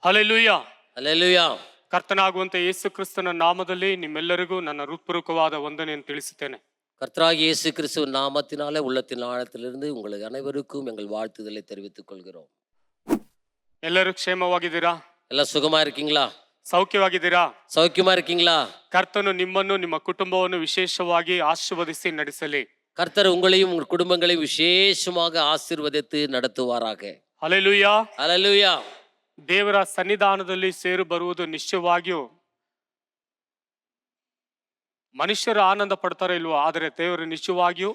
Hallelujah. Hallelujah. ಕರ್ತನಾಗುವಂತ ಯೇಸು ಕ್ರಿಸ್ತನ ನಾಮದಲ್ಲಿ ನಿಮ್ಮೆಲ್ಲರಿಗೂ ನನ್ನ ಹೃತ್ಪೂರ್ವಕವಾದ ವಂದನೆಯನ್ನು ತಿಳಿಸುತ್ತೇನೆ. கர்த்தராகிய இயேசு கிறிஸ்துவின் நாமத்தினாலே உள்ளத்தின் ஆழத்திலிருந்து உங்களுக்கு அனைவருக்கும் எங்கள் வாழ்த்துதலை தெரிவித்துக் கொள்கிறோம். ಎಲ್ಲರೂ ಕ್ಷೇಮವಾಗಿದ್ದೀರಾ? எல்லாம் சுகமா இருக்கீங்களா? ಸೌಖ್ಯವಾಗಿದ್ದೀರಾ? சௌக்கியமா இருக்கீங்களா? ಕರ್ತನು ನಿಮ್ಮನ್ನು ನಿಮ್ಮ ಕುಟುಂಬವನ್ನು ವಿಶೇಷವಾಗಿ ಆಶೀರ್ವದಿಸಿ ನಡೆಸಲಿ. கர்த்தர் உங்களையும் உங்கள் குடும்பங்களையும் விசேஷமாக ஆசீர்வதித்து நடத்துவாராக. ಹಲ್ಲೆಲೂಯಾ. ஹல்லேலூயா. ದೇವರ ಸನ್ನಿಧಾನದಲ್ಲಿ ಸೇರು ಬರುವುದು ನಿಶ್ಚಯವಾಗಿಯೂ ಮನುಷ್ಯರು ಆನಂದ ಪಡ್ತಾರೋ ಇಲ್ವೋ, ಆದರೆ ದೇವರು ನಿಶ್ಚಯವಾಗಿಯೂ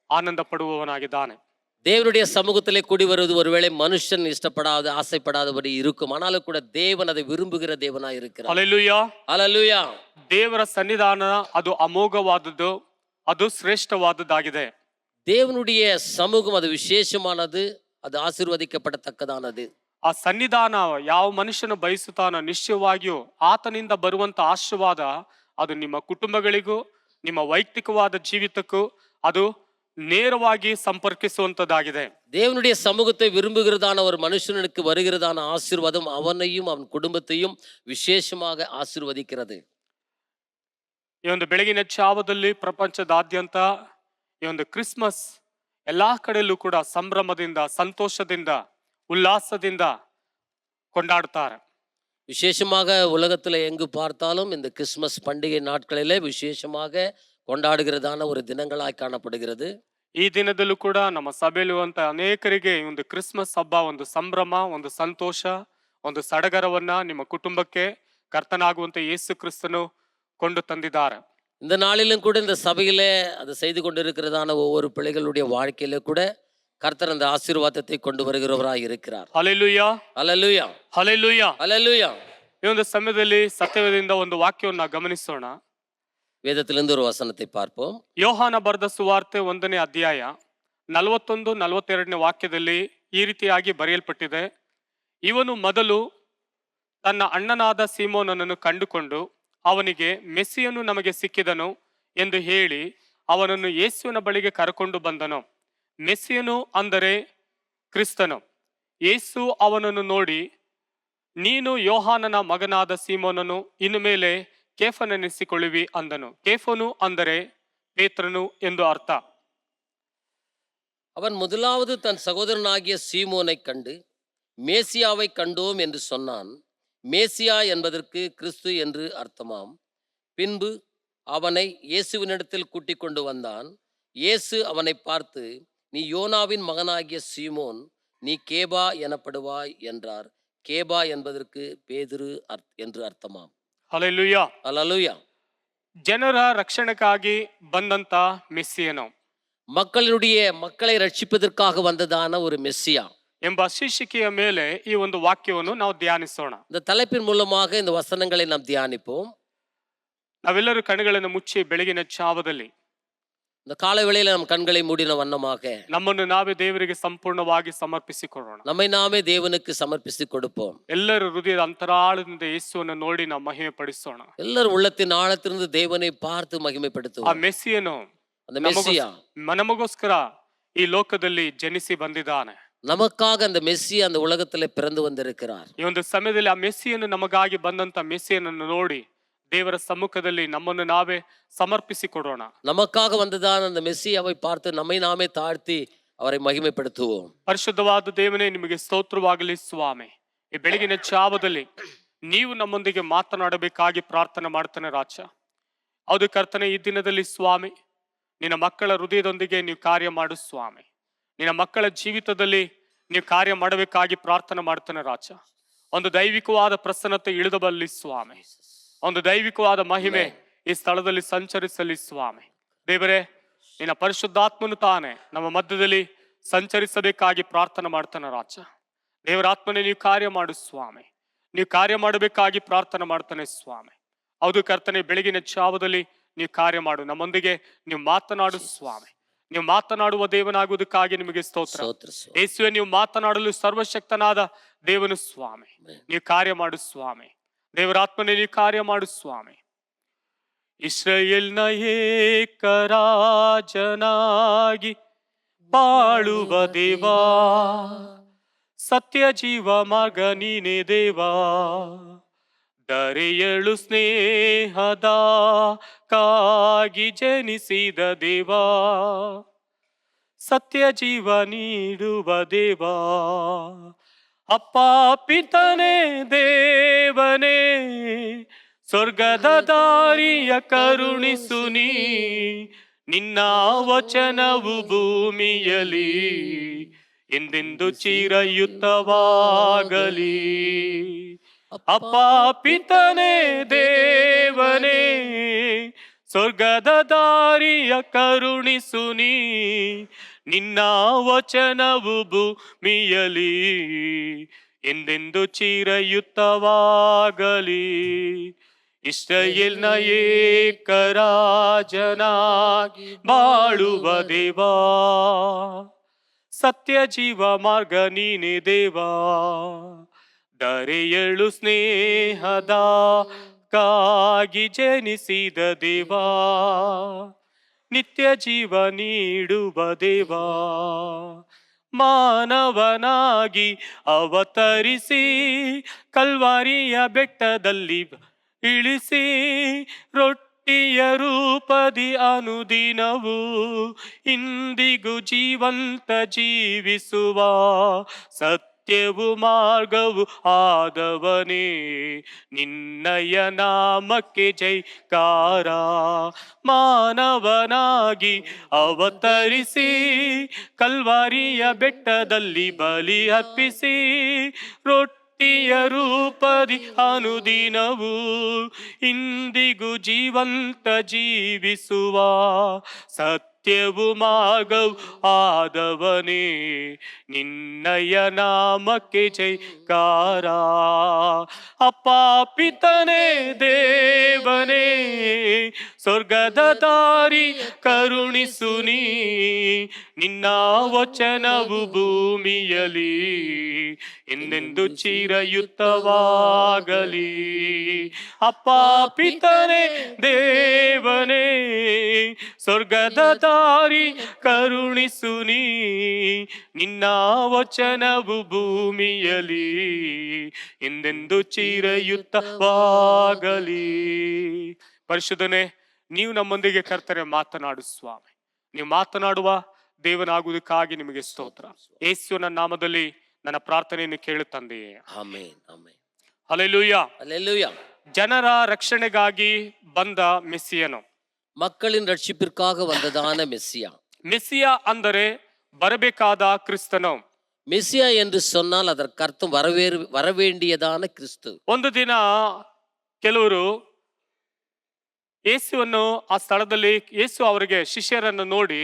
ಆನಂದ ಪಡುವವನಾಗಿದ್ದಾನೆ. தேவனுடைய சமூகத்திலே கூடி வருவது ஒருவேளை மனுஷன் இஷ்டப்படாத ஆசைப்படாதபடி இருக்கும், ஆனாலும் கூட தேவன் அதை விரும்புகிற தேவனாய் இருக்கிறார். ಹಲ್ಲೆಲೂಯಾ. ஹல்லேலூயா. ದೇವರ ಸನ್ನಿಧಾನ ಅದು ಅಮೋಘವಾದದ್ದು, ಅದು ಶ್ರೇಷ್ಠವಾದದ್ದಾಗಿದೆ. தேவனுடைய சமூகம் அது விசேஷமானது, அது ஆசீர்வதிக்கப்படத்தக்கதானது. ಆ ಸನ್ನಿಧಾನ ಯಾವ ಮನುಷ್ಯನು ಬಯಸುತ್ತಾನೋ ನಿಶ್ಚಯವಾಗಿಯೂ ಆತನಿಂದ ಬರುವಂತ ಆಶೀರ್ವಾದ ಅದು ನಿಮ್ಮ ಕುಟುಂಬಗಳಿಗೂ ನಿಮ್ಮ ವೈಯಕ್ತಿಕವಾದ ಜೀವಿತಕ್ಕೂ ಅದು ನೇರವಾಗಿ ಸಂಪರ್ಕಿಸುವಂತದ್ದಾಗಿದೆ. தேவனுடைய சமூகத்தை விரும்புகிறதான ஒரு மனுஷனுக்கு வருகிறதான ஆசீர்வாதம் அவனையும் அவன் குடும்பத்தையும் விசேஷமாக ஆசீர்வதிக்கிறது. ಈ ಒಂದು ಬೆಳಗಿನ ಜಾವದಲ್ಲಿ ಪ್ರಪಂಚದಾದ್ಯಂತ ಈ ಒಂದು ಕ್ರಿಸ್ಮಸ್ ಎಲ್ಲಾ ಕಡೆಯಲ್ಲೂ ಕೂಡ ಸಂಭ್ರಮದಿಂದ, ಸಂತೋಷದಿಂದ, ಉಲ್ಲಾಸದಿಂದ கொண்டாடுತಾರೆ. விசேஷமாக உலகத்துல எங்கு பார்த்தாலும் இந்த கிறிஸ்மஸ் பண்டிகை நாட்களிலே விசேஷமாக கொண்டாடுகிறதான ஒரு தினங்களாய் காணப்படுகிறது. ಈ ದಿನದಲ್ಲೂ ಕೂಡ ನಮ್ಮ ಸಭೆಯಲ್ಲಿರುವಂತ ಅನೇಕರಿಗೆ ಈ ಒಂದು ಕ್ರಿಸ್ಮಸ್ ಹಬ್ಬ ಒಂದು ಸಂಭ್ರಮ, ಒಂದು ಸಂತೋಷ, ಒಂದು ಸಡಗರವನ್ನ ನಿಮ್ಮ ಕುಟುಂಬಕ್ಕೆ ಕರ್ತನಾಗುವಂತ ಯೇಸು ಕ್ರಿಸ್ತನು ಕೊಂಡು ತಂದಿದ್ದಾರೆ. இந்த நாளிலும் கூட இந்த சபையிலே அதை செய்து கொண்டிருக்கிறதான ஒவ்வொரு பிள்ளைகளுடைய வாழ்க்கையில கூட கர்த்தர் அந்த ஆசீர்வாதத்தை கொண்டு வருகிறவராய் இருக்கிறார். ಹಲ್ಲೆಲೂಯಾ. ஹல்லேலூயா. ಹಲ್ಲೆಲೂಯಾ. ஹல்லேலூயா. ಈ ಒಂದು ಸಮಯದಲ್ಲಿ ಸತ್ಯವೇದದಿಂದ ಒಂದು ವಾಕ್ಯವನ್ನು ಗಮನಿಸೋಣ. வேதத்திலிருந்து ஒரு வசனத்தை பார்ப்போம். ಯೋಹಾನ ಬರೆದ ಸುವಾರ್ತೆ 1ನೇ ಅಧ್ಯಾಯ 41-42ನೇ ವಾಕ್ಯದಲ್ಲಿ ಈ ರೀತಿಯಾಗಿ ಬರೆಯಲ್ಪಟ್ಟಿದೆ. ಇವನು ಮೊದಲು ತನ್ನ ಅಣ್ಣನಾದ ಸೀಮೋನನನ್ನು ಕಂಡುಕೊಂಡು ಅವನಿಗೆ ಮೆಸ್ಸಿಯನು ನಮಗೆ ಸಿಕ್ಕಿದನು ಎಂದು ಹೇಳಿ ಅವನನ್ನು ಯೇಸುವಿನ ಬಳಿಗೆ ಕರೆಕೊಂಡು ಬಂದನು. ಮೆಸ್ಸಿಯನು ಅಂದರೆ ಕ್ರಿಸ್ತನು. ಯೇಸು ಅವನನ್ನು ನೋಡಿ, ನೀನು ಯೋಹಾನನ ಮಗನಾದ ಸೀಮೋನನು, ಇನ್ನು ಮೇಲೆ ಕೇಫನೆನಿಸಿಕೊಳ್ಳುವಿ ಅಂದನು. ಕೇಫನು ಅಂದರೆ ಪೇತ್ರನು ಎಂದು ಅರ್ಥ. அவன் முதலாவது தன் சகோதரனாகிய சீமோனை கண்டு மேசியாவை கண்டோம் என்று சொன்னான். மேசியா என்பதற்கு கிறிஸ்து என்று அர்த்தமாம். பின்பு அவனை இயேசுவினிடத்தில் கூட்டிக் கொண்டு வந்தான். இயேசு அவனை பார்த்து, நீ யோனாவின் மகனாகிய சீமோன், நீ கேபா எனப்படுவாய் என்றார். கேபா என்பதற்கு பேதுரு என்று அர்த்தமாம். ಹಲ್ಲೆಲೂಯಾ. ஹல்லேலூயா. ಜನರ ರಕ್ಷಣೆಗಾಗಿ ಬಂದಂತ ಮೆಸ್ಸಿಯನು மக்களை ரட்சிப்பதற்காக வந்ததான ஒரு மெஸ்ஸியா ಎಂಬ ಶೀರ್ಷಿಕೆಯ ಮೇಲೆ ಈ ಒಂದು ವಾಕ್ಯವನ್ನು ನಾವು ಧ್ಯಾನಿಸೋಣ. இந்த தலைப்பின் மூலமாக இந்த வசனங்களை நாம் தியானிப்போம். ನಾವೆಲ್ಲರೂ ಕಣ್ಣುಗಳನ್ನು ಮುಚ್ಚಿ ಬೆಳಗಿನ ಜಾವದಲ್ಲಿ இந்த காலை வேளையில நம் கண்களை மூடின வண்ணமாக ನಮ್ಮನ್ನು ನಾವೇ ದೇವರಿಗೆ ಸಂಪೂರ್ಣವಾಗಿ ಸಮರ್ಪಿಸಿಕೊಳ್ಳೋಣ. நம்மை நாமே தேவனுக்கு சமர்ப்பித்து கொடுப்போம். ಎಲ್ಲರೂ ಹೃದಯದ ಅಂತರಾಳದಿಂದ ಯೇಸುವನ್ನು ನೋಡಿ ನಾವು ಮಹಿಮೆ ಪಡಿಸೋಣ. எல்லாரும் உள்ளத்தின் ஆழத்திலிருந்து தேவனை பார்த்து ಆ மகிமைப்படுத்துவோம். ಮೆಸ್ಸಿಯನು அந்த மெஸ்ஸியா ನಮಗೋಸ್ಕರ ಈ ಲೋಕದಲ್ಲಿ ಜನಿಸಿ ಬಂದಿದ್ದಾನೆ. நமக்காக அந்த மெஸ்ஸியா அந்த உலகத்திலே பிறந்து வந்திருக்கிறார். ಈ ಒಂದು ಸಮಯದಲ್ಲಿ ಆ ಮೆಸ್ಸಿಯನ್ನು ನಮಗಾಗಿ ಬಂದಂತ ಮೆಸ್ಸಿಯನನ್ನು ನೋಡಿ ದೇವರ ಸಮ್ಮುಖದಲ್ಲಿ ನಮ್ಮನ್ನು ನಾವೇ ಸಮರ್ಪಿಸಿಕೊಡೋಣ. நமக்காக வந்ததான அந்த மெஸ்ஸியாவை பார்த்து நம்மை நாமே தாழ்த்தி அவரை மகிமைப்படுத்துவோம். ಪರಿಶುದ್ಧವಾದ ದೇವನೇ, ನಿಮಗೆ ಸ್ತೋತ್ರವಾಗಲಿ ಸ್ವಾಮಿ. ಈ ಬೆಳಗಿನ ಜಾವದಲ್ಲಿ ನೀವು ನಮ್ಮೊಂದಿಗೆ ಮಾತನಾಡಬೇಕಾಗಿ ಪ್ರಾರ್ಥನೆ ಮಾಡ್ತಾನೆ ರಾಜ. ಹೌದು ಕರ್ತನೆ, ಈ ದಿನದಲ್ಲಿ ಸ್ವಾಮಿ ನಿನ್ನ ಮಕ್ಕಳ ಹೃದಯದೊಂದಿಗೆ ನೀವು ಕಾರ್ಯ ಮಾಡು ಸ್ವಾಮಿ. ನಿನ್ನ ಮಕ್ಕಳ ಜೀವಿತದಲ್ಲಿ ನೀವು ಕಾರ್ಯ ಮಾಡಬೇಕಾಗಿ ಪ್ರಾರ್ಥನೆ ಮಾಡ್ತಾನೆ ರಾಜ. ಒಂದು ದೈವಿಕವಾದ ಪ್ರಸನ್ನತೆ ಇಳಿದು ಬರಲಿ ಸ್ವಾಮಿ. ಒಂದು ದೈವಿಕವಾದ ಮಹಿಮೆ ಈ ಸ್ಥಳದಲ್ಲಿ ಸಂಚರಿಸಲಿ ಸ್ವಾಮಿ. ದೇವರೇ, ನಿನ್ನ ಪರಿಶುದ್ಧಾತ್ಮನು ತಾನೆ ನಮ್ಮ ಮಧ್ಯದಲ್ಲಿ ಸಂಚರಿಸಬೇಕಾಗಿ ಪ್ರಾರ್ಥನೆ ಮಾಡ್ತಾನೆ ರಾಜ. ದೇವರಾತ್ಮನೇ, ನೀವು ಕಾರ್ಯ ಮಾಡು ಸ್ವಾಮಿ. ನೀವು ಕಾರ್ಯ ಮಾಡಬೇಕಾಗಿ ಪ್ರಾರ್ಥನೆ ಮಾಡ್ತಾನೆ ಸ್ವಾಮಿ. ಹೌದು ಕರ್ತನೆ, ಬೆಳಗಿನ ಜಾವದಲ್ಲಿ ನೀವು ಕಾರ್ಯ ಮಾಡು, ನಮ್ಮೊಂದಿಗೆ ನೀವು ಮಾತನಾಡು ಸ್ವಾಮಿ. ನೀವು ಮಾತನಾಡುವ ದೇವನಾಗುವುದಕ್ಕಾಗಿ ನಿಮಗೆ ಸ್ತೋತ್ರ. ಯೇಸುವೆ, ನೀವು ಮಾತನಾಡಲು ಸರ್ವಶಕ್ತನಾದ ದೇವನು ಸ್ವಾಮಿ. ನೀವು ಕಾರ್ಯ ಮಾಡು ಸ್ವಾಮಿ. ದೇವರಾತ್ಮನೇ, ನೀವು ಕಾರ್ಯ ಮಾಡು ಸ್ವಾಮಿ. ಇಸ್ರಾಯೇಲ್ನ ಏಕರಾಜನಾಗಿ ಬಾಳುವ ದೇವಾ, ಸತ್ಯ ಜೀವ ಮಾರ್ಗ ನೀನೇ ದೇವಾ, ದರೆಯಳು ಸ್ನೇಹದ ಕಾಗಿ ಜನಿಸಿದ ದೇವಾ, ಸತ್ಯ ಜೀವ ನೀಡುವ ದೇವಾ, ಅಪ್ಪ ಪಿತನೇ ದೇವನೇ, ಸ್ವರ್ಗದ ದಾರಿಯ ಕರುಣಿಸು ನೀ, ನಿನ್ನ ವಚನವು ಭೂಮಿಯಲಿ ಎಂದೆಂದು ಚಿರಯುತವಾಗಲಿ. ಅಪ್ಪ ಪಿತನೇ ದೇವನೇ, ಸ್ವರ್ಗದ ದಾರಿಯ ಕರುಣಿಸು ನೀ, ನಿನ್ನ ವಚನವು ಭೂಮಿಯಲಿ ಎಂದೆಂದು ಚಿರಯುತವಾಗಲಿ. ಇಸ್ರಾಯೇಲ್ನ ಏಕರಾಜನಾಗಿ ಬಾಳುವ ದೇವಾ, ಸತ್ಯ ಜೀವ ಮಾರ್ಗ ನೀನೇ ದೇವಾ, ದರೆಯಳು ಸ್ನೇಹದ ಕಾಗಿ ಜನಿಸಿದ ದೇವಾ, ನಿತ್ಯ ಜೀವ ನೀಡುವ ದೇವಾ, ಮಾನವನಾಗಿ ಅವತರಿಸಿ ಕಲ್ವಾರಿಯ ಬೆಟ್ಟದಲ್ಲಿ ಇಳಿಸಿ, ರೊಟ್ಟಿಯ ರೂಪದಿ ಅನುದಿನವು ಇಂದಿಗೂ ಜೀವಂತ ಜೀವಿಸುವ ಸತ್ಯವು ಮಾರ್ಗವು ಆದವನೇ, ನಿನ್ನಯ ನಾಮಕ್ಕೆ ಜೈಕಾರ. ಮಾನವನಾಗಿ ಅವತರಿಸಿ ಕಲ್ವಾರಿಯ ಬೆಟ್ಟದಲ್ಲಿ ಬಲಿ ಅರ್ಪಿಸಿ, ರೊಟ್ಟಿಯ ರೂಪದಿ ಅನುದಿನವು ಇಂದಿಗೂ ಜೀವಂತ ಜೀವಿಸುವ ಸತ್ಯವು ಮಾರ್ಗವು ಆದವನೇ, ನಿನ್ನಯ ನಾಮಕ್ಕೆ ಜೈಕಾರ. ಅಪ್ಪ ಪಿತನೇ ದೇವನೇ, ಸ್ವರ್ಗದ ದಾರಿ ಕರುಣಿಸು ನೀ, ನಿನ್ನ ವಚನವು ಭೂಮಿಯಲಿ ಎಂದೆಂದು ಚಿರಯುತವಾಗಲಿ. ಅಪ್ಪ ಪಿತನೇ ದೇವನೇ, ಸ್ವರ್ಗದ ದಾರಿ ಕರುಣಿಸು ನೀ, ನಿನ್ನ ವಚನವು ಭೂಮಿಯಲಿ ಎಂದೆಂದು ಚಿರಯುತವಾಗಲಿ. ಪರಿಶುದ್ಧನೇ, ನೀವು ನಮ್ಮೊಂದಿಗೆ ಕರ್ತನೆ ಮಾತನಾಡು ಸ್ವಾಮಿ. ನೀವು ಮಾತನಾಡುವ ದೇವನಾಗುವುದಕ್ಕಾಗಿ ನಿಮಗೆ ಸ್ತೋತ್ರ. ಯೇಸುವಿನ ನಾಮದಲ್ಲಿ ನನ್ನ ಪ್ರಾರ್ಥನೆಯನ್ನು ಕೇಳು ತಂದೆಯೇ, ಆಮೆನ್, ಆಮೆನ್. Hallelujah, hallelujah. ಜನರ ರಕ್ಷಣೆಗಾಗಿ ಬಂದ ಮೆಸ್ಸಿಯನು. மக்களின் ரட்சிப்பிற்காக வந்ததான மெஸ்ஸியா. ಮೆಸ್ಸಿಯ ಅಂದರೆ ಬರಬೇಕಾದ ಕ್ರಿಸ್ತನು. மெஸ்ஸியா என்று சொன்னால் அதற்கு அர்த்தம் வரவேண்டியதான கிறிஸ்து. ಒಂದು ದಿನ ಕೆಲವರು ಯೇಸುವನ್ನು ಆ ಸ್ಥಳದಲ್ಲಿ, ಯೇಸು ಅವರಿಗೆ ಶಿಷ್ಯರನ್ನು ನೋಡಿ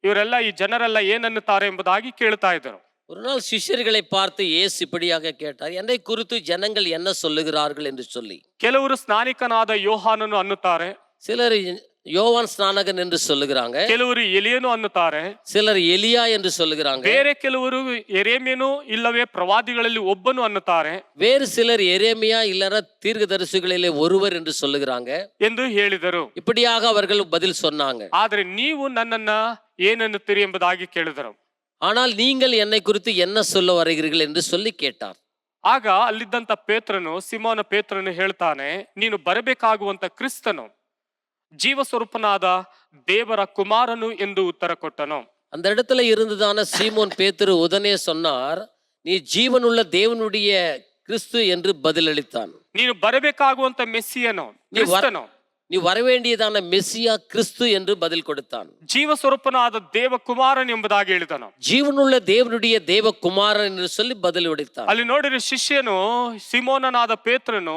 ಇವರೆಲ್ಲ ಈ ಜನರೆಲ್ಲ ಏನನ್ನುತ್ತಾರೆ ಎಂಬುದಾಗಿ ಕೇಳ್ತಾ ಇದ್ದರು. ஒரு நாள் சிஷ்யர்களை பார்த்து இயேசு இப்படியாக கேட்டார், என்னை குறித்து ஜனங்கள் என்ன சொல்லுகிறார்கள் என்று சொல்லி. ಕೆಲವರು ಸ್ನಾನಿಕನಾದ ಯೋಹಾನನು ಅನ್ನುತ್ತಾರೆ, சிலர் யோவான் ஸ்நானகன் என்று சொல்லுகிறாங்க, ಕೆಲವರು ಎಲಿಯನು ಅನ್ನುತ್ತಾರೆ, சிலர் எலியா என்று சொல்லுகிறாங்க, ಬೇರೆ ಕೆಲವರು ಎರೇಮಿಯನು ಇಲ್ಲವೇ ಪ್ರವಾದಿಗಳಲ್ಲಿ ಒಬ್ಬನು ಅನ್ನುತ್ತಾರೆ, வேறு சிலர் எரேமியா இல்லற தீர்க்கதரிசிகளிலே ஒருவர் என்று சொல்லுகிறாங்க ಎಂದು ಹೇಳಿದರು. இப்படியாக அவர்கள் பதில் சொன்னாங்க. ಆದ್ರೆ ನೀವು ನನ್ನನ್ನ ಏನನ್ನುತ್ತೀರಿ ಎಂಬುದಾಗಿ ಕೇಳಿದರು. ஆனால் நீங்கள் என்னை குறித்து என்ன சொல்ல வருகிறீர்கள் என்று சொல்லி கேட்டார். ಆಗ ಅಲ್ಲಿದ್ದಂತ ಪೇತ್ರನು, ಸಿಮೋನ ಪೇತ್ರನು ಹೇಳ್ತಾನೆ, ನೀನು ಬರಬೇಕಾಗುವಂತ ಕ್ರಿಸ್ತನು, ಜೀವ ಸ್ವರೂಪನಾದ ದೇವರ ಕುಮಾರನು ಎಂದು ಉತ್ತರ ಕೊಟ್ಟನು. அந்த இடத்துல இருந்ததான சீமோன் பேதுரு உடனே சொன்னார், நீ ஜீவனுள்ள தேவனுடைய கிறிஸ்து என்று பதிலளித்தான். ನೀನು ಬರಬೇಕಾಗುವಂತ ಮೆಸ್ಸಿಯನು, ಕ್ರಿಸ್ತನು, நீ வரவேண்டியதான மெஸ்ஸியா கிறிஸ்து என்று பதில் கொடுத்தான். ಜೀವ ಸ್ವರೂಪನಾದ ದೇವ ಕುಮಾರನ್ ಎಂಬುದಾಗಿ ಹೇಳಿದನು. ಜೀವನುಳ್ಳ ದೇವನುடைய ದೇವ ಕುಮಾರನ್ ಎಂದು சொல்லி பதில் கொடுத்தான். ಅಲ್ಲಿ ನೋಡಿರಿ, ಶಿಷ್ಯನು ಸಿಮೋನನಾದ ಪೇತ್ರನು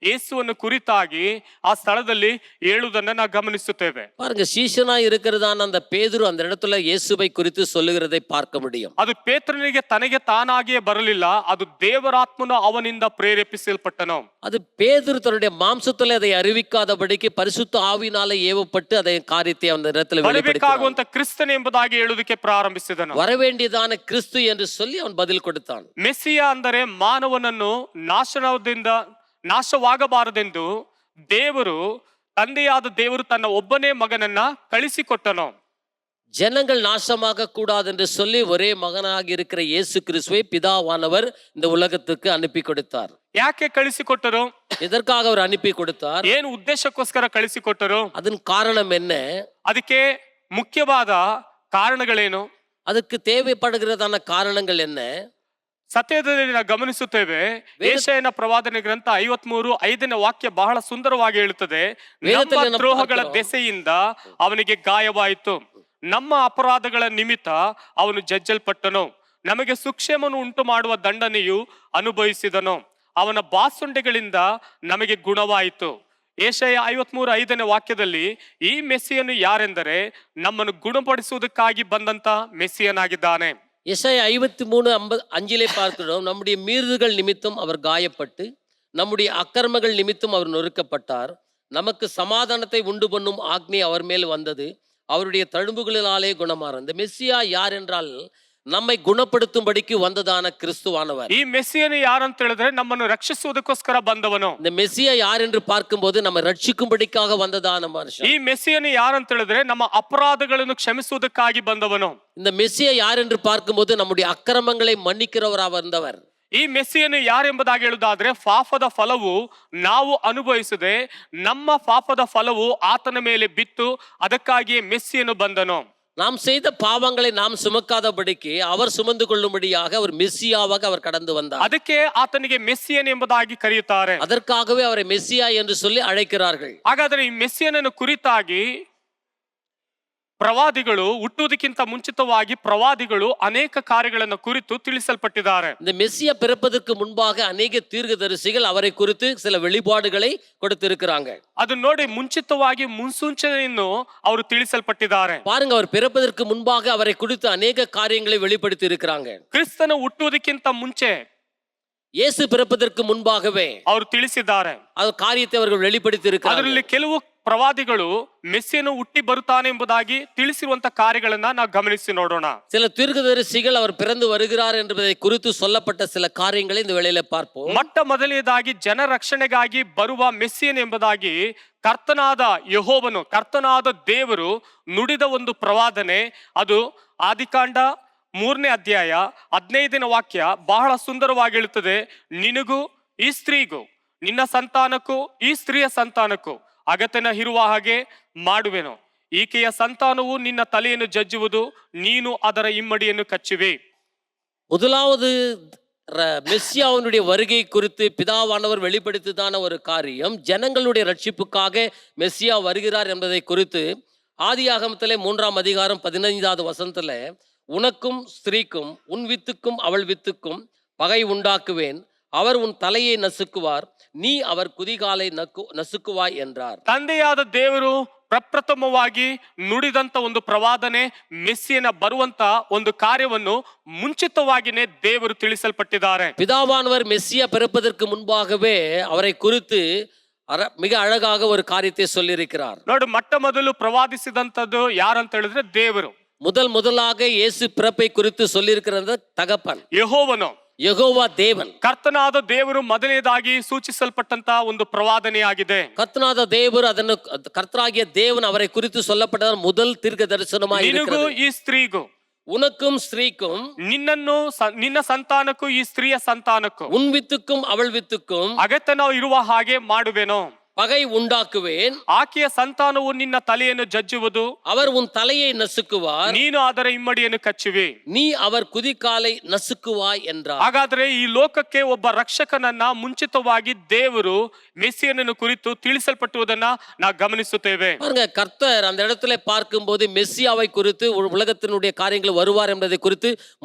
ಯೇಸುವನ್ನು ಕುರಿತಾಗಿ ಆ ಸ್ಥಳದಲ್ಲಿ ಹೇಳುವುದನ್ನ ನಾವು ಗಮನಿಸುತ್ತೇವೆ. பாருங்க, சீஷனா இருக்கிறதான அந்த பேதுரு அந்த இடத்துல இயேசுவை குறித்து சொல்லுகிறதை பார்க்க முடியும். ಅದು ಪೇತ್ರನಿಗೆ ತನಗೆ ತಾನಾಗಿಯೇ ಬರಲಿಲ್ಲ, ಅದು ದೇವರಾತ್ಮನು ಅವನಿಂದ ಪ್ರೇರೇಪಿಸಲ್ಪಟ್ಟನು. அது பேதுரு தன்னுடைய மாம்சத்துல அதை அறிவிக்காதபடிக்கு பரிசுத்த ஆவியினால ஏவப்பட்டு அதை காரியத்தை அந்த இடத்துல ಬರಬೇಕಾಗುವಂತ ಕ್ರಿಸ್ತನ ಎಂಬುದಾಗಿ ಹೇಳುವುದಕ್ಕೆ ಪ್ರಾರಂಭಿಸಿದನು. வரவேண்டியதான கிறிஸ்து என்று சொல்லி அவன் பதில் கொடுத்தான். ಮೆಸ್ಸಿಯ ಅಂದರೆ ಮಾನವನನ್ನು ನಾಶವಾಗಬಾರದೆಂದು ದೇವರು, ತಂದೆಯಾದ ದೇವರು ತನ್ನ ಒಬ್ಬನೇ ಮಗನನ್ನ ಕಳಿಸಿಕೊಟ್ಟನು. ஜனங்கள் நாசமாக கூடாது என்று சொல்லி ஒரே மகனாக இருக்கிற இயேசு கிறிஸ்துவை பிதாவானவர் இந்த உலகத்துக்கு அனுப்பி கொடுத்தார். ಯಾಕೆ ಕಳಿಸಿಕೊಟ್ಟರು? எதற்காக அவர் அனுப்பி கொடுத்தார்? ಏನು ಉದ್ದೇಶಕ್ಕೋಸ್ಕರ ಕಳಿಸಿಕೊಟ್ಟರು? அதன் காரணம் என்ன? ಅದಕ್ಕೆ ಮುಖ್ಯವಾದ ಕಾರಣಗಳೇನು? அதுக்கு தேவைப்படுகிறதான காரணங்கள் என்ன? ಸತ್ಯದಲ್ಲಿ ನಾವು ಗಮನಿಸುತ್ತೇವೆ. ಯೆಶಾಯನ ಪ್ರವಾದನೆ ಗ್ರಂಥ 53:5ನೇ ವಾಕ್ಯ ಬಹಳ ಸುಂದರವಾಗಿ ಹೇಳುತ್ತದೆ, ನಮ್ಮ ದ್ರೋಹಗಳ ದೆಸೆಯಿಂದ ಅವನಿಗೆ ಗಾಯವಾಯಿತು, ನಮ್ಮ ಅಪರಾಧಗಳ ನಿಮಿತ್ತ ಅವನು ಜಜ್ಜಲ್ಪಟ್ಟನು, ನಮಗೆ ಸುಕ್ಷೇಮವನ್ನು ಉಂಟು ಮಾಡುವ ದಂಡನೆಯು ಅನುಭವಿಸಿದನು, ಅವನ ಬಾಸುಂಡೆಗಳಿಂದ ನಮಗೆ ಗುಣವಾಯಿತು. ಯೆಶಾಯ 53:5ನೇ ವಾಕ್ಯದಲ್ಲಿ ಈ ಮೆಸ್ಸಿಯನು ಯಾರೆಂದರೆ ನಮ್ಮನ್ನು ಗುಣಪಡಿಸುವುದಕ್ಕಾಗಿ ಬಂದಂತ ಮೆಸ್ಸಿಯನಾಗಿದ್ದಾನೆ. எசாயா 53:5 பார்க்கிறோம், நம்முடைய மீறுதல்கள் நிமித்தம் அவர் காயப்பட்டு நம்முடைய அக்கிரமங்கள் நிமித்தம் அவர் நொறுக்கப்பட்டார், நமக்கு சமாதானத்தை உண்டு பண்ணும் ஆக்னி அவர் மேல் வந்தது, அவருடைய தழும்புகளினாலே குணமாறார். இந்த மெஸ்ஸியா யார் என்றால் நம்மை குணப்படுத்தும்படிக்கு வந்ததான கிறிஸ்துவானவர். ಈ ಮೆಸ್ಸಿಯನು ಯಾರಂತ ಹೇಳಿದ್ರೆ ನಮ್ಮನ್ನು ರಕ್ಷಿಸುವುದಕ್ಕೋಸ್ಕರ ಬಂದವನು. இந்த மெஸ்ஸியா யார் என்று பார்க்கும்போது நம்ம ரட்சிக்கும்படிக்காக வந்ததான மனுஷன். ಈ ಮೆಸ್ಸಿಯನು ಯಾರಂತ ಹೇಳಿದ್ರೆ ನಮ್ಮ ಅಪರಾಧಗಳನ್ನು ಕ್ಷಮಿಸುವುದಕ್ಕಾಗಿ ಬಂದವನು. இந்த மெஸ்ஸியா யார் என்று பார்க்கும்போது நம்முடைய அக்கிரமங்களை மன்னிக்கிறவராக வந்தவர். ಈ ಮೆಸ್ಸಿಯನು ಯಾರೆಂಬುದಾಗಿ ಹೇಳುವುದಾದ್ರೆ ಪಾಪದ ಫಲವು ನಾವು ಅನುಭವಿಸದೆ ನಮ್ಮ ಪಾಪದ ಫಲವು ಆತನ ಮೇಲೆ ಬಿತ್ತು, ಅದಕ್ಕಾಗಿಯೇ ಮೆಸ್ಸಿಯನು ಬಂದನು. நாம் செய்த பாவங்களை நாம் சுமக்காதபடிக்கு அவர் சுமந்து கொள்ளும்படியாக அவர் மெஸ்ஸியாவாக அவர் கடந்து வந்தார். ಅದಕ್ಕೆ ಆತನಿಗೆ ಮೆಸ್ಸಿಯನ್ ಎಂಬುದಾಗಿ ಕರೆಯುತ್ತಾರೆ. அதற்காகவே அவரை மெஸ்ஸியா என்று சொல்லி அழைக்கிறார்கள். ಹಾಗಾದರೆ ಈ ಮೆಸ್ಸಿಯನನ್ನು ಕುರಿತಾಗಿ ಪ್ರವಾದಿಗಳು ಹುಟ್ಟುವುದಕ್ಕಿಂತ ಮುಂಚಿತವಾಗಿ ಪ್ರವಾದಿಗಳು ಅನೇಕ ಕಾರ್ಯಗಳನ್ನು ಕುರಿತು ತಿಳಿಸಲ್ಪಟ್ಟಿದ್ದಾರೆ. இந்த மெஸ்ஸியா பிறப்பதற்கு முன்பாக அநேக தீர்க்கதரிசிகள் அவரை குறித்து சில வெளிப்பாடுகளை கொடுத்திருக்கிறாங்க. ಅದು ನೋಡಿ ಮುಂಚಿತವಾಗಿ ಮುನ್ಸೂಚನೆಯನ್ನು ಅವರು ತಿಳಿಸಲ್ಪಟ್ಟಿದ್ದಾರೆ. பாருங்க, அவர் பிறப்பதற்கு முன்பாக அவரை குறித்து ಅನೇಕ காரியங்களை வெளிப்படுத்தி இருக்கிறாங்க. ಕ್ರಿಸ್ತನು ಹುಟ್ಟುವುದಕ್ಕಿಂತ ಮುಂಚೆ இயேசு பிறப்பதற்கு முன்பாகவே ಅವರು ತಿಳಿಸಿದ್ದಾರೆ. அந்த காரியத்தை அவர்கள் வெளிப்படுத்தி இருக்கிறார்கள். ಅದರಲ್ಲಿ ಕೆಲವು ಪ್ರವಾದಿಗಳು ಮೆಸ್ಸಿಯನು ಹುಟ್ಟಿ ಬರುತ್ತಾನೆ ಎಂಬುದಾಗಿ ತಿಳಿಸಿರುವಂತ ಕಾರ್ಯಗಳನ್ನ ನಾವು ಗಮನಿಸಿ ನೋಡೋಣ. சில தீர்க்கதரிசிகள் அவர் பிறந்து வருகிறார் என்பதை குறித்து சொல்லப்பட்ட சில காரியங்களை இந்த வேளையில பார்ப்போம். ಮೊಟ್ಟ ಮೊದಲನೇದಾಗಿ ಜನ ರಕ್ಷಣೆಗಾಗಿ ಬರುವ ಮೆಸ್ಸಿಯನ್ ಎಂಬುದಾಗಿ ಕರ್ತನಾದ ಯೆಹೋವನು, ಕರ್ತನಾದ ದೇವರು ನುಡಿದ ಒಂದು ಪ್ರವಾದನೆ, ಅದು ಆದಿಕಾಂಡ 3ನೇ ಅಧ್ಯಾಯ 15ನೇ ವಾಕ್ಯ ಬಹಳ ಸುಂದರವಾಗಿ ಹೇಳುತ್ತದೆ, ನಿನಗೂ ಈ ಸ್ತ್ರೀಗೂ ನಿನ್ನ ಸಂತಾನಕ್ಕೂ ಈ ಸ್ತ್ರೀಯ ಸಂತಾನಕ್ಕೂ ಅಗತ್ಯನ ಇರುವ ಹಾಗೆ ಮಾಡುವೆನು, ಈಕೆಯ ಸಂತಾನವು ನಿನ್ನ ತಲೆಯನ್ನು ಜಜ್ಜುವುದು, ನೀನು ಅದರ ಇಮ್ಮಡಿಯನ್ನು ಕಚ್ಚುವೆ. முதலாவது மெஸ்ஸியாவினுடைய வருகை குறித்து பிதாவானவர் வெளிப்படுத்திதான ஒரு காரியம், ஜனங்களுடைய ரட்சிப்புக்காக மெஸ்ஸியா வருகிறார் என்பதை குறித்து ஆதியாகமத்திலே 3ஆம் அதிகாரம் 15வது வசனத்துல, உனக்கும் ஸ்திரீக்கும் உன் வித்துக்கும் அவள் வித்துக்கும் பகை உண்டாக்குவேன், அவர் உன் தலையை நசுக்குவார், நீ அவர் ಕುದಿಗಾಲೈ ನಸುಕುವಾಯ್ என்றார். ತಂದೆಯಾದ ದೇವರು ಪ್ರಪ್ರಥಮವಾಗಿ ನುಡಿದಂತ ಒಂದು ಪ್ರವಾದನೆ, ಮೆಸ್ಸಿಯನ ಬರುವಂತ ಒಂದು ಕಾರ್ಯವನ್ನು ಮುಂಚಿತವಾಗಿನೇ ದೇವರು ತಿಳಿಸಲ್ಪಟ್ಟಿದ್ದಾರೆ. பிதாவானவர் மெஸ்ஸியா பிறப்பதற்கு முன்பாகவே அவரை குறித்து மிக அழகாக ஒரு காரியத்தை சொல்லியிருக்கிறார். ನೋಡು, ಮೊಟ್ಟ ಮೊದಲು ಪ್ರವಾದಿಸಿದಂತದ್ದು ಯಾರಂತ ಹೇಳಿದ್ರೆ ದೇವರು. முதலாக இயேசு பிறப்பை குறித்து சொல்லியிருக்கிறது தகப்பன் ಯೆಹೋವನು, ಯೆಹೋವ தேவன். ಕರ್ತನಾದ ದೇವರು ಮೊದಲನೇದಾಗಿ ಸೂಚಿಸಲ್ಪಟ್ಟಂತ ಒಂದು ಪ್ರವಾದನೆ ಆಗಿದೆ. ಕರ್ತನಾದ ದೇವರು ಅದನ್ನು, ಕರ್ತರಾಗಿಯ ದೇವನ್ ಅವரை குறித்து சொல்லப்பட்ட முதல் தீர்க்க தரிசனமாக ನಿನಗೂ ಈ ಸ್ತ್ರೀಗೂ, உனக்கும் ஸ்திரீக்கும், ನಿನ್ನನ್ನು ನಿನ್ನ ಸಂತಾನಕ್ಕೂ ಈ ಸ್ತ್ರೀಯ ಸಂತಾನಕ್ಕೂ, உன் வித்துக்கும் அவள் வித்துக்கும் ಅಗತ್ಯನ ಇರುವ ಹಾಗೆ ಮಾಡುವೆನು, பகை உண்டாக்குவேன், ಆಕೆಯ ಸಂತಾನವು ನಿನ್ನ ತಲೆಯನ್ನು ಜಜ್ಜುವುದು, அவர் உன் தலையை நசுக்குவார், ನೀನು ಅದರ ಇಮ್ಮಡಿಯನ್ನು ಕಚ್ಚುವೆ, நீ அவர் ಕುದಿಕಾಲೈ ನಸುಕುವಾಯ್ என்றார். ಹಾಗಾದ್ರೆ ಈ ಲೋಕಕ್ಕೆ ಒಬ್ಬ ರಕ್ಷಕನನ್ನ ಮುಂಚಿತವಾಗಿ ದೇವರು ಮೆಸ್ಸಿಯನನ್ನು ಕುರಿತು ತಿಳಿಸಲ್ಪಟ್ಟುವುದನ್ನ ನಾವು ಗಮನಿಸುತ್ತೇವೆ. பாருங்க, கர்த்தர் அந்த இடத்துல பார்க்கும்போது மெஸ்ஸியாவை குறித்து உலகத்தினுடைய காரியங்கள் வருவார் என்பதை குறித்து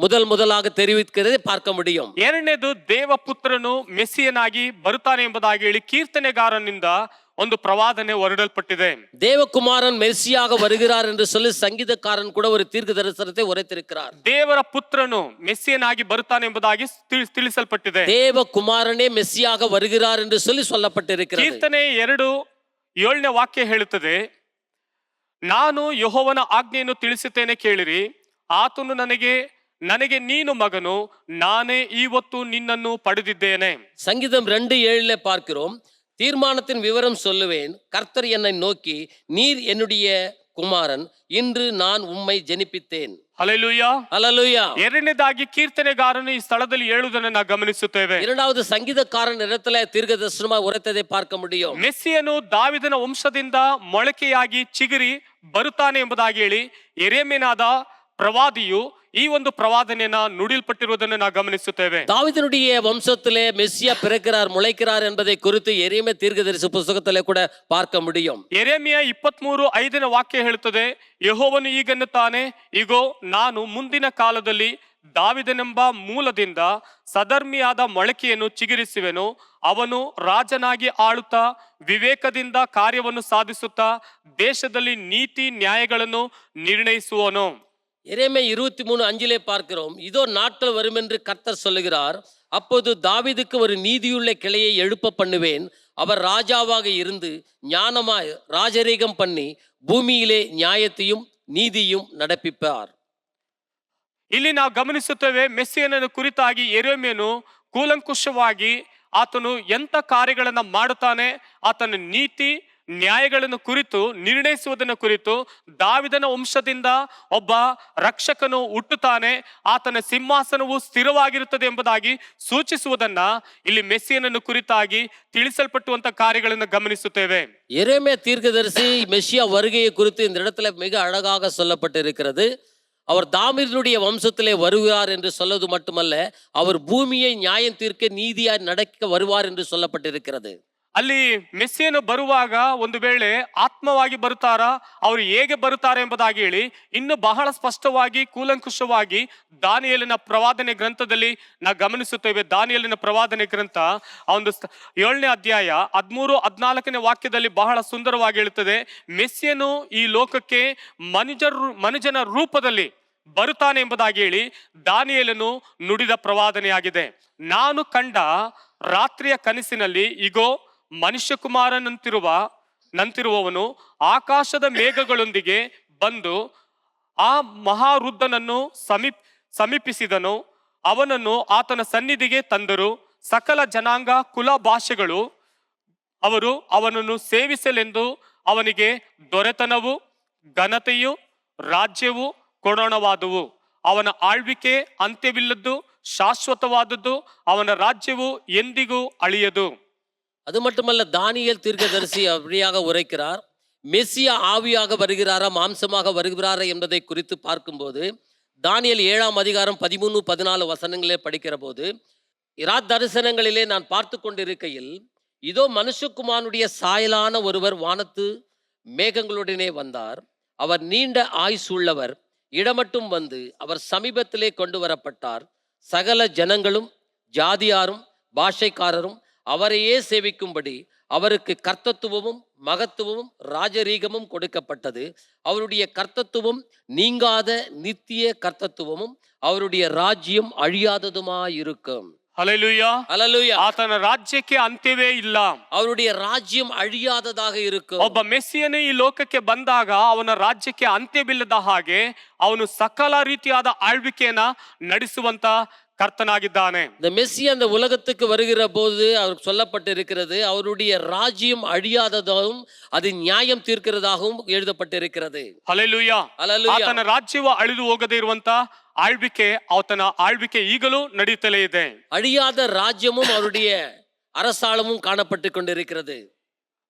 முதலாக தெரிவிக்கிறதை பார்க்க முடியும். ಎರಡನೇದು, ದೇವಪುತ್ರನು ಮೆಸ್ಸಿಯನಾಗಿ ಬರುತ್ತಾನೆ ಎಂಬುದಾಗಿ ಹೇಳಿ ಕೀರ್ತನೆಗಾರನಿಂದ ಒಂದು ಪ್ರವಾದನೆ ಹೊರಡಲ್ಪಟ್ಟಿದೆ. தேவகுமாரன் மெஸ்ஸியாக வருகிறார் என்று சொல்லி சங்கீதக்காரன் கூட ஒரு தீர்க்க தரிசனத்தை உரைத்திருக்கிறார். ದೇವರ ಪುತ್ರನು ಮೆಸ್ಸಿಯನಾಗಿ ಬರುತ್ತಾನೆ ಎಂಬುದಾಗಿ ತಿಳಿಸಲ್ಪಟ್ಟಿದೆ. தேவகுமாரனே மெஸ்ஸியாக வருகிறார் என்று சொல்லி சொல்லப்பட்டிருக்கிறது. ಕೀರ್ತನೆ 2:7ನೇ ವಾಕ್ಯ ಹೇಳುತ್ತದೆ, ನಾನು ಯೆಹೋವನ ಆಜ್ಞೆಯನ್ನು ತಿಳಿಸುತ್ತೇನೆ ಕೇಳಿರಿ, ಆತನು ನನಗೆ ನೀನು ಮಗನು, ನಾನೇ ಇವತ್ತು ನಿನ್ನನ್ನು ಪಡೆದಿದ್ದೇನೆ. சங்கீதம் 2:7 பார்க்கிறோம், தீர்மானத்தின் விவரம் சொல்லுவேன், கர்த்தர் என்னை நோக்கி, நீர் என்னுடைய குமாரன், இன்று நான் உம்மை ஜெனிப்பித்தேன். ಹಲ್ಲೆಲೂಯಾ. ஹல்லேலூயா. ಎರಡನೇದಾಗಿ ಕೀರ್ತನೆಗಾರನು ಈ ಸ್ಥಳದಲ್ಲಿ ಹೇಳುವುದನ್ನು ನಾವು ಗಮನಿಸುತ್ತೇವೆ. இரண்டாவது சங்கீதக்காரன் இடத்துல தீர்க்க தரிசனமாக உரைத்ததை பார்க்க முடியும். ಮೆಸ್ಸಿಯನು ದಾವಿದನ ವಂಶದಿಂದ ಮೊಳಕೆಯಾಗಿ ಚಿಗುರಿ ಬರುತ್ತಾನೆ ಎಂಬುದಾಗಿ ಹೇಳಿ ಯೆರೆಮೀಯನಾದ ಪ್ರವಾದಿಯು ಈ ಒಂದು ಪ್ರವಾದನೆಯನ್ನ ನುಡಿಲ್ಪಟ್ಟಿರುವುದನ್ನು ನಾವು ಗಮನಿಸುತ್ತೇವೆ. தாவீதினுடைய வம்சத்திலே மெஸ்ஸியா பிறக்கிறார், முளைக்கிறார் என்பதை குறித்து எரேமியா தீர்க்கதரிசி புத்தகத்திலே கூட பார்க்க முடியும். ಯೆರೆಮೀಯ 23:5 ವಾಕ್ಯ ಹೇಳುತ್ತದೆ, ಯೆಹೋವನು ಹೀಗನ್ನುತ್ತಾನೆ, ಇಗೋ ನಾನು ಮುಂದಿನ ಕಾಲದಲ್ಲಿ ದಾವಿದನೆಂಬ ಮೂಲದಿಂದ ಸಧರ್ಮಿಯಾದ ಮೊಳಕೆಯನ್ನು ಚಿಗುರಿಸುವೆನು. ಅವನು ರಾಜನಾಗಿ ಆಳುತ್ತಾ ವಿವೇಕದಿಂದ ಕಾರ್ಯವನ್ನು ಸಾಧಿಸುತ್ತಾ ದೇಶದಲ್ಲಿ ನೀತಿ ನ್ಯಾಯಗಳನ್ನು ನಿರ್ಣಯಿಸುವನು. எரேமியா 23:5 பார்க்கிறோம், இதோ நாட்கள் வரும் என்று கர்த்தர் சொல்லுகிறார், அப்போது தாவீதுக்கு ஒரு நீதியுள்ள கிளையை எழுப்ப பண்ணுவேன். அவர் ராஜாவாக இருந்து ஞானமாய் ராஜரீகம் பண்ணி பூமியிலே நியாயத்தையும் நீதியும் நடப்பிப்பார். ಇಲ್ಲಿ ನಾವು ಗಮನಿಸುತ್ತೇವೆ, ಮೆಸ್ಸಿಯನನ್ನು ಕುರಿತಾಗಿ ಯೆರೆಮೀಯನು ಕೂಲಂಕುಷವಾಗಿ ಆತನು ಎಂಥ ಕಾರ್ಯಗಳನ್ನ ಮಾಡುತ್ತಾನೆ, ಆತನ ನೀತಿ ನ್ಯಾಯಗಳನ್ನು ಕುರಿತು ನಿರ್ಣಯಿಸುವುದನ್ನು ಕುರಿತು, ದಾವಿದನ ವಂಶದಿಂದ ಒಬ್ಬ ರಕ್ಷಕನು ಹುಟ್ಟುತ್ತಾನೆ, ಆತನ ಸಿಂಹಾಸನವು ಸ್ಥಿರವಾಗಿರುತ್ತದೆ ಎಂಬುದಾಗಿ ಸೂಚಿಸುವುದನ್ನ ಇಲ್ಲಿ ಮೆಸ್ಸಿಯನನ್ನು ಕುರಿತಾಗಿ ತಿಳಿಸಲ್ಪಟ್ಟುವಂತ ಕಾರ್ಯಗಳನ್ನು ಗಮನಿಸುತ್ತೇವೆ. எரேமியா தீர்க்கதரிசி மெஸ்ஸியா வருகையை குறித்து இந்த இடத்துல மிக அழகாக சொல்லப்பட்டிருக்கிறது. அவர் தாவீதுடைய வம்சத்திலே வருகிறார் என்று சொல்வது மட்டுமல்ல, அவர் பூமியை நியாயம் தீர்க்க நீதியாய் நடக்க வருவார் என்று சொல்லப்பட்டிருக்கிறது. ಅಲ್ಲಿ ಮೆಸ್ಸಿಯನು ಬರುವಾಗ ಒಂದು ವೇಳೆ ಆತ್ಮವಾಗಿ ಬರುತ್ತಾರಾ, ಅವರು ಹೇಗೆ ಬರುತ್ತಾರೆ ಎಂಬುದಾಗಿ ಹೇಳಿ ಇನ್ನು ಬಹಳ ಸ್ಪಷ್ಟವಾಗಿ ಕೂಲಂಕುಷವಾಗಿ ದಾನಿಯೇಲನ ಪ್ರವಾದನೆ ಗ್ರಂಥದಲ್ಲಿ ನಾವು ಗಮನಿಸುತ್ತೇವೆ. ದಾನಿಯೇಲನ ಪ್ರವಾದನೆ ಗ್ರಂಥ ಆ ಒಂದು 7ನೇ ಅಧ್ಯಾಯ 13-14 ವಾಕ್ಯದಲ್ಲಿ ಬಹಳ ಸುಂದರವಾಗಿ ಹೇಳುತ್ತದೆ, ಮೆಸ್ಸಿಯನು ಈ ಲೋಕಕ್ಕೆ ಮನುಜನ ರೂಪದಲ್ಲಿ ಬರುತ್ತಾನೆ ಎಂಬುದಾಗಿ ಹೇಳಿ ದಾನಿಯೇಲನು ನುಡಿದ ಪ್ರವಾದನೆಯಾಗಿದೆ. ನಾನು ಕಂಡ ರಾತ್ರಿಯ ಕನಸಿನಲ್ಲಿ ಇಗೋ ಮನುಷ್ಯ ಕುಮಾರನಂತಿರುವವನು ಆಕಾಶದ ಮೇಘಗಳೊಂದಿಗೆ ಬಂದು ಆ ಮಹಾವೃದ್ಧನನ್ನು ಸಮೀಪಿಸಿದನು. ಅವನನ್ನು ಆತನ ಸನ್ನಿಧಿಗೆ ತಂದರು. ಸಕಲ ಜನಾಂಗ ಕುಲ ಭಾಷೆಗಳು ಅವರು ಅವನನ್ನು ಸೇವಿಸಲೆಂದು ಅವನಿಗೆ ದೊರೆತನವು ಘನತೆಯು ರಾಜ್ಯವು ಕೊಡೋಣವಾದುವು. ಅವನ ಆಳ್ವಿಕೆ ಅಂತ್ಯವಿಲ್ಲದ್ದು, ಶಾಶ್ವತವಾದದ್ದು. ಅವನ ರಾಜ್ಯವು ಎಂದಿಗೂ ಅಳಿಯದು. அது மட்டுமல்ல, தானியேல் தீர்க்கதரிசி அப்படியாக உரைக்கிறார், மெஸ்ஸியா ஆவியாக வருகிறாரா மாம்சமாக வருகிறாரா என்பதை குறித்து பார்க்கும்போது, தானியேல் 7ஆம் அதிகாரம் 13-14 வசனங்களே படிக்கிற போது, இராத் தரிசனங்களிலே நான் பார்த்து கொண்டிருக்கையில் இதோ மனுஷகுமாரனுடைய சாயலான ஒருவர் வானத்து மேகங்களுடனே வந்தார். அவர் நீண்ட ஆயுசு உள்ளவர். இடமட்டும் வந்து அவர் சமீபத்திலே கொண்டு வரப்பட்டார். சகல ஜனங்களும் ஜாதியாரும் பாஷைக்காரரும் அவரையே சேவிக்கும்படி அவருக்கு கர்த்தத்துவமும் மகத்துவமும் ராஜரீகமும் கொடுக்கப்பட்டது. அவருடைய கர்த்தத்துவம் நீங்காத நித்திய கர்த்தத்துவமும் அவருடைய ராஜ்யம் அழியாததுமாயிருக்கும். ಹಲ್ಲೆಲೂಯಾ. ஹல்லேலூயா. ಆತನ ರಾಜ್ಯಕ್ಕೆ ಅಂತ್ಯವೇ ಇಲ್ಲ. அவருடைய ராஜ்யம் அழியாததாக இருக்கும். ಒಬ್ಬ ಮೆಸ್ಸಿಯನು ಈ ಲೋಕಕ್ಕೆ ಬಂದಾಗ ಅವನ ರಾಜ್ಯಕ್ಕೆ ಅಂತ್ಯವಿಲ್ಲದ ಹಾಗೆ ಅವನು ಸಕಲ ರೀತಿಯಾದ ಆಳ್ವಿಕೆಯನ್ನ ನಡೆಸುವಂತ கர்த்தனாகிದ್ದಾನೆ. இந்த மெஸ்ஸியா அந்த உலகத்துக்கு வருகிற போது அவருக்கு சொல்லப்பட்டிருக்கிறது, அவருடைய ராஜ்யம் அழியாததாகவும் அது நியாயம் தீர்க்கிறதாகவும் எழுதப்பட்டிருக்கிறது. ಹಲ್ಲೆಲೂಯಾ. ஹல்லேலூயா. ಆತನ ರಾಜ್ಯವು ಅಳಿದು ಹೋಗದೇ ಇರುವಂತ ಆಳ್ವಿಕೆ, ಆತನ ಆಳ್ವಿಕೆ ಈಗಲೂ ನಡೀತಲೇ ಇದೆ. அழியாத ராஜ்யமும் அவருடைய அரசாளமும் காணப்பட்டு கொண்டிருக்கிறது.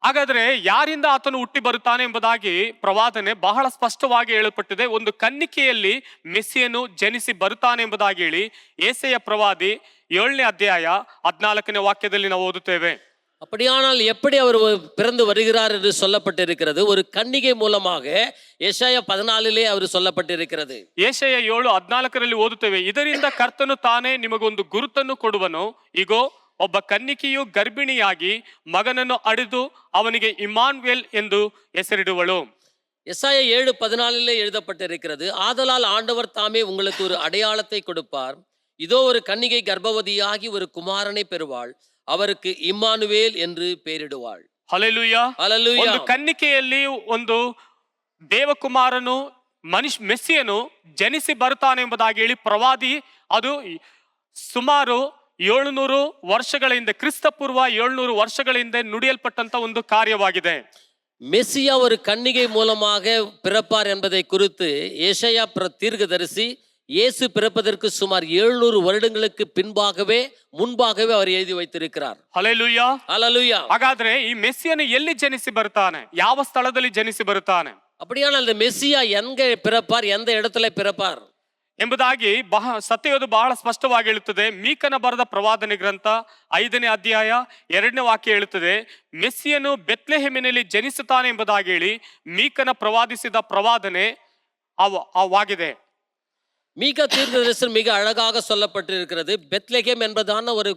ಹಾಗಾದ್ರೆ ಯಾರಿಂದ ಆತನು ಹುಟ್ಟಿ ಬರುತ್ತಾನೆ ಎಂಬುದಾಗಿ ಪ್ರವಾದನೆ ಬಹಳ ಸ್ಪಷ್ಟವಾಗಿ ಹೇಳಲ್ಪಟ್ಟಿದೆ. ಒಂದು ಕನ್ನಿಕೆಯಲ್ಲಿ ಮೆಸ್ಸಿಯನು ಜನಿಸಿ ಬರುತ್ತಾನೆ ಎಂಬುದಾಗಿ ಹೇಳಿ ಯೆಶಾಯ ಪ್ರವಾದಿ 7ನೇ ಅಧ್ಯಾಯ 14ನೇ ವಾಕ್ಯದಲ್ಲಿ ನಾವು ಓದುತ್ತೇವೆ. அப்படியானால் எப்படி அவர் பிறந்து வருகிறார் என்று சொல்லப்பட்டிருக்கிறது? ஒரு கன்னிகை மூலமாக ಯೆಶಾಯ 14 அவர் சொல்லப்பட்டிருக்கிறது. ಯೆಶಾಯ 7:14 ಓದುತ್ತೇವೆ, ಇದರಿಂದ ಕರ್ತನು ತಾನೇ ನಿಮಗೊಂದು ಗುರುತನ್ನು ಕೊಡುವನು. ಇಗೋ ಒಬ್ಬ ಕನ್ನಿಕೆಯು ಗರ್ಭಿಣಿಯಾಗಿ ಮಗನನ್ನು ಹಡೆದು ಅವನಿಗೆ ಇಮ್ಮಾನುವೇಲ್ ಎಂದು ಹೆಸರಿಡುವಳು. ಯೆಶಾಯ 7:14 எழுதப்பட்டிருக்கிறது, ஆதலால் ஆண்டவர் தாமே உங்களுக்கு ஒரு அடையாளத்தை கொடுப்பார். இதோ ஒரு கன்னிகை கர்ப்பவதியாகி ஒரு குமாரனை பெறுவாள், அவருக்கு ಇಮ್ಮಾನುವೇಲ್ என்று பெயரிடுவாள். ಹಲ್ಲೆಲೂಯಾ. ஹல்லேலூயா. ಒಂದು ಕನ್ನಿಕೆಯಲ್ಲಿ ಒಂದು ದೇವಕುಮಾರನು ಮೆಸ್ಸಿಯನು ಜನಿಸಿ ಬರುತ್ತಾನೆ ಎಂಬುದಾಗಿ ಹೇಳಿ ಪ್ರವಾದಿ ಅದು ಸುಮಾರು 700 ವರ್ಷಗಳ ಹಿಂದೆ, ಕ್ರಿಸ್ತ ಪೂರ್ವ 700 ವರ್ಷಗಳ ಹಿಂದೆ ನುಡಿಯಲ್ಪಟ್ಟಂತ ಒಂದು ಕಾರ್ಯವಾಗಿದೆ. மெசியா ஒரு கன்னிகை மூலமாக பிறப்பார் என்பதை குறித்து ஏசாயா தீர்க்கதரிசி இயேசு பிறப்பதற்கு சுமார் 700 வருடங்களுக்கு முன்பாகவே அவர் எழுதி வைத்திருக்கிறார். ಹಲ್ಲೆಲೂಯಾ. ஹல்லேலூயா. ಹಾಗಾದ್ರೆ ಈ ಮೆಸ್ಸಿಯನು ಎಲ್ಲಿ ಜನಿಸಿ ಬರ್ತಾನೆ, ಯಾವ ಸ್ಥಳದಲ್ಲಿ ಜನಿಸಿ ಬರುತ್ತಾನೆ அப்படியானால் அந்த மெசியா எங்க பிறப்பார், எந்த இடத்துல பிறப்பார் ಎಂಬುದಾಗಿ ಸತ್ಯವೇದ ಬಹಳ ಸ್ಪಷ್ಟವಾಗಿ ಹೇಳುತ್ತದೆ. ಮೀಕನ ಬರೆದ ಪ್ರವಾದನೆ ಗ್ರಂಥ 5ನೇ ಅಧ್ಯಾಯ 2ನೇ ವಾಕ್ಯ ಹೇಳುತ್ತದೆ, ಮೆಸ್ಸಿಯನು ಬೆತ್ಲೆಹೇಮಿನಲ್ಲಿ ಜನಿಸುತ್ತಾನೆ ಎಂಬುದಾಗಿ ಹೇಳಿ ಮೀಕನ ಪ್ರವಾದಿಸಿದ ಪ್ರವಾದನೆ ಆಗಿದೆ. மீகா தீர்க்கதரிசனம் மிக அழகாக சொல்லப்பட்டிருக்கிறது. பெத்லெகேம் என்பதான ஒரு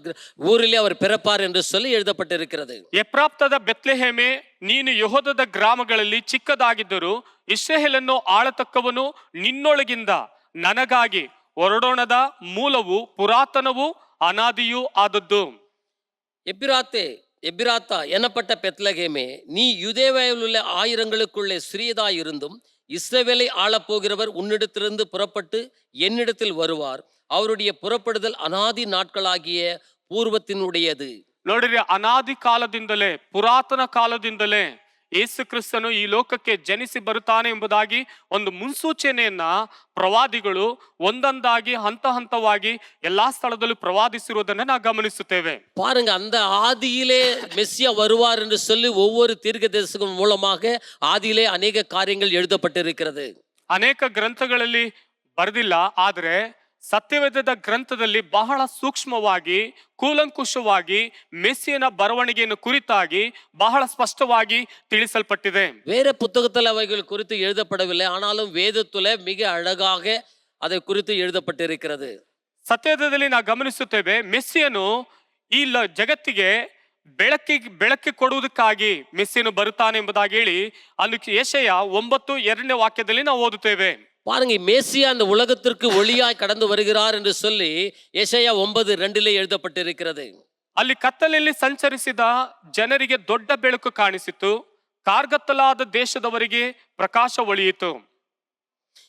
ஊரிலே அவர் பிறப்பார் என்று சொல்லி எழுதப்பட்டிருக்கிறது. ಎಫ್ರಾತದ ಬೆತ್ಲೆಹೇಮೆ, ನೀನು ಯೆಹೂದದ ಗ್ರಾಮಗಳಲ್ಲಿ ಚಿಕ್ಕದಾಗಿದ್ದರೂ ಇಸ್ರಾಯೇಲನ್ನು ಆಳತಕ್ಕವನು ನಿನ್ನೊಳಗಿಂದ ನನಗಾಗಿ ಹೊರಡೋಣದ ಮೂಲವು ಪುರಾತನವೂ ಅನಾದಿಯೂ ಆದದ್ದು. எப்பிராத்தா எனப்பட்ட பெத்லகேமே, நீ யூதேயாவில் உள்ள ஆயிரங்களுக்குள்ளே சிறியதாயிருந்தும் இஸ்ரவேலை ஆளப்போகிறவர் உன்னிடத்திலிருந்து புறப்பட்டு என்னிடத்தில் வருவார். அவருடைய புறப்படுதல் அனாதி நாட்களாகிய பூர்வத்தினுடையது. ನೋಡಿರಿ, ಅನಾದಿ ಕಾಲದಿಂದಲೇ, ಪುರಾತನ ಕಾಲದಿಂದಲೇ ಯೇಸು ಕ್ರಿಸ್ತನು ಈ ಲೋಕಕ್ಕೆ ಜನಿಸಿ ಬರುತ್ತಾನೆ ಎಂಬುದಾಗಿ ಒಂದು ಮುನ್ಸೂಚನೆಯನ್ನ ಪ್ರವಾದಿಗಳು ಒಂದೊಂದಾಗಿ ಹಂತವಾಗಿ ಎಲ್ಲಾ ಸ್ಥಳದಲ್ಲೂ ಪ್ರವಾದಿಸಿರುವುದನ್ನು ನಾವು ಗಮನಿಸುತ್ತೇವೆ. பாருங்க, அந்த ஆதியிலே மெசியா வருவார் என்று சொல்லி ஒவ்வொரு தீர்க்கதரிசிகள் மூலமாக ஆதியிலே அநேக காரியங்கள் எழுதப்பட்டிருக்கிறது. ಅನೇಕ ಗ್ರಂಥಗಳಲ್ಲಿ ಬರೆದಿಲ್ಲ, ಆದರೆ ಸತ್ಯವೇದದ ಗ್ರಂಥದಲ್ಲಿ ಬಹಳ ಸೂಕ್ಷ್ಮವಾಗಿ ಕೂಲಂಕುಷವಾಗಿ ಮೆಸ್ಸಿಯನ ಬರವಣಿಗೆಯನ್ನು ಕುರಿತಾಗಿ ಬಹಳ ಸ್ಪಷ್ಟವಾಗಿ ತಿಳಿಸಲ್ಪಟ್ಟಿದೆ. வேற புத்தகத்தில் அவைகள் குறித்து எழுதப்படவில்லை, ஆனாலும் வேதத்துல மிக அழகாக அதை குறித்து எழுதப்பட்டிருக்கிறது. ಸತ್ಯವೇದದಲ್ಲಿ ನಾವು ಗಮನಿಸುತ್ತೇವೆ, ಮೆಸ್ಸಿಯನು ಈ ಜಗತ್ತಿಗೆ ಬೆಳಕಿ ಕೊಡುವುದಕ್ಕಾಗಿ ಮೆಸ್ಸಿಯನು ಬರುತ್ತಾನೆ ಎಂಬುದಾಗಿ ಹೇಳಿ ಅಲ್ಲಿ ಯೆಶಾಯ 9:2ನೇ ವಾಕ್ಯದಲ್ಲಿ ನಾವು ಓದುತ್ತೇವೆ. பாருங்க, மேசியா அந்த உலகத்திற்கு ஒளியாய் கடந்து வருகிறார் என்று சொல்லி ஏசாயா 9:2 எழுதப்பட்டிருக்கிறது. ಅಲ್ಲಿ ಕತ್ತಲೆಯಲ್ಲಿ ಸಂಚರಿಸಿದ ಜನರಿಗೆ ದೊಡ್ಡ ಬೆಳಕು ಕಾಣಿಸಿತು, ಕಾರ್ಗತ್ತಲಾದ ದೇಶದವರಿಗೆ ಪ್ರಕಾಶ ಒಳಿಯಿತು.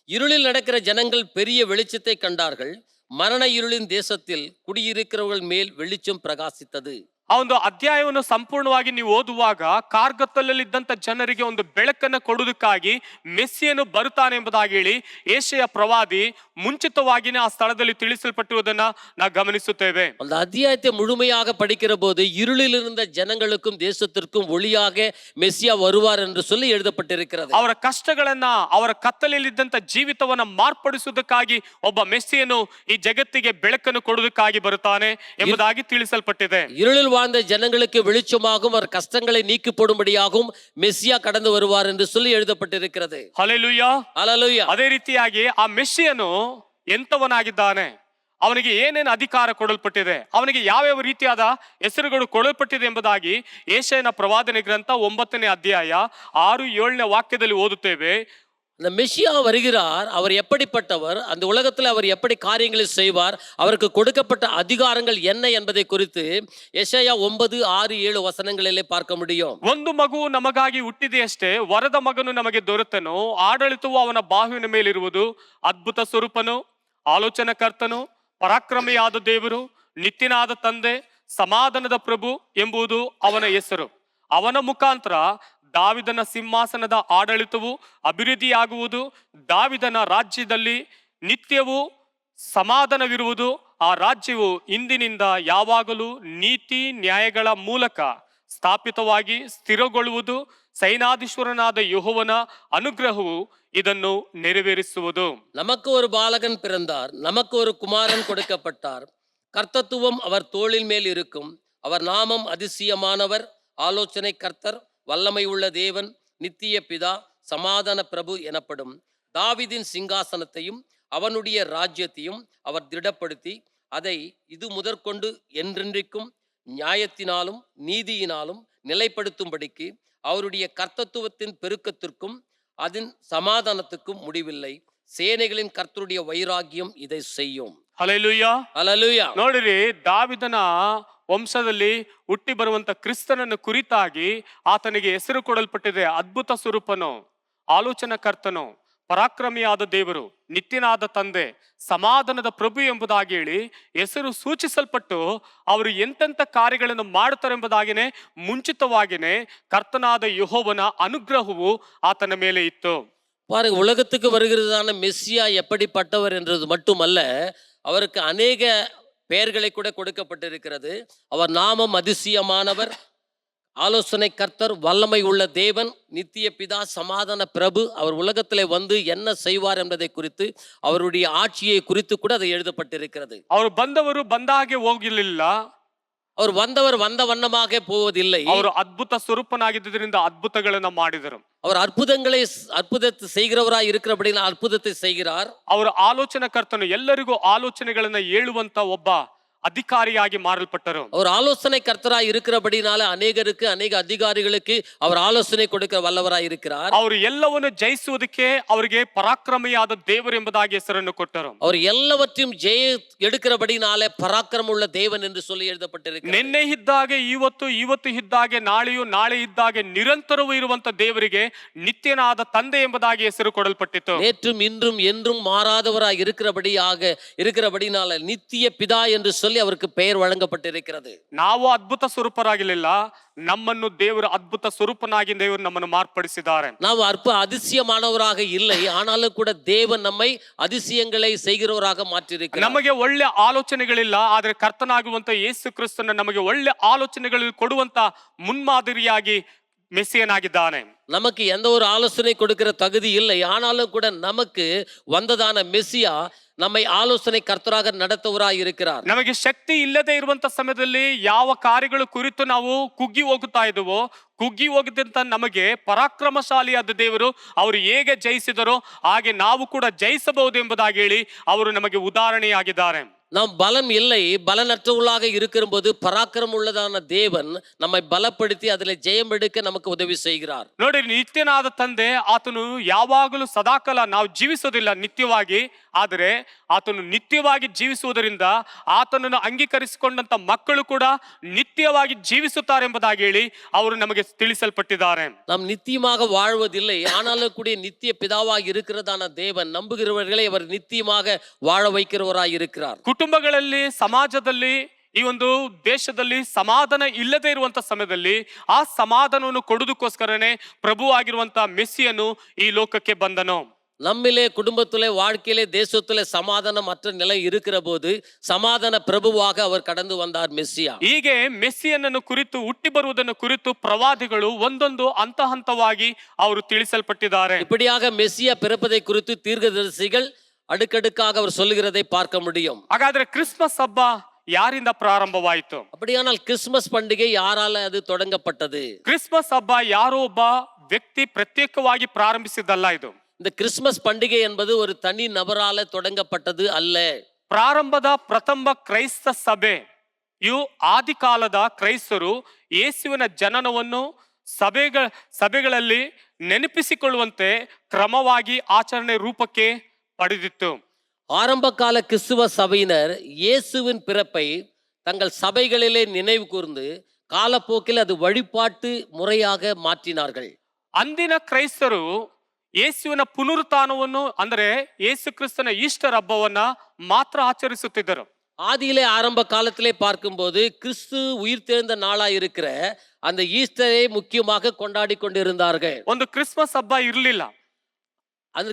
இருளில் நடக்கிற ஜனங்கள் பெரிய வெளிச்சத்தை கண்டார்கள், மரண இருளின் தேசத்தில் குடியிருக்கிறவர்கள் மேல் வெளிச்சம் பிரகாசித்தது. ಆ ಒಂದು ಅಧ್ಯಾಯವನ್ನು ಸಂಪೂರ್ಣವಾಗಿ ನೀವು ಓದುವಾಗ ಕಾರ್ಗತ್ತಲಲ್ಲಿದ್ದಂಥ ಜನರಿಗೆ ಒಂದು ಬೆಳಕನ್ನು ಕೊಡುವುದಕ್ಕಾಗಿ ಮೆಸ್ಸಿಯನು ಬರುತ್ತಾನೆ ಎಂಬುದಾಗಿ ಹೇಳಿ ಯೆಶಾಯ ಪ್ರವಾದಿ ಮುಂಚಿತವಾಗಿನೇ ಆ ಸ್ಥಳದಲ್ಲಿ ತಿಳಿಸಲ್ಪಟ್ಟಿರುವುದನ್ನ ನಾವು ಗಮನಿಸುತ್ತೇವೆ. அந்த அத்தியாயத்தை முழுமையாக படிக்கிற போது இருளில் இருந்த ஜனங்களுக்கும் தேசத்திற்கும் ஒளியாக மெசியா வருவார் என்று சொல்லி எழுதப்பட்டிருக்கிறது. ಅವರ ಕಷ್ಟಗಳನ್ನ, ಅವರ ಕತ್ತಲೆಯಲ್ಲಿದ್ದಂಥ ಜೀವಿತವನ್ನ ಮಾರ್ಪಡಿಸುವುದಕ್ಕಾಗಿ ಒಬ್ಬ ಮೆಸ್ಸಿಯನು ಈ ಜಗತ್ತಿಗೆ ಬೆಳಕನ್ನು ಕೊಡುವುದಕ್ಕಾಗಿ ಬರುತ್ತಾನೆ ಎಂಬುದಾಗಿ ತಿಳಿಸಲ್ಪಟ್ಟಿದೆ. இருளில் வாழ்ந்த ஜனங்களுக்கு வெளிச்சமாகவும் அவர் கஷ்டங்களை நீக்கி போடும்படியாகவும் மெசியா கடந்து வருவார் என்று சொல்லி எழுதப்பட்டிருக்கிறது. ಹಲ್ಲೆಲೂಯಾ, ஹல்லேலூயா. ಅದೇ ರೀತಿಯಾಗಿ ಆ ಮೆಸ್ಸಿಯನು ಎಂತವನಾಗಿದ್ದಾನೆ, ಅವನಿಗೆ ಏನೇನು ಅಧಿಕಾರ ಕೊಡಲ್ಪಟ್ಟಿದೆ, ಅವನಿಗೆ ಯಾವ್ಯಾವ ರೀತಿಯಾದ ಹೆಸರುಗಳು ಕೊಡಲ್ಪಟ್ಟಿದೆ ಎಂಬುದಾಗಿ ಯೆಶಾಯನ ಪ್ರವಾದನೆ ಗ್ರಂಥ 9ನೇ ಅಧ್ಯಾಯ 6-7ನೇ ವಾಕ್ಯದಲ್ಲಿ ಓದುತ್ತೇವೆ. அந்த மெசியா வருகிறார், அவர் எப்படிப்பட்டவர், அந்த உலகத்தில் அவர் எப்படி காரியங்களை செய்வார், அவருக்கு கொடுக்கப்பட்ட அதிகாரங்கள் என்ன என்பதை குறித்து ಯೆಶಾಯ 9:6-7 ವಚನங்களிலே பார்க்க முடியும். ಒಂದು ಮಗು ನಮಗಾಗಿ ಹುಟ್ಟಿದೆಯಷ್ಟೇ, ವರದ ಮಗನು ನಮಗೆ ದೊರೆತನು, ಆಡಳಿತವು ಅವನ ಬಾಹುವಿನ ಮೇಲಿರುವುದು, ಅದ್ಭುತ ಸ್ವರೂಪನು, ಆಲೋಚನಕರ್ತನು, ಪರಾಕ್ರಮಿಯಾದ ದೇವರು, ನಿತ್ಯನಾದ ತಂದೆ, ಸಮಾಧಾನದ ಪ್ರಭು ಎಂಬುದು ಅವನ ಹೆಸರು. ಅವನ ಮುಖಾಂತರ ದಾವಿದನ ಸಿಂಹಾಸನದ ಆಡಳಿತವು ಅಭಿವೃದ್ಧಿಯಾಗುವುದು, ದಾವಿದನ ರಾಜ್ಯದಲ್ಲಿ ನಿತ್ಯವೂ ಸಮಾಧಾನವಿರುವುದು, ಆ ರಾಜ್ಯವು ಇಂದಿನಿಂದ ಯಾವಾಗಲೂ ನೀತಿ ನ್ಯಾಯಗಳ ಮೂಲಕ ಸ್ಥಾಪಿತವಾಗಿ ಸ್ಥಿರಗೊಳ್ಳುವುದು. ಸೈನಾಧೀಶ್ವರನಾದ ಯೆಹೋವನ ಅನುಗ್ರಹವು ಇದನ್ನು ನೆರವೇರಿಸುವುದು. நமக்கு ஒரு பாலகன் பிறந்தார், நமக்கு ஒரு குமாரன் கொடுக்கப்பட்டார், கர்த்தத்துவம் அவர் தோளின் மேல் இருக்கும், அவர் நாமம் அதிசயமானவர், ஆலோசனை கர்த்தர், வல்லமை உள்ள தேவன், நித்திய பிதா, சமாதான பிரபு எனப்படும். தாவீதின் சிங்காசனத்தையும் அவனுடைய ராஜ்யத்தையும் அவர் திடப்படுத்தி அதை இது முதற்கொண்டு என்றென்றைக்கும் நியாயத்தினாலும் நீதியினாலும் நிலைப்படுத்தும்படிக்கு அவருடைய கர்த்தத்துவத்தின் பெருக்கத்திற்கும் அதன் சமாதானத்துக்கும் முடிவில்லை. சேனைகளின் கர்த்தருடைய வைராக்கியம் இதை செய்யும். ಹಲ್ಲೆಲೂಯಾ, ஹல்லேலூயா. ನೋಡಿರಿ, ದಾವಿದನ ವಂಶದಲ್ಲಿ ಹುಟ್ಟಿ ಬರುವಂತ ಕ್ರಿಸ್ತನನ್ನು ಕುರಿತಾಗಿ ಆತನಿಗೆ ಹೆಸರು ಕೊಡಲ್ಪಟ್ಟಿದೆ. ಅದ್ಭುತ ಸ್ವರೂಪನು, ಆಲೋಚನಕರ್ತನು, ಪರಾಕ್ರಮಿಯಾದ ದೇವರು, ನಿತ್ಯನಾದ ತಂದೆ, ಸಮಾಧಾನದ ಪ್ರಭು ಎಂಬುದಾಗಿ ಹೇಳಿ ಹೆಸರು ಸೂಚಿಸಲ್ಪಟ್ಟು ಅವರು ಎಂತೆಂಥ ಕಾರ್ಯಗಳನ್ನು ಮಾಡುತ್ತಾರೆಂಬುದಾಗಿನೇ ಮುಂಚಿತವಾಗಿನೇ ಕರ್ತನಾದ ಯೆಹೋವನ ಅನುಗ್ರಹವು ಆತನ ಮೇಲೆ ಇತ್ತು. பாருங்க, உலகத்துக்கு வருகிறதான மெஸ்ஸியா எப்படிப்பட்டவர் என்றது மட்டுமல்ல, அவருக்கு அநேக பெயர்களை கூட கொடுக்கப்பட்டிருக்கிறது. அவர் நாமம் அதிசயமானவர், ஆலோசனை கர்த்தர், வல்லமை உள்ள தேவன், நித்திய பிதா, சமாதான பிரபு. அவர் உலகத்திலே வந்து என்ன செய்வார் என்பதை குறித்து, அவருடைய ஆட்சியை குறித்து கூட அது எழுதப்பட்டிருக்கிறது. ಅವರು ಬಂದವರು ಬಂದ ಹಾಗೆ ಹೋಗಲಿಲ್ಲ, அவர் வந்தவர் வந்த வண்ணமாக போவதில்லை. ಅವರು ಅದ್ಭುತ ಸ್ವರೂಪನಾಗಿದ್ದರಿಂದ ಅದ್ಭುತಗಳನ್ನ ಮಾಡಿದರು. அவர் அற்புதத்தை செய்கிறவராய் இருக்கிறபடினா அற்புதத்தை செய்கிறார். ಅವರ ಆಲೋಚನಕರ್ತನು, ಎಲ್ಲರಿಗೂ ಆಲೋಚನೆಗಳನ್ನ ಹೇಳುವಂತ ಒಬ್ಬ ಅಧಿಕಾರಿಯಾಗಿ ಮಾರಲ್ಪಟ್ಟರು. அவர் ஆலோசனை கர்த்தராய் இருக்கிறபடினால அநேகருக்கு, அநேக அதிகாரிகளுக்கு அவர் ஆலோசனை கொடுக்க வல்லவராய் இருக்கிறார். ಅವರು ಎಲ್ಲವನ್ನು ಜಯಿಸುವುದಕ್ಕೆ ಅವರಿಗೆ ಪರಾಕ್ರಮಿಯಾದ ದೇವರು ಎಂಬುದಾಗಿ ಹೆಸರನ್ನು ಕೊಟ್ಟರು. அவர் ಎಲ್ಲವற்றையும் ஜெய எடுக்கிறபடினால பராக்கிரமுள்ள தேவன் என்று சொல்லி எழுதப்பட்டிருக்கிறது. ನಿನ್ನೆ ಇದ್ದಾಗೆ ಇವತ್ತು, ಇವತ್ತು ಇದ್ದಾಗೆ ನಾಳೆಯೂ, ನಾಳೆ ಇದ್ದಾಗೆ ನಿರಂತರವೂ ಇರುವಂತ ದೇವರಿಗೆ ನಿತ್ಯನಾದ ತಂದೆ ಎಂಬುದಾಗಿ ಹೆಸರು ಕೊಡಲ್ಪಟ್ಟಿತು. நேற்றும் இன்றும் என்றும் மாறாதவராய் இருக்கிறபடினால நித்திய பிதா என்று சொல்லி அவருக்கு பெயர் வழங்கப்பட்டிருக்கிறது. ನಾವು ಅದ್ಭುತ ಸ್ವರೂಪರಾಗಿರಲಿಲ್ಲ, ನಮ್ಮನ್ನು ದೇವರ ಅದ್ಭುತ ಸ್ವರೂಪನಾಗಿ ದೇವರು ನಮ್ಮನ್ನು ಮಾರ್ಪಡಿಸಿದ್ದಾರೆ. ನಾವು அதிசயமானவராக இல்லை, ஆனாலும் கூட தேவன் நம்மை அதிசயங்களை செய்கிறவராக மாற்றியிருக்கிறார். ನಮಗೆ ಒಳ್ಳೆ ಆಲೋಚನೆಗಳಿಲ್ಲ, ಆದ್ರೆ ಕರ್ತನಾಗುವಂತ ಯೇಸು ಕ್ರಿಸ್ತನ ನಮಗೆ ಒಳ್ಳೆ ಆಲೋಚನೆಗಳು ಕೊಡುವಂತ ಮುನ್ಮಾದರಿಯಾಗಿ ಮೆಸ್ಸಿಯನಾಗಿದ್ದಾನೆ. நமக்கு எந்த ஒரு ஆலோசனை கொடுக்கிற தகுதி இல்லை, ஆனாலும் கூட நமக்கு வந்ததான மெஸ்ஸியா நம்மை ஆலோசனை கர்த்தராக நடத்துவராய் இருக்கிறார். ನಮಗೆ ಶಕ್ತಿ ಇಲ್ಲದೆ ಇರುವಂತ ಸಮಯದಲ್ಲಿ ಯಾವ ಕಾರ್ಯಗಳು ಕುರಿತು ನಾವು ಕುಗ್ಗಿ ಹೋಗುತ್ತಾ ಇದ್ದವೋ, ಕುಗ್ಗಿ ಹೋಗದಂತ ನಮಗೆ ಪರಾಕ್ರಮಶಾಲಿಯಾದ ದೇವರು ಅವರು ಹೇಗೆ ಜಯಿಸಿದರೋ ಹಾಗೆ ನಾವು ಕೂಡ ಜಯಿಸಬಹುದು ಎಂಬುದಾಗಿ ಹೇಳಿ ಅವರು ನಮಗೆ ಉದಾಹರಣೆಯಾಗಿದ್ದಾರೆ. நாம் பலம் இல்லை, பலனற்றவர்களாக இருக்கிறபோது பராக்கிரம் உள்ளதான தேவன் நம்மை பலப்படுத்தி அதில் ஜெயம் எடுக்க நமக்கு உதவி செய்கிறார். ನೋಡಿ, ನಿತ್ಯನಾದ ತಂದೆ ಆತನು ಯಾವಾಗಲೂ ಸದಾಕಾಲ ನಾವು ಜೀವಿಸೋದಿಲ್ಲ ನಿತ್ಯವಾಗಿ, ಆದರೆ ಆತನು ನಿತ್ಯವಾಗಿ ಜೀವಿಸುವುದರಿಂದ ಆತನನ್ನು ಅಂಗೀಕರಿಸಿಕೊಂಡಂತ ಮಕ್ಕಳು ಕೂಡ ನಿತ್ಯವಾಗಿ ಜೀವಿಸುತ್ತಾರೆ ಎಂಬುದಾಗಿ ಹೇಳಿ ಅವರು ನಮಗೆ ತಿಳಿಸಲ್ಪಟ್ಟಿದ್ದಾರೆ. நாம் நித்தியமாக வாழ்வதில்லை, ஆனாலும் கூட நித்திய பிதாவாக இருக்கிறதான தேவன் நம்புகிறவர்களை அவர் நித்தியமாக வாழ வைக்கிறவராய் இருக்கிறார். ಕುಟುಂಬಗಳಲ್ಲಿ, ಸಮಾಜದಲ್ಲಿ, ಈ ಒಂದು ದೇಶದಲ್ಲಿ ಸಮಾಧಾನ ಇಲ್ಲದೆ ಇರುವಂತ ಸಮಯದಲ್ಲಿ ಆ ಸಮಾಧಾನವನ್ನು ಕೊಡುವುದಕ್ಕೋಸ್ಕರನೇ ಪ್ರಭು ಆಗಿರುವಂತ ಮೆಸ್ಸಿಯನು ಈ ಲೋಕಕ್ಕೆ ಬಂದನು. நம்மிலே குடும்பத்திலே, வாழ்க்கையிலே, தேசத்திலே சமாதானம் மற்ற நிலை இருக்கிற போது சமாதான பிரபுவாக அவர் கடந்து வந்தார் மெஸ்ஸியா. ಹೀಗೆ ಮೆಸ್ಸಿಯನನ್ನು ಕುರಿತು, ಹುಟ್ಟಿ ಬರುವುದನ್ನು ಕುರಿತು ಪ್ರವಾದಿಗಳು ಒಂದೊಂದು ಹಂತ ಹಂತವಾಗಿ ಅವರು ತಿಳಿಸಲ್ಪಟ್ಟಿದ್ದಾರೆ. இப்படியாக மெஸ்ஸியா பிறப்பதை குறித்து தீர்க்கதரிசிகள் அடுக்கடுக்காக அவர் சொல்லுகிறதை பார்க்க முடியும். ಹಾಗಾದ್ರೆ ಕ್ರಿಸ್ಮಸ್ ಹಬ್ಬ ಯಾರಿಂದ ಪ್ರಾರಂಭವಾಯಿತು? அப்படியானால் கிறிஸ்துமஸ் பண்டிகை யாரால அது தொடங்கப்பட்டது? ಕ್ರಿಸ್ಮಸ್ ಹಬ್ಬ ಯಾರೋ ಒಬ್ಬ ವ್ಯಕ್ತಿ ಪ್ರತ್ಯೇಕವಾಗಿ ಪ್ರಾರಂಭಿಸಿದ್ದಲ್ಲ. ಇದು இந்த கிறிஸ்துமஸ் பண்டிகை என்பது ஒரு தனி நபரால தொடங்கப்பட்டது அல்ல. ಪ್ರಾರಂಭದ ಪ್ರಥಮ ಕ್ರೈಸ್ತ ಸಭೆ, ಇವು ಆದಿಕಾಲದ ಕ್ರೈಸ್ತರು ಯೇಸುವಿನ ಜನನವನ್ನು ಸಭೆಗಳಲ್ಲಿ ನೆನಪಿಸಿಕೊಳ್ಳುವಂತೆ ಕ್ರಮವಾಗಿ ಆಚರಣೆ ರೂಪಕ್ಕೆ ಪಡೆದಿತ್ತು. ஆரம்ப கால கிறிஸ்துவ சபையினர் இயேசுவின் பிறப்பை தங்கள் சபைகளிலே நினைவு கூர்ந்து காலப்போக்கில் அது வழிபாட்டு முறையாக மாற்றினார்கள். ಅಂದಿನ ಕ್ರೈಸ್ತರು ಯೇಸುವಿನ ಪುನರುತ್ಥಾನವನ್ನು, ಅಂದರೆ ಯೇಸು ಕ್ರಿಸ್ತನ ಈಸ್ಟರ್ ಹಬ್ಬವನ್ನ ಮಾತ್ರ ಆಚರಿಸುತ್ತಿದ್ದರು. ஆதியிலே ஆரம்ப காலத்திலே பார்க்கும்போது கிறிஸ்து உயிர்த்தெழுந்த நாளா இருக்கிற அந்த ஈஸ்டரை முக்கியமாக கொண்டாடி கொண்டிருந்தார்கள். ಒಂದು ಕ್ರಿಸ್ಮಸ್ ಹಬ್ಬ ಇರಲಿಲ್ಲ. அது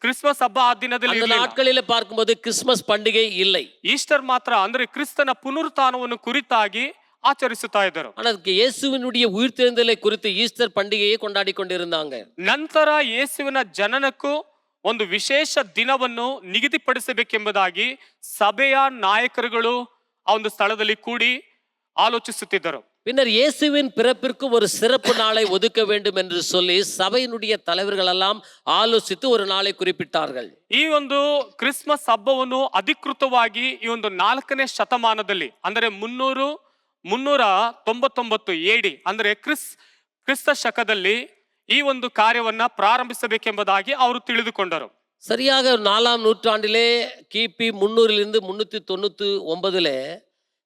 ಕ್ರಿಸ್ಮಸ್ ಹಬ್ಬ ಆ ದಿನದಲ್ಲಿ அந்த நாட்களிலே பார்க்கும்போது கிறிஸ்துமஸ் பண்டிகை இல்லை. ಈಸ್ಟರ್ ಮಾತ್ರ, ಅಂದ್ರೆ ಕ್ರಿಸ್ತನ ಪುನರುತ್ಥಾನವನ್ನು ಕುರಿತಾಗಿ ಆಚರಿಸುತ್ತಾ ಇದ್ದರು. ஆனால் இயேசுவினுடைய உயிர்த்தெழுந்தலை குறித்து ஈஸ்டர் பண்டிகையை கொண்டாடி கொண்டிருந்தாங்க. ನಂತರ ಯೇಸುವಿನ ಜನನಕ್ಕೂ ಒಂದು ವಿಶೇಷ ದಿನವನ್ನು ನಿಗದಿಪಡಿಸಬೇಕೆಂಬುದಾಗಿ ಸಭೆಯ ನಾಯಕರುಗಳು ಆ ಒಂದು ಸ್ಥಳದಲ್ಲಿ ಕೂಡಿ ಆಲೋಚಿಸುತ್ತಿದ್ದರು. பின்னர் இயேசுவின் பிறப்பிற்கு ஒரு சிறப்பு நாளை ஒதுக்க வேண்டும் என்று சொல்லி சபையினுடைய தலைவர்கள் எல்லாம் ஆலோசித்து ஒரு நாளை குறிப்பிட்டார்கள். ಈ ಒಂದು ಕ್ರಿಸ್ಮಸ್ ಹಬ್ಬವನ್ನು ಅಧಿಕೃತವಾಗಿ ಈ ಒಂದು 4ನೇ ಶತಮಾನದಲ್ಲಿ, ಅಂದರೆ 399 AD, ಅಂದರೆ ಕ್ರಿಸ್ತ ಶಕದಲ್ಲಿ ಈ ಒಂದು ಕಾರ್ಯವನ್ನ ಪ್ರಾರಂಭಿಸಬೇಕೆಂಬುದಾಗಿ ಅವರು ತಿಳಿದುಕೊಂಡರು. சரியாக 4ஆம் நூற்றாண்டிலே கிபி 300 399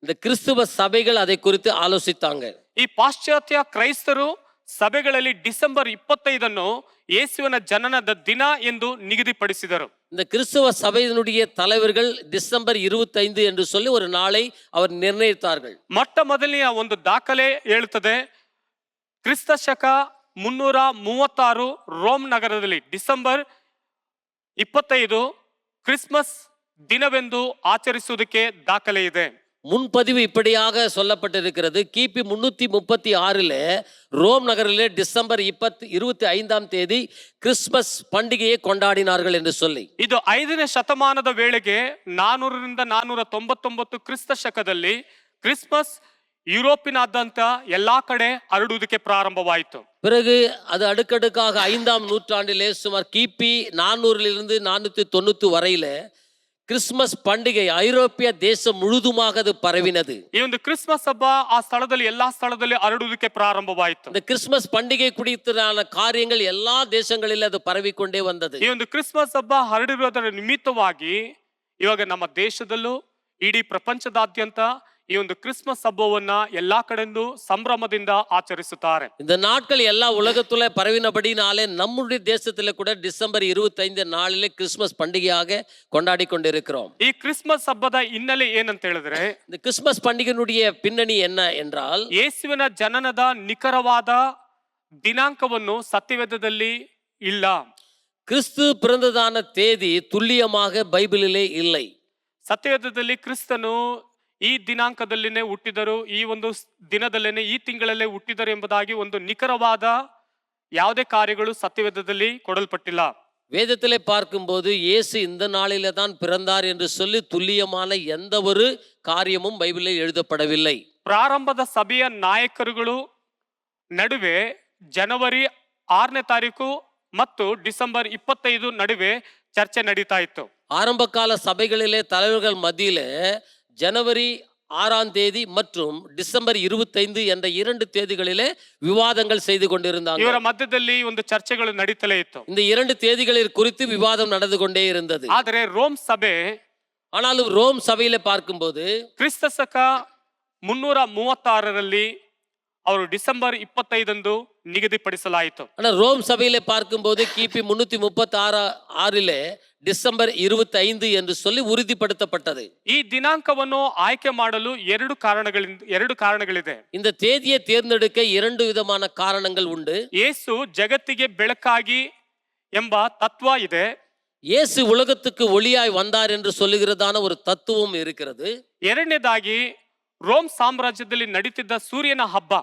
இந்த கிறிஸ்துவ சபைகள் அதை குறித்து ஆலோசித்தாங்க. ಈ ಪಾಶ್ಚಾತ್ಯ ಕ್ರೈಸ್ತರು ಸಭೆಗಳಲ್ಲಿ ಡಿಸೆಂಬರ್ 25 ಯೇಸುವಿನ ಜನನದ ದಿನ ಎಂದು ನಿಗದಿಪಡಿಸಿದರು. இந்த கிறிஸ்தவ சபையினுடைய தலைவர்கள் டிசம்பர் 25 என்று சொல்லி ஒரு நாளை அவர் நிர்ணயித்தார்கள். ಮೊಟ್ಟ ಮೊದಲನೆಯ ಒಂದು ದಾಖಲೆ ಹೇಳುತ್ತದೆ, ಕ್ರಿಸ್ತ ಶಕ 336 ರೋಮ್ ನಗರದಲ್ಲಿ ಡಿಸೆಂಬರ್ 25 ಕ್ರಿಸ್ಮಸ್ ದಿನವೆಂದು ಆಚರಿಸುವುದಕ್ಕೆ ದಾಖಲೆ ಇದೆ. முன்பதிவு இப்படியாக சொல்லப்பட்டிருக்கிறது. கிபி 336 ரோம் நகரிலே டிசம்பர் 25ஆம் தேதி கிறிஸ்மஸ் பண்டிகையை கொண்டாடினார்கள் என்று சொல்லி. ಇದು 5ನೇ ಶತಮಾನದ ವೇಳೆಗೆ 400ರಿಂದ 499 ಕ್ರಿಸ್ತ ಶಕದಲ್ಲಿ ಕ್ರಿಸ್ಮಸ್ ಯುರೋಪಿನಾದ್ಯಂತ ಎಲ್ಲಾ ಕಡೆ ಹರಡುವುದಕ್ಕೆ ಪ್ರಾರಂಭವಾಯಿತು. பிறகு அது அடுக்கடுக்காக 5ஆம் நூற்றாண்டிலே சுமார் கிபி 400லிருந்து 490 வரையில கிறிஸ்மஸ் பண்டிகை ஐரோப்பிய தேசம் முழுதுமாக அது பரவினது. ಈ ಒಂದು ಕ್ರಿಸ್ಮಸ್ ಹಬ್ಬ ಆ ಸ್ಥಳದಲ್ಲಿ ಎಲ್ಲಾ ಸ್ಥಳದಲ್ಲಿ ಹರಡುವುದಕ್ಕೆ ಪ್ರಾರಂಭವಾಯಿತು. இந்த கிறிஸ்மஸ் பண்டிகை குறித்தான காரியங்கள் எல்லா தேசங்களிலும் அது பரவிக்கொண்டே வந்தது. ಈ ಒಂದು ಕ್ರಿಸ್ಮಸ್ ಹಬ್ಬ ಹರಡಿರುವುದರ ನಿಮಿತ್ತವಾಗಿ ಇವಾಗ ನಮ್ಮ ದೇಶದಲ್ಲೂ ಇಡೀ ಪ್ರಪಂಚದಾದ್ಯಂತ ಈ ಒಂದು ಕ್ರಿಸ್ಮಸ್ ಹಬ್ಬವನ್ನ ಎಲ್ಲಾ ಕಡೆಯಿಂದ ಸಂಭ್ರಮದಿಂದ ಆಚರಿಸುತ್ತಾರೆ. இந்த நாட்கள் எல்லா உலகத்துல பரவினபடினாலே நம்முடைய தேசத்துல கூட டிசம்பர் 25 நாளிலே கிறிஸ்மஸ் பண்டிகையாக கொண்டாடி கொண்டிருக்கிறோம். ಈ ಕ್ರಿಸ್ಮಸ್ ಹಬ್ಬದ ಹಿನ್ನೆಲೆ ಏನಂತ ಹೇಳಿದ್ರೆ, இந்த கிறிஸ்மஸ் பண்டிகையினுடைய பின்னணி என்ன என்றால், ಯೇಸುವಿನ ಜನನದ ನಿಖರವಾದ ದಿನಾಂಕವನ್ನು ಸತ್ಯವೇದದಲ್ಲಿ ಇಲ್ಲ. கிறிஸ்து பிறந்ததான தேதி துல்லியமாக பைபிளிலே இல்லை. ಸತ್ಯವೇದದಲ್ಲಿ ಕ್ರಿಸ್ತನು ಈ ದಿನಾಂಕದಲ್ಲಿನೇ ಹುಟ್ಟಿದರು, ಈ ಒಂದು ದಿನದಲ್ಲೇನೆ ಈ ತಿಂಗಳಲ್ಲೇ ಹುಟ್ಟಿದರು ಎಂಬುದಾಗಿ ಒಂದು ನಿಖರವಾದ ಯಾವುದೇ ಕಾರ್ಯಗಳು ಸತ್ಯವೇದದಲ್ಲಿ ಕೊಡಲ್ಪಟ್ಟಿಲ್ಲ. வேதத்திலே பார்க்கும்போது இயேசு இந்த நாளிலே தான் பிறந்தார் என்று சொல்லி துல்லியமான எந்த ஒரு காரியமும் பைபிளில் எழுதப்படவில்லை. ಪ್ರಾರಂಭದ ಸಭೆಯ ನಾಯಕರುಗಳು ನಡುವೆ ಜನವರಿ 6ನೇ ತಾರೀಕು ಮತ್ತು ಡಿಸೆಂಬರ್ 25 ನಡುವೆ ಚರ್ಚೆ ನಡೀತಾ ಇತ್ತು. ஆரம்ப கால சபைகளிலே தலைவர்கள் மத்தியிலே ஜனவரி 6ஆம் தேதி மற்றும் டிசம்பர் 25 என்ற 2 தேதிகளிலே விவாதங்கள் செய்து கொண்டிருந்தாங்க. ಇವರ ಮಧ್ಯದಲ್ಲಿ ಒಂದು ಚರ್ಚೆಗಳು ನಡೀತಲೇ ಇತ್ತು. இந்த 2 தேதிகளில் குறித்து விவாதம் நடந்து கொண்டே இருந்தது. ಆದರೆ ರೋಮ್ ಸಭೆ, ஆனாலும் ரோம் சபையில பார்க்கும்போது ಕ್ರಿಸ್ತ ಶಕ 336ರಲ್ಲಿ ಅವರು ಡಿಸೆಂಬರ್ 25 ನಿಗದಿಪಡಿಸಲಾಯಿತು. ஆனா ரோம் சபையில பார்க்கும்போது கிபி 336 டிசம்பர் 25 என்று சொல்லி உறுதிப்படுத்தப்பட்டது. ಈ ದಿನಾಂಕವನ್ನು ಆಯ್ಕೆ ಮಾಡಲು ಎರಡು ಕಾರಣಗಳಿದೆ. இந்த தேதியை தேர்ந்தெடுக்க 2 விதமான காரணங்கள் உண்டு. ಯೇಸು ಜಗತ್ತಿಗೆ ಬೆಳಕಾಗಿ ಎಂಬ ತತ್ವ ಇದೆ. இயேசு உலகத்துக்கு ஒளியாய் வந்தார் என்று சொல்லுகிறதான ஒரு தத்துவம் இருக்கிறது. ಎರಡನೇದಾಗಿ ರೋಮ್ ಸಾಮ್ರಾಜ್ಯದಲ್ಲಿ ನಡೀತಿದ್ದ ಸೂರ್ಯನ ಹಬ್ಬ,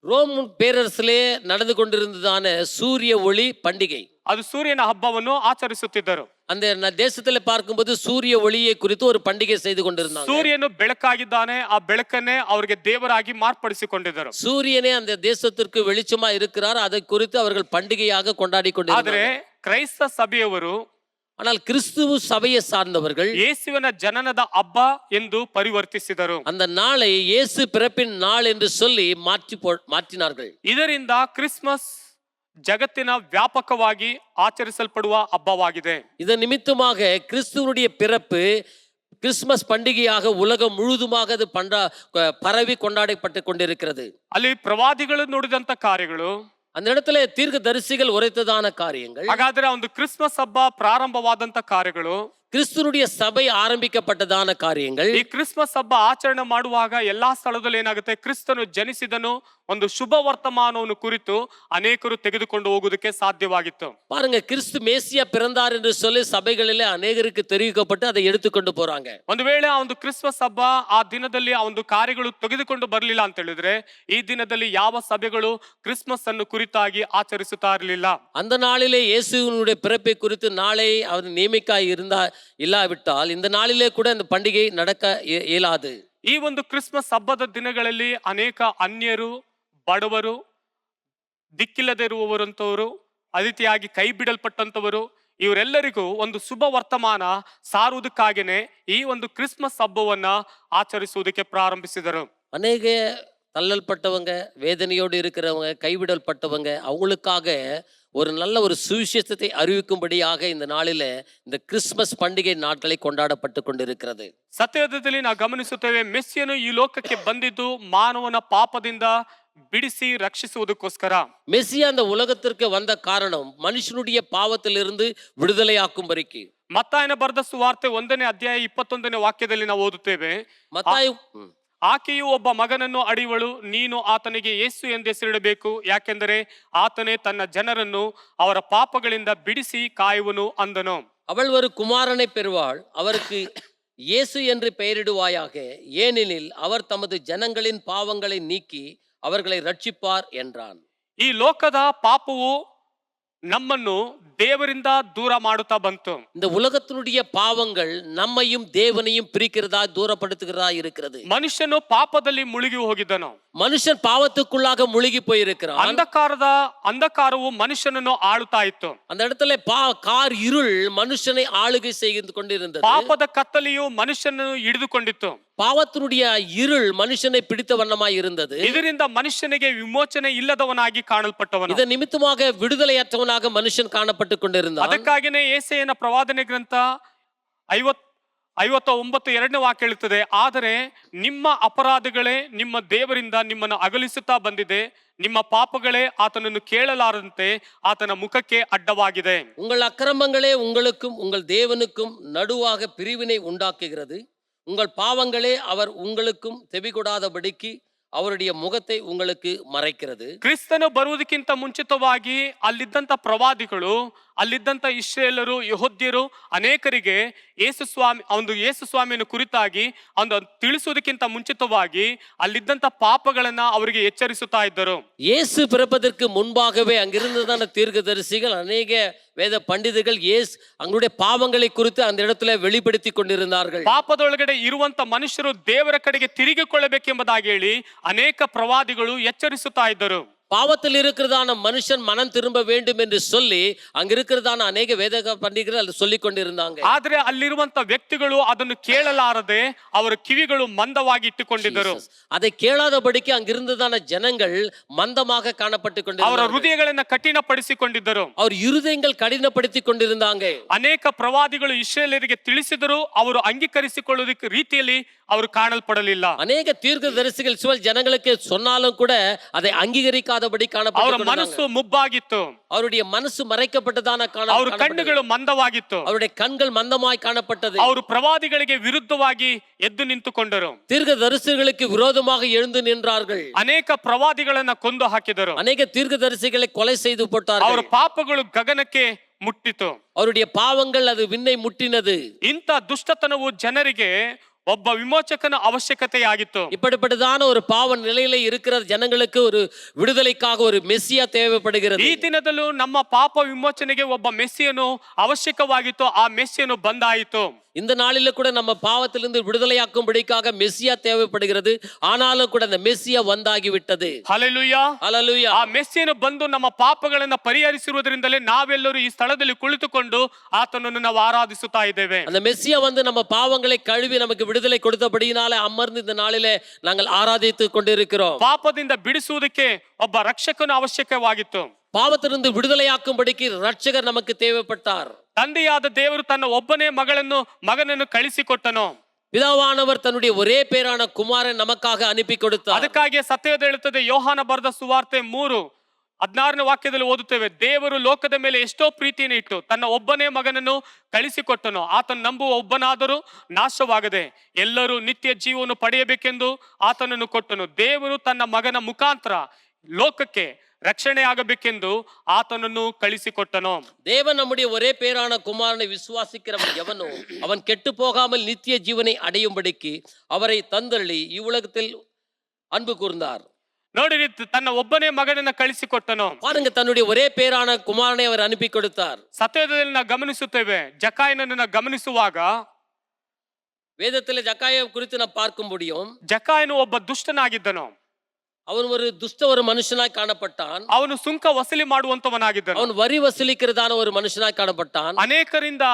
ரோம் பேரரசிலே நடந்து கொண்டிருந்ததான சூரிய ஒளி பண்டிகை, ಅದು ಸೂರ್ಯನ ಹಬ್ಬವನ್ನು ಆಚರಿಸುತ್ತಿದ್ದರು. அந்த தேசத்துல பார்க்கும்போது சூரிய ஒளியை குறித்து ஒரு பண்டிகை செய்து கொண்டிருந்தாங்க. ಸೂರ್ಯನು ಬೆಳಕಾಗಿದ್ದಾನೆ, ಆ ಬೆಳಕನ್ನೇ ಅವರಿಗೆ ದೇವರಾಗಿ ಮಾರ್ಪಡಿಸಿಕೊಂಡಿದ್ದರು. சூரியனே அந்த தேசத்திற்கு வெளிச்சமா இருக்கிறார், அதை குறித்து அவர்கள் பண்டிகையாக கொண்டாடி ಆದರೆ கொண்டிருந்தார்கள். ಕ್ರೈಸ್ತ ಸಭೆಯವರು ஆனால் கிறிஸ்துவ சபையை சார்ந்தவர்கள் ಯೇಸುವಿನ ಜನನದ ಹಬ್ಬ ಎಂದು ಪರಿವರ್ತಿಸಿದರು. அந்த நாளை இயேசு பிறப்பின் நாள் என்று சொல்லி மாற்றினார்கள். ಇದರಿಂದ ಕ್ರಿಸ್ಮಸ್ ಜಗತ್ತಿನ ವ್ಯಾಪಕವಾಗಿ ಆಚರಿಸಲ್ಪಡುವ ಹಬ್ಬವಾಗಿದೆ. இதன் நிமித்தமாக கிறிஸ்துவனுடைய பிறப்பு கிறிஸ்மஸ் பண்டிகையாக உலகம் முழுதுமாக அது பரவி கொண்டாடப்பட்டு கொண்டிருக்கிறது. ಅಲ್ಲಿ ಪ್ರವಾದಿಗಳು ನುಡಿದಂತ ಕಾರ್ಯಗಳು, அந்த இடத்துல தீர்க்க தரிசிகள் உரைத்ததான காரியங்கள், ಹಾಗಾದ್ರೆ ಒಂದು ಕ್ರಿಸ್ಮಸ್ ಹಬ್ಬ ಪ್ರಾರಂಭವಾದಂತ ಕಾರ್ಯಗಳು, கிறிஸ்துவனுடைய சபை ஆரம்பிக்கப்பட்டதான காரியங்கள், ಈ ಕ್ರಿಸ್ಮಸ್ ಹಬ್ಬ ಆಚರಣೆ ಮಾಡುವಾಗ ಎಲ್ಲಾ ಸ್ಥಳದಲ್ಲಿ ಏನಾಗುತ್ತೆ, ಕ್ರಿಸ್ತನು ಜನಿಸಿದನು ಒಂದು ಶುಭ ವರ್ತಮಾನವನ್ನು ಕುರಿತು ಅನೇಕರು ತೆಗೆದುಕೊಂಡು ಹೋಗುವುದಕ್ಕೆ ಸಾಧ್ಯವಾಗಿತ್ತು. பாருங்க, கிறிஸ்து மேசியா பிறந்தார் என்று சொல்லி சபைகளிலே ಅನೇಕರಿಗೆ தெரிவிக்கப்பட்டு அதை எடுத்துக்கொண்டு போறாங்க. ಒಂದು ವೇಳೆ ಆ ಒಂದು ಕ್ರಿಸ್ಮಸ್ ಹಬ್ಬ ಆ ದಿನದಲ್ಲಿ ಆ ಒಂದು ಕಾರ್ಯಗಳು ತೆಗೆದುಕೊಂಡು ಬರಲಿಲ್ಲ ಅಂತ ಹೇಳಿದ್ರೆ, ಈ ದಿನದಲ್ಲಿ ಯಾವ ಸಭೆಗಳು ಕ್ರಿಸ್ಮಸ್ ಅನ್ನು ಕುರಿತಾಗಿ ಆಚರಿಸುತ್ತಾ ಇರಲಿಲ್ಲ. அந்த நாளிலே இயேசுவினுடைய பிறப்பை குறித்து நாளை அவர் நியமிக்காய் இல்லாவிட்டால் இந்த நாளிலே கூட இந்த பண்டிகை நடக்க இயலாது. ಈ ಒಂದು ಕ್ರಿಸ್ಮಸ್ ಹಬ್ಬದ ದಿನಗಳಲ್ಲಿ ಅನೇಕ ಅನ್ಯರು, ಬಡವರು, ದಿಕ್ಕಿಲ್ಲದೆ ಇರುವವರಂತವರು, ಅತಿಥಿಯಾಗಿ ಕೈ ಬಿಡಲ್ಪಟ್ಟಂತವರು, ಇವರೆಲ್ಲರಿಗೂ ಒಂದು ಶುಭ ವರ್ತಮಾನ ಸಾರುವುದಕ್ಕಾಗಿನೇ ಈ ಒಂದು ಕ್ರಿಸ್ಮಸ್ ಹಬ್ಬವನ್ನ ಆಚರಿಸುವುದಕ್ಕೆ ಪ್ರಾರಂಭಿಸಿದರು. ಅನೇಕ தள்ளல்பட்டவங்க, வேதனையோடு இருக்கிறவங்க, கைவிடல்பட்டவங்க, அவங்களுக்காக ஒரு நல்ல ஒரு சுவிசேஷத்தை அறிவிக்கும்படியாக இந்த நாளில இந்த கிறிஸ்மஸ் பண்டிகை நாட்களை கொண்டாடப்பட்டு கொண்டிருக்கிறது. ಸತ್ಯವೇದದಲ್ಲಿ ನಾವು ಗಮನಿಸುತ್ತೇವೆ, ಮೆಸ್ಸಿಯನು ಈ ಲೋಕಕ್ಕೆ ಬಂದಿದ್ದು ಮಾನವನ ಪಾಪದಿಂದ ಬಿಡಿಸಿ ರಕ್ಷಿಸುವುದಕ್ಕೋಸ್ಕರ. மெசியா அந்த உலகத்திற்கு வந்த காரணம் மனுஷனுடைய பாவத்திலிருந்து விடுதலையாக்கும்படிக்கு. ಮತ್ತಾಯನ ಬರೆದ ಸುವಾರ್ತೆ 1ನೇ ಅಧ್ಯಾಯ 21ನೇ ವಾಕ್ಯದಲ್ಲಿ ನಾವು ಓದುತ್ತೇವೆ, மத்தாயு ಆಕೆಯು ಒಬ್ಬ ಮಗನನ್ನು ಅಡಿವಳು, ನೀನು ಆತನಿಗೆ ಯೇಸು ಎಂದು ಹೆಸರಿಡಬೇಕು, ಯಾಕೆಂದರೆ ಆತನೇ ತನ್ನ ಜನರನ್ನು ಅವರ ಪಾಪಗಳಿಂದ ಬಿಡಿಸಿ ಕಾಯುವನು ಅಂದನು. அவள் ஒரு குமாரனை பெறுவாள், அவருக்கு இயேசு என்று பெயரிடுவாயாக, ஏனெனில் அவர் தமது ஜனங்களின் பாவங்களை நீக்கி அவர்களை ரட்சிப்பார் என்றான். ಈ ಲೋಕದ ಪಾಪವು ನಮ್ಮನ್ನು ದೇವರಿಂದ ದೂರ ಮಾಡುತ್ತಾ ಬಂತು. இந்த உலகத்தினுடைய பாவங்கள் நம்மையும் தேவனையும் பிரிக்கிறதா தூரப்படுத்துகிறதா இருக்கிறது. ಮನುಷ್ಯನು ಪಾಪದಲ್ಲಿ ಮುಳುಗಿ ಹೋಗಿದ್ದನು. மனுஷன் பாவத்துக்குள்ளாக முழுகி போயிருக்கிறான். ಅಂಧಕಾರವು ಮನುಷ್ಯನನ್ನು ಆಳುತ್ತಾ ಇತ್ತು. அந்த இடத்துல கார் இருள் மனுஷனை ஆளுகை செய்து கொண்டிருந்தது. ಪಾಪದ ಕತ್ತಲೆಯು ಮನುಷ್ಯನನ್ನು ಹಿಡಿದುಕೊಂಡಿತ್ತು. பாவத்தினுடைய இருள் மனுஷனை பிடித்த வண்ணமாய் இருந்தது. ಇದರಿಂದ ಮನುಷ್ಯನಿಗೆ ವಿಮೋಚನೆ ಇಲ್ಲದವನಾಗಿ ಕಾಣಲ್ಪಟ್ಟವನು. இதன் நிமித்தமாக விடுதலையற்றவனாக மனுஷன் காணப்பட்டு கொண்டிருந்தான். ಅದಕ್ಕಾಗಿನೇ ಯೆಶಾಯನ ಪ್ರವಾದನೆ ಗ್ರಂಥ 59 2ನೇ ವಾಕ್ಯ ಹೇಳುತ್ತದೆ, ಆದರೆ ನಿಮ್ಮ ಅಪರಾಧಗಳೇ ನಿಮ್ಮ ದೇವರಿಂದ ನಿಮ್ಮನ್ನು ಅಗಲಿಸುತ್ತಾ ಬಂದಿದೆ, ನಿಮ್ಮ ಪಾಪಗಳೇ ಆತನನ್ನು ಕೇಳಲಾರದಂತೆ ಆತನ ಮುಖಕ್ಕೆ ಅಡ್ಡವಾಗಿದೆ. உங்கள் அக்கிரமங்களே உங்களுக்கும் உங்கள் தேவனுக்கும் நடுவாக பிரிவினை உண்டாக்குகிறது, உங்கள் பாவங்களே அவர் உங்களுக்கும் செவிகொடாதபடிக்கு ಅವರುடைய ಮುಖத்தை உங்களுக்கு ಮರೆக்கிறது. ಕ್ರಿಸ್ತನು ಬರುವುದಕ್ಕಿಂತ ಮುಂಚಿತವಾಗಿ ಅಲ್ಲಿದ್ದಂತ ಪ್ರವಾದಿಗಳು, ಅಲ್ಲಿದ್ದಂತ ಇಸ್ರಾಯೇಲರು, ಯೆಹೂದ್ಯರು ಅನೇಕರಿಗೆ ಯೇಸು ಸ್ವಾಮಿಯನ್ನು ಕುರಿತಾಗಿ ತಿಳಿಸುವುದಕ್ಕಿಂತ ಮುಂಚಿತವಾಗಿ ಅಲ್ಲಿದ್ದಂತ ಪಾಪಗಳನ್ನ ಅವರಿಗೆ ಎಚ್ಚರಿಸುತ್ತಾ ಇದ್ದರು. இயேசு பிறப்பதற்கு முன்பாகவே அங்கிருந்ததான தீர்க்கதரிசிகள், ಅನೇಕ ವೇದ ಪಂಡಿತர்கள் அவங்களுடைய பாவங்களை குறித்து அந்த இடத்துல வெளிப்படுத்தி கொண்டிருந்தார்கள். ಪಾಪದೊಳಗಡೆ ಇರುವಂತ ಮನುಷ್ಯರು ದೇವರ ಕಡೆಗೆ ತಿರುಗಿಕೊಳ್ಳಬೇಕೆಂಬುದಾಗಿ ಹೇಳಿ ಅನೇಕ ಪ್ರವಾದಿಗಳು ಎಚ್ಚರಿಸುತ್ತಾ ಇದ್ದರು. பாவத்தில் இருக்கிறதான மனுஷன் மனம் திரும்ப வேண்டும் என்று சொல்லி அங்க இருக்கிறதான அநேக வேத பண்டிதர்கள் சொல்லிக் கொண்டிருந்தாங்க. ಆದ್ರೆ ಅಲ್ಲಿರುವಂತ ವ್ಯಕ್ತಿಗಳು ಅದನ್ನು ಕೇಳಲಾರದೆ ಅವರ ಕಿವಿಗಳು ಮಂದವಾಗಿ ಇಟ್ಟುಕೊಂಡಿದ್ದರು. அதை ಕೇಳಾದபடிக்கு அங்கிருந்ததான ஜனங்கள் ಮಂದமாக ಕಾಣಪಟ್ಟು ಅವರ ಹೃದಯಗಳನ್ನ ಕಠಿಣಪಡಿಸಿಕೊಂಡಿದ್ದರು. ಅವ್ರ இருதயங்கள் ಕಠಿಣಪಡಿಸಿ கொண்டிருந்தாங்க. ಅನೇಕ ಪ್ರವಾದಿಗಳು ಇಸ್ರಾಯೇಲರಿಗೆ ತಿಳಿಸಿದರು, ಅವರು ಅಂಗೀಕರಿಸಿಕೊಳ್ಳುವುದಕ್ಕೆ ರೀತಿಯಲ್ಲಿ ಅವರು ಕಾಣಲ್ಪಡಲಿಲ್ಲ. ಅನೇಕ தீர்க்கதரிசிகள் இஸ்ரவேல் ಜನங்களுக்கு சொன்னாலும் கூட அதை ಅಂಗೀಕರಿಕಾದபடி ಕಾಣಪಟ್ಟು ಅವರ ಮನಸ್ಸು ಮುಬ್ಬಾಗಿತ್ತು. அவருடைய ಮನಸ್ಸು ಮರೆக்கப்பட்டதான ಅವರ ಕಣ್ಣುಗಳು ಮಂದವಾಗಿತ್ತು. அவருடைய கண்கள் மந்தமாய் காணப்பட்டது. ಅವರು ಪ್ರವಾದಿಗಳಿಗೆ ವಿರುದ್ಧವಾಗಿ ಎದ್ದು ನಿಂತುಕೊಂಡರು. தீர்க்கதரிசிகளுக்கு விரோதமாக எழுந்து நின்றார்கள். ಅನೇಕ ಪ್ರವಾದಿಗಳನ್ನ ಕೊಂದು ಹಾಕಿದರು. ಅನೇಕ தீர்க்கதரிசிகளை கொலை செய்து போட்டார்கள். ಅವರ ಪಾಪಗಳು ಗಗನಕ್ಕೆ ಮುಟ್ಟಿತು. அவருடைய பாவங்கள் அது விண்ணை முட்டினது. ಇಂಥ ದುಷ್ಟತನವು ಜನರಿಗೆ ಒಬ್ಬ ವಿಮೋಚಕನ ಅವಶ್ಯಕತೆಯಾಗಿತ್ತು. இப்படிப்பட்டதான ஒரு பாவ நிலையில இருக்கிற ஜனங்களுக்கு ஒரு விடுதலைக்காக ஒரு மெஸ்ஸியா தேவைப்படுகிறது. ಈ ದಿನದಲ್ಲೂ ನಮ್ಮ ಪಾಪ ವಿಮೋಚನೆಗೆ ಒಬ್ಬ ಮೆಸ್ಸಿಯನು ಅವಶ್ಯಕವಾಗಿತ್ತು. ಆ ಮೆಸ್ಸಿಯನು ಬಂದಾಯಿತು. இந்த நாளில கூட நம்ம பாவத்திலிருந்து விடுதலையாக்கும்படிக்காக மெஸ்ஸியா தேவைப்படுகிறது. ஆனாலும் கூட அந்த மெஸ்ஸியா வந்தாகி விட்டது. Hallelujah, hallelujah. ಆ ಮೆಸ್ಸಿಯನು ಬಂದು ನಮ್ಮ ಪಾಪಗಳನ್ನ ಪರಿಹರಿಸಿರುವುದರಿಂದಲೇ ನಾವೆಲ್ಲರೂ ಈ ಸ್ಥಳದಲ್ಲಿ ಕುಳಿತುಕೊಂಡು ಆತನನ್ನು ನಾವು ಆರಾಧಿಸುತ್ತಾ ಇದ್ದೇವೆ. அந்த மெஸ்ஸியா வந்து நம்ம பாவங்களை கழுவி நமக்கு விடுதலை கொடுத்தபடியினால அமர்ந்து இந்த நாளிலே நாங்கள் ஆராதித்து கொண்டிருக்கிறோம். ಪಾಪದಿಂದ ಬಿಡಿಸುವುದಕ್ಕೆ ಒಬ್ಬ ರಕ್ಷಕನು ಅವಶ್ಯಕವಾಗಿತ್ತು. பாவத்திலிருந்து விடுதலையாக்கும்படிக்கு ரட்சகர் நமக்கு தேவைப்பட்டார். ತಂದೆಯಾದ ದೇವರು ತನ್ನ ಒಬ್ಬನೇ ಮಗನನ್ನು ಕಳಿಸಿಕೊಟ್ಟನು. பிதாவானவர் தன்னுடைய ஒரே பேரான குமாரன் நமக்காக ಅನುಪಿ கொடுத்தார். ಅದಕ್ಕಾಗಿ ಸತ್ಯವೇದ ಹೇಳುತ್ತದೆ, ಯೋಹಾನ ಬರೆದ ಸುವಾರ್ತೆ 3:16ನೇ ವಾಕ್ಯದಲ್ಲಿ ಓದುತ್ತೇವೆ, ದೇವರು ಲೋಕದ ಮೇಲೆ ಎಷ್ಟೋ ಪ್ರೀತಿಯನ್ನು ಇಟ್ಟು ತನ್ನ ಒಬ್ಬನೇ ಮಗನನ್ನು ಕಳಿಸಿಕೊಟ್ಟನು. ಆತನು ನಂಬುವ ಒಬ್ಬನಾದರೂ ನಾಶವಾಗದೆ ಎಲ್ಲರೂ ನಿತ್ಯ ಜೀವವನ್ನು ಪಡೆಯಬೇಕೆಂದು ಆತನನ್ನು ಕೊಟ್ಟನು. ದೇವರು ತನ್ನ ಮಗನ ಮುಖಾಂತರ ಲೋಕಕ್ಕೆ ರಕ್ಷಣೆ ಆಗಬೇಕೆಂದು ಆತನನ್ನು ಕಳಿಸಿಕೊಟ್ಟನು. தேவன் நம்முடைய ஒரே பேரான குமாரனை விசுவாசிக்கிறவன் எவனோ அவன் கெட்டு போகாமல் நித்திய ஜீவனை அடையும்படிக்கு அவரை தந்தள்ளி இவ்வுலகத்தில் அன்பு கூர்ந்தார். ನೋಡಿರಿ, ತನ್ನ ಒಬ್ಬನೇ ಮಗನನ್ನ ಕಳಿಸಿಕೊಟ್ಟನು. பாருங்க, தன்னுடைய ஒரே பேரான குமாரனை அவர் அனுப்பி கொடுத்தார். ಸತ್ಯದಲ್ಲಿ ನಾವು ಗಮನಿಸುತ್ತೇವೆ. ಜಕಾಯನನ್ನ ಗಮನಿಸುವಾಗ வேதத்தில் ஜக்காயை குறித்து நாம் பார்க்க முடியும். ಜಕಾಯನು ಒಬ್ಬ ದುಷ್ಟನಾಗಿದ್ದನು. அவன் ஒரு துஷ்ட ஒரு மனுஷனாய் காணப்பட்டான். ಅವನು ಸುಂಕ ವಸೂಲಿ ಮಾಡುವಂತವನಾಗಿದ್ದನು. அவன் வரி வசூலிக்கிறதான ஒரு மனுஷனாய் காணப்பட்டான். ಅನೇಕರಿಂದ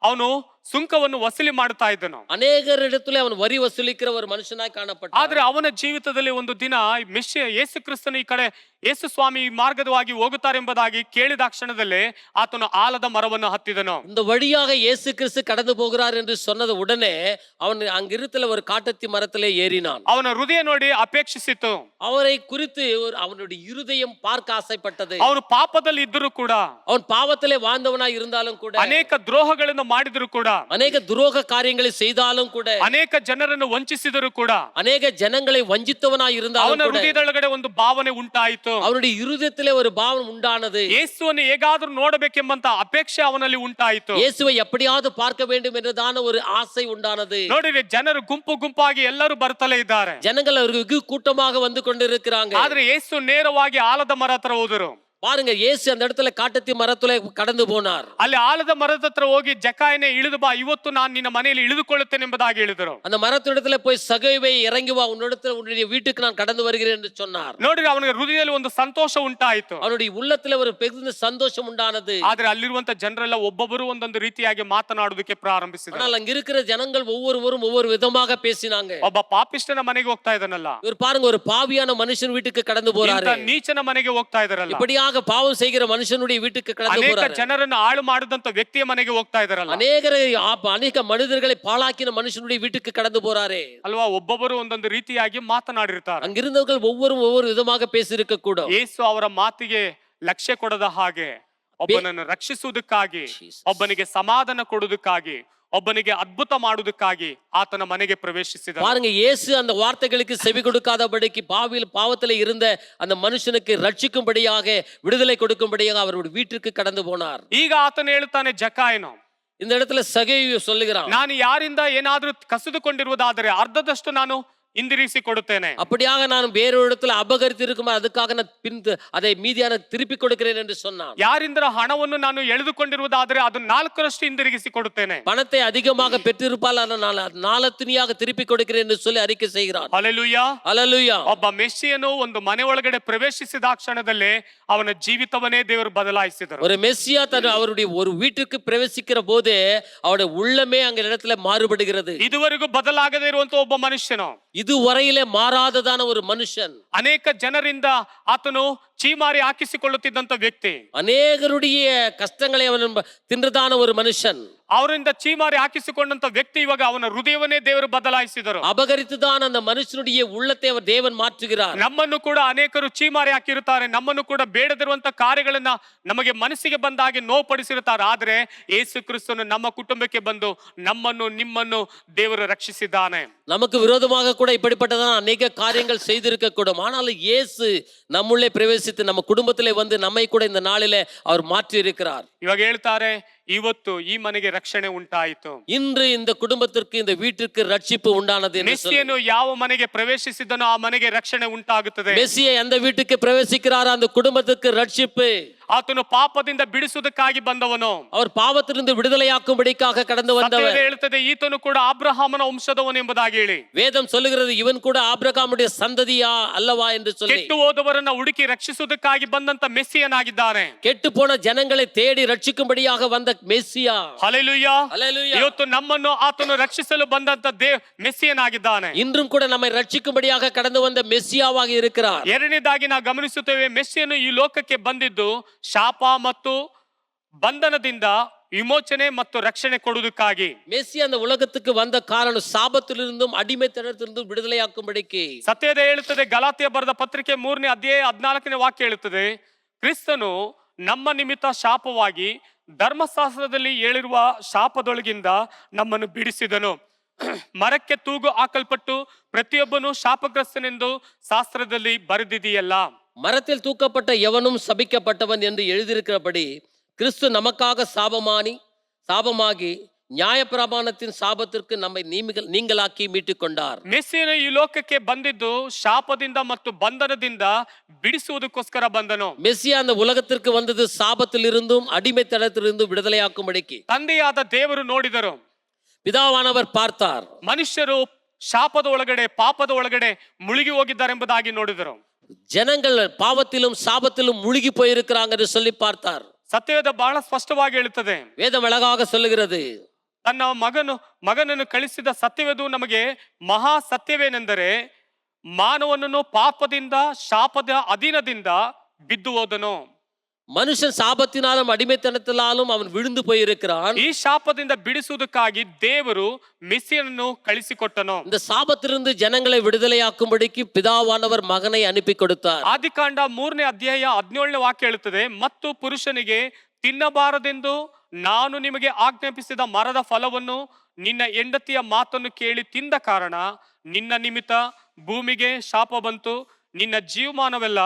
ಅವನು ಸುಂಕವನ್ನು ವಸೂಲಿ ಮಾಡ್ತಾ ಇದ್ದನು. ಅನೇಕರಿடத்திலே ಅವನು ವರಿ ವಸೂಲಿக்கிற ஒரு ಮನುಷ್ಯನಾಗಿ ಕಾಣಪಟ್ಟ. ಆದ್ರೆ ಅವನ ಜೀವಿತದಲ್ಲಿ ಒಂದು ದಿನ ಮೆಸ್ಸಿಯ ಯೇಸು ಕ್ರಿಸ್ತನು ಈ ಕಡೆ ಯೇಸು ಸ್ವಾಮಿ ಈ ಮಾರ್ಗವಾಗಿ ಹೋಗುತ್ತಾರೆ ಎಂಬುದಾಗಿ ಕೇಳಿದ ಕ್ಷಣದಲ್ಲೇ ಆತನು ಆಲದ ಮರವನ್ನು ಹತ್ತಿದನು. இந்த வழியாக இயேசு கிறிஸ்து கடந்து போகிறார் என்று சொன்னது உடனே அவன் அங்கிருத்துல ஒரு காட்டத்தி மரத்திலே ஏறினான். ಅವನ ಹೃದಯ ನೋಡಿ ಅಪೇಕ್ಷಿಸಿತು. அவரை குறித்து அவனுடைய இருதயம் பார்க்க ஆசைப்பட்டது. ಅವನು ಪಾಪದಲ್ಲಿ ಇದ್ದರೂ ಕೂಡ, அவன் பாவத்திலே வாழ்ந்தவனாய் இருந்தாலும் கூட, ಅನೇಕ ದ್ರೋಹಗಳನ್ನು ಮಾಡಿದ್ರು ಕೂಡ, அநேக துரோக காரியங்களை செய்தாலும் கூட, ಅನೇಕ ಜನರನ್ನು ವಂಚಿಸಿದರು ಕೂಡ, அநேக ஜனங்களை வஞ்சித்தவனாய் இருந்தாலும் ಅವನ கூட, ಹೃದಯದೊಳಗಡೆ ಒಂದು ಭಾವನೆ ಉಂಟಾಯಿತು. அவனுடைய இருதயத்திலே ஒரு பாவம் உண்டானது. ಯೇಸುವನ್ನು ಹೇಗಾದ್ರೂ ನೋಡಬೇಕೆಂಬಂತ ಅಪೇಕ್ಷೆ ಅವನಲ್ಲಿ ಉಂಟಾಯಿತು. இயேசுவை எப்படியாவது பார்க்க வேண்டும் என்றதான ஒரு ஆசை உண்டானது. ನೋಡಿದ್ರೆ ಜನರು ಗುಂಪು ಗುಂಪಾಗಿ ಎಲ್ಲರೂ ಬರ್ತಲೇ ಇದ್ದಾರೆ. ஜனங்கள் வெகு கூட்டமாக வந்து கொண்டிருக்கிறாங்க. ಆದ್ರೆ ಯೇಸು ನೇರವಾಗಿ ಆಲದ ಮರ ಹತ್ರ ಹೋದರು. பாருங்க, இயேசு அந்த இடத்துல காட்டத்தி மரத்துல கடந்து போனார். ಅಲ್ಲಿ ಆಲದ ಮರದ ಹತ್ರ ಹೋಗಿ ಜಕಾಯನೇ ಇಳಿದು ಬಾ, ಇವತ್ತು ನಾನು ನಿನ್ನ ಮನೆಯಲ್ಲಿ ಇಳಿದುಕೊಳ್ಳುತ್ತೇನೆ ಎಂಬುದಾಗಿ ಹೇಳಿದರು. அந்த மரத்திடத்துல போய் சகைவை இறங்கி வா, உன்னுடைய வீட்டுக்கு நான் கடந்து வருகிறேன் என்று சொன்னார். ನೋಡ್ರಿ, ಅವನಿಗೆ ಹೃದಯದಲ್ಲಿ ಒಂದು ಸಂತೋಷ ಉಂಟಾಯಿತು. அவனுடைய உள்ளத்துல ஒரு பெரிய சந்தோஷம் உண்டானது. ಆದ್ರೆ ಅಲ್ಲಿರುವಂತ ಜನರೆಲ್ಲ ಒಬ್ಬೊಬ್ಬರು ಒಂದೊಂದು ರೀತಿಯಾಗಿ ಮಾತನಾಡುವುದಕ್ಕೆ ಪ್ರಾರಂಭಿಸಿದರು. ஆனால் அங்க இருக்கிற ஜனங்கள் ஒவ்வொருவரும் ஒவ்வொரு விதமாக பேசினாங்க. ಒಬ್ಬ ಪಾಪಿಷ್ಟನ ಮನೆಗೆ ಹೋಗ್ತಾ ಇದ್ದಾನಲ್ಲ, இவர் பாருங்க, ஒரு பாவியான மனுஷன் வீட்டுக்கு கடந்து போறாரு. ಇಂಥ ನೀಚನ ಮನೆಗೆ ಹೋಗ್ತಾ ಇದ್ದಾರಲ್ಲ, இப்படியாக பாவம் செய்கிற மனுஷனுடைய வீட்டுக்கு கடந்து ಅನೇಕ போறாரு. ಜನರನ್ನು ಹಾಳು ಮಾಡಿದಂತ ವ್ಯಕ್ತಿಯ ಮನೆಗೆ ಹೋಗ್ತಾ ಇದ್ದಾರಲ್ಲ, அநேக மனிதர்களை பாழாக்கின மனுஷனுடைய வீட்டுக்கு கடந்து போறாரே ಅಲ್ವಾ? ಒಬ್ಬೊಬ್ಬರು ಒಂದೊಂದು ರೀತಿಯಾಗಿ ಮಾತನಾಡಿರ್ತಾರೆ. அங்கிருந்தவர்கள் ஒவ்வொரு விதமாக பேசியிருக்க கூடும். ಯೇಸು ಅವರ ಮಾತಿಗೆ ಲಕ್ಷ್ಯ ಕೊಡದ ಹಾಗೆ, ಒಬ್ಬನನ್ನು ರಕ್ಷಿಸುವುದಕ್ಕಾಗಿ, ಒಬ್ಬನಿಗೆ ಸಮಾಧಾನ ಕೊಡುವುದಕ್ಕಾಗಿ, ಒಬ್ಬನಿಗೆ ಅದ್ಭುತ ಮಾಡುವುದಕ್ಕಾಗಿ ಆತನ ಮನೆಗೆ ಪ್ರವೇಶಿಸಿದ. பாருங்க, இயேசு அந்த வார்த்தைகளுக்கு செவி கொடுக்காதபடிக்கு பாவத்தில் இருந்த அந்த மனுஷனுக்கு ரட்சிக்கும்படியாக, விடுதலை கொடுக்கும்படியாக அவருடைய வீட்டிற்கு கடந்து போனார். ಈಗ ಆತನು ಹೇಳುತ್ತಾನೆ, ಜಕಾಯನು, இந்த இடத்துல சகேயு சொல்லுகிறான், ನಾನು ಯಾರಿಂದ ಏನಾದ್ರೂ ಕಸಿದುಕೊಂಡಿರುವುದಾದರೆ ಅರ್ಧದಷ್ಟು ನಾನು ಹಿಂದಿರಿಸಿ ಕೊಡುತ್ತೇನೆ. அப்படியாக நான் வேறொரு இடத்துல அபகரித்து இருக்கும், அதுக்காக நான் அதை மீதியான திருப்பி கொடுக்கிறேன் என்று சொன்னான். ಯಾರಿಂದ ಹಣವನ್ನು ನಾನು ಎಳೆದುಕೊಂಡಿರುವುದಾದರೆ ಅದು 4ರಷ್ಟು ಹಿಂದಿರುಗಿಸಿ ಕೊಡುತ್ತೇನೆ. பணத்தை அதிகமாக பெற்றிருப்பால் நான் 4 திருப்பி கொடுக்கிறேன் என்று சொல்லி அறிக்கை செய்கிறான். Hallelujah, hallelujah. ಒಬ್ಬ ಮೆಸ್ಸಿಯನು ಒಂದು ಮನೆ ಒಳಗಡೆ ಪ್ರವೇಶಿಸಿದ ಕ್ಷಣದಲ್ಲೇ ಅವನ ಜೀವಿತವನ್ನೇ ದೇವರು ಬದಲಾಯಿಸಿದರು. ஒரு மெஸ்ஸியா அவருடைய ஒரு வீட்டுக்கு பிரவேசிக்கிற போதே அவருடைய உள்ளமே அங்க இடத்துல மாறுபடுகிறது. ಇದುವರೆಗೂ ಬದಲಾಗದೇ ಇರುವಂತ ಒಬ್ಬ ಮನುಷ್ಯನು, இதுவரையிலே மாறாததான ஒரு மனுஷன், ಅನೇಕ ಜನರಿಂದ ಆತನು ಚೀಮಾರಿ ಹಾಕಿಸಿಕೊಳ್ಳುತ್ತಿದ್ದಂತ ವ್ಯಕ್ತಿ, ಅನೇಕರುடைய ಕಷ್ಟங்களை ಅವನು ತಿಂದ್ರದಾನ ஒரு மனுஷன், ಅವರಿಂದ ಚೀಮಾರಿ ಹಾಕಿಸಿಕೊಂಡಂತ ವ್ಯಕ್ತಿ ಇವಾಗ ಅವನ ಹೃದಯವನ್ನೇ ದೇವರು ಬದಲಾಯಿಸಿದರು. அபகரித்துதான் அந்த மனுஷனுடைய உள்ளத்தை அவர் தேவன் மாற்றுகிறார். ನಮ್ಮನ್ನು ಕೂಡ ಅನೇಕರು ಚೀಮಾರಿ ಹಾಕಿರುತ್ತಾರೆ, ನಮ್ಮನ್ನು ಕೂಡ ಬೇಡದಿರುವಂತ ಕಾರ್ಯಗಳನ್ನ ನಮಗೆ ಮನಸ್ಸಿಗೆ ಬಂದ ಹಾಗೆ ನೋವುಪಡಿಸಿರುತ್ತಾರೆ. ಆದ್ರೆ ಯೇಸು ಕ್ರಿಸ್ತನು ನಮ್ಮ ಕುಟುಂಬಕ್ಕೆ ಬಂದು ನಮ್ಮನ್ನು ನಿಮ್ಮನ್ನು ದೇವರು ರಕ್ಷಿಸಿದ್ದಾನೆ. நமக்கு விரோதமாக கூட இப்படிப்பட்டதான அநேக காரியங்கள் செய்திருக்க கூடும். ஆனாலும் இயேசு நம்முள்ளே பிரவேசித்து நம்ம குடும்பத்திலே வந்து நம்மை கூட இந்த நாளிலே அவர் மாற்றி இருக்கிறார். ಇವಾಗ ಹೇಳ್ತಾರೆ, ಇವತ್ತು ಈ ಮನೆಗೆ ರಕ್ಷಣೆ ಉಂಟಾಯಿತು. இன்று இந்த குடும்பத்திற்கு, இந்த வீட்டிற்கு ரட்சிப்பு உண்டானது. ಮೆಸ್ಸಿಯನು ಯಾವ ಮನೆಗೆ ಪ್ರವೇಶಿಸಿದನೋ ಆ ಮನೆಗೆ ರಕ್ಷಣೆ ಉಂಟಾಗುತ್ತದೆ. மெஸ்ஸியா எந்த வீட்டுக்கு பிரவேசிக்கிறாரோ அந்த குடும்பத்துக்கு ரட்சிப்பு. ಆತನು ಪಾಪದಿಂದ ಬಿಡಿಸುವುದಕ್ಕಾಗಿ ಬಂದವನು, அவர் பாவத்திலிருந்து விடுதலையாக்கும்படிக்காக கடந்து வந்தவர். ಹೇಳುತ್ತದೆ, ಈತನು ಕೂಡ ಅಬ್ರಹಾಮನ ವಂಶದವನು ಎಂಬುದಾಗಿ ಹೇಳಿ. வேதம் சொல்லுகிறது, இவன் கூட ஆபிரகாமுடைய சந்ததியா அல்லவா என்று சொல்லி. ಕೆಟ್ಟು ಹೋದವರನ್ನ ಹುಡುಕಿ ರಕ್ಷಿಸುವುದಕ್ಕಾಗಿ ಬಂದಂತ ಮೆಸ್ಸಿಯನಾಗಿದ್ದಾನೆ. கெட்டு போன ஜனங்களை தேடி ரட்சிக்கும்படியாக வந்த ಮೆಸ್ಸಿಯಾ. ಹಲ್ಲೆಲೂಯಾ. ಹಲ್ಲೆಲೂಯಾ. ಇವತ್ತು ನಮ್ಮನ್ನು ಆತನು ರಕ್ಷಿಸಲು ಬಂದಂತ ಮೆಸ್ಸಿಯನಾಗಿದ್ದಾನೆ. இன்றும் கூட நம்மை ரட்சிக்கும்படியாக கடந்து வந்த மெஸ்ஸியாவாக இருக்கிறார். ಎರಡನೇದಾಗಿ ನಾವು ಗಮನಿಸುತ್ತೇವೆ, ಮೆಸ್ಸಿಯನು ಈ ಲೋಕಕ್ಕೆ ಬಂದಿದ್ದು ಶಾಪ ಮತ್ತು ಬಂಧನದಿಂದ ವಿಮೋಚನೆ ಮತ್ತು ರಕ್ಷಣೆ ಕೊಡುವುದಕ್ಕಾಗಿ. மெஸ்ஸியா அந்த உலகத்துக்கு வந்த காரணம் சாபத்திலிருந்தும் அடிமைத்தனத்திலிருந்தும் விடுதலையாக்கும்படிக்கு. ಸತ್ಯದ ಹೇಳುತ್ತದೆ, ಗಲಾತ್ಯ ಬರೆದ ಪತ್ರಿಕೆ 3ನೇ ಅಧ್ಯಾಯ 14ನೇ ವಾಕ್ಯ ಹೇಳುತ್ತದೆ, ಕ್ರಿಸ್ತನು ನಮ್ಮ ನಿಮಿತ್ತ ಶಾಪವಾಗಿ ಧರ್ಮಶಾಸ್ತ್ರದಲ್ಲಿ ಹೇಳಿರುವ ಶಾಪದೊಳಗಿಂದ ನಮ್ಮನ್ನು ಬಿಡಿಸಿದನು. ಮರಕ್ಕೆ ತೂಗು ಹಾಕಲ್ಪಟ್ಟು ಪ್ರತಿಯೊಬ್ಬನು ಶಾಪಗ್ರಸ್ತನೆಂದು ಶಾಸ್ತ್ರದಲ್ಲಿ ಬರೆದಿದೆಯಲ್ಲ. மரத்தில் தூக்கப்பட்ட எவனும் சபிக்கப்பட்டவன் என்று எழுதியிருக்கிறபடி கிறிஸ்து நமக்காக சாபமாகி ನ್ಯಾಯಪ್ರಮಾಣத்தின் சாபத்திற்கு நம்மை நீங்களாக்கி மீட்டுக் கொண்டார். ಮೆಸ್ಸಿಯನು ಈ ಲೋಕಕ್ಕೆ ಬಂದಿದ್ದು ಶಾಪದಿಂದ ಮತ್ತು ಬಂಧನದಿಂದ ಬಿಡಿಸುವುದಕ್ಕೋಸ್ಕರ ಬಂದನು. மெஸ்ஸியா அந்த உலகத்திற்கு வந்தது சாபத்திலிருந்தும் அடிமைத்தனத்திலிருந்தும் விடுதலையாக்கும்படிக்கு. ತಂದೆಯಾದ ದೇವರು ನೋಡಿದರು, பிதாவானவர் பார்த்தார், ಮನುಷ್ಯರು ಶಾಪದ ಒಳಗಡೆ ಪಾಪದ ಒಳಗಡೆ ಮುಳುಗಿ ಹೋಗಿದ್ದಾರೆ ಎಂಬುದಾಗಿ ನೋಡಿದರು. ஜனங்கள் பாவத்திலும் சாபத்திலும் முழுகி போயிருக்கிறாங்க என்று சொல்லி பார்த்தார். ಸತ್ಯವೇದ ಬಹಳ ಸ್ಪಷ್ಟವಾಗಿ ಹೇಳುತ್ತದೆ, வேதம் அழகாக சொல்லுகிறது, ತನ್ನ ಮಗನನ್ನು ಕಳಿಸಿದ ಸತ್ಯವೇದು ನಮಗೆ ಮಹಾ ಸತ್ಯವೇನೆಂದರೆ, ಮಾನವನನ್ನು ಪಾಪದಿಂದ ಶಾಪದ ಅಧೀನದಿಂದ ಬಿದ್ದು ಹೋದನು. மனுஷன் சாபத்தினாலும் அடிமைத்தனத்தினாலும் அவன் விழுந்து போயிருக்கிறான். ಈ ಶಾಪದಿಂದ ಬಿಡಿಸುವುದಕ್ಕಾಗಿ ದೇವರು ಮೆಸ್ಸಿಯನನ್ನು ಕಳಿಸಿಕೊಟ್ಟನು. இந்த சாபத்திலிருந்து ஜனங்களை விடுதலையாக்கும்படிக்கு பிதாவானவர் மகனை அனுப்பி கொடுத்தார். ಆದಿಕಾಂಡ 3ನೇ ಅಧ್ಯಾಯ 17ನೇ ವಾಕ್ಯ ಹೇಳುತ್ತದೆ, ಮತ್ತು ಪುರುಷನಿಗೆ ತಿನ್ನಬಾರದೆಂದು ನಾನು ನಿಮಗೆ ಆಜ್ಞಾಪಿಸಿದ ಮರದ ಫಲವನ್ನು ನಿನ್ನ ಹೆಂಡತಿಯ ಮಾತನ್ನು ಕೇಳಿ ತಿಂದ ಕಾರಣ ನಿನ್ನ ನಿಮಿತ್ತ ಭೂಮಿಗೆ ಶಾಪ ಬಂತು. ನಿನ್ನ ಜೀವಮಾನವೆಲ್ಲ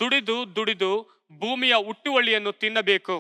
ದುಡಿದು பூமிய ಹುಟ್ಟುವಳಿಯನ್ನು ತಿನ್ನಬೇಕು.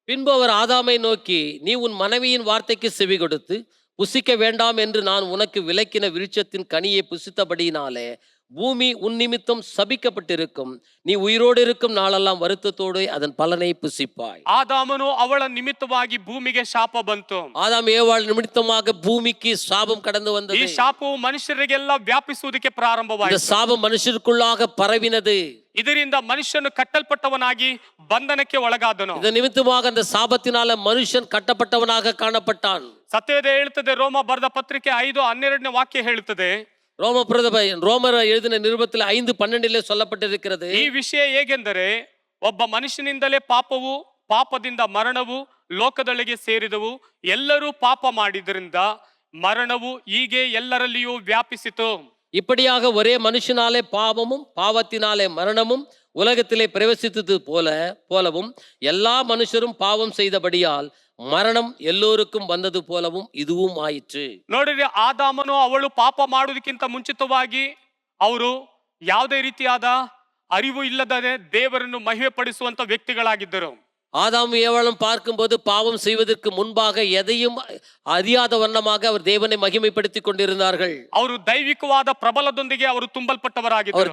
பின்பு அவர் ஆதாமை நோக்கி, நீ உன் மனைவியின் வார்த்தைக்கு செவி கொடுத்து புசிக்க வேண்டாம் என்று நான் உனக்கு விலக்கின விருட்சத்தின் கனியை புசித்தபடியினாலே பூமி உன் நிமித்தம் சபிக்கப்பட்டிருக்கும். நீ உயிரோடு இருக்கும் நாளெல்லாம் வருத்தத்தோடு அதன் பலனை புசிப்பாய். ಆದಾಮನು ಅವಳ ನಿಮಿತ್ತವಾಗಿ ಭೂಮಿಗೆ ಶಾಪ ಬಂತು. ஆதாம் ஏவாள் நிமித்தமாக பூமிக்கு சாபம் கடந்து வந்தது. ಈ ಶಾಪವು ಮನುಷ್ಯರಿಗೆಲ್ಲ ವ್ಯಾಪಿಸುವುದಕ್ಕೆ இந்த ಪ್ರಾರಂಭವಾಯಿತು. சாபம் மனுஷருக்குள்ளாக பரவினது. ಇದರಿಂದ ಮನುಷ್ಯನು ಕಟ್ಟಲ್ಪಟ್ಟವನಾಗಿ ಬಂಧನಕ್ಕೆ ಒಳಗಾದನು. இந்த நிமித்தமாக அந்த சாபத்தினால மனுஷன் கட்டப்பட்டவனாக காணப்பட்டான். ಸತ್ಯವೇದ ಹೇಳುತ್ತದೆ, ರೋಮ ಬರೆದ ಪತ್ರಿಕೆ 5:12ನೇ ವಾಕ್ಯ ಹೇಳುತ್ತದೆ, ரோமர் எழுதின நிருபத்தில் 5:12 சொல்லப்பட்டிருக்கிறது. ಈ ವಿಷಯ ಹೇಗೆಂದರೆ, ಒಬ್ಬ ಮನುಷ್ಯನಿಂದಲೇ ಪಾಪದಿಂದ ಮರಣವು ಲೋಕದೊಳಗೆ ಸೇರಿದವು. ಎಲ್ಲರೂ ಪಾಪ ಮಾಡಿದ್ರಿಂದ ಮರಣವು ಹೀಗೆ ಎಲ್ಲರಲ್ಲಿಯೂ ವ್ಯಾಪಿಸಿತು. இப்படியாக ஒரே மனுஷனாலே பாவமும் பாவத்தினாலே மரணமும் உலகத்திலே பிரவேசித்தது போலவும் எல்லா மனுஷரும் பாவம் செய்தபடியால் மரணம் எல்லோருக்கும் வந்தது போலவும் இதுவும் ஆயிற்று. ನೋಡಿದ್ರೆ, ಆದಾಮನು ಅವಳು ಪಾಪ ಮಾಡುವುದಕ್ಕಿಂತ ಮುಂಚಿತವಾಗಿ ಅವರು ಯಾವುದೇ ರೀತಿಯಾದ ಅರಿವು ಇಲ್ಲದೆ ದೇವರನ್ನು ಮಹಿಮೆ ಪಡಿಸುವಂತ ವ್ಯಕ್ತಿಗಳಾಗಿದ್ದರು. ஆதாம் ஏவாளும் பார்க்கும்போது பாவம் செய்வதற்கு முன்பாக எதையும் அறியாத வண்ணமாக அவர் தேவனை மகிமைப்படுத்திக் கொண்டிருந்தார்கள். ಅವರು ದೈವಿಕವಾದ ಪ್ರಬಲದೊಂದಿಗೆ ಅವರು ತುಂಬಲ್ಪಟ್ಟವರಾಗಿದ್ದರು. அவர்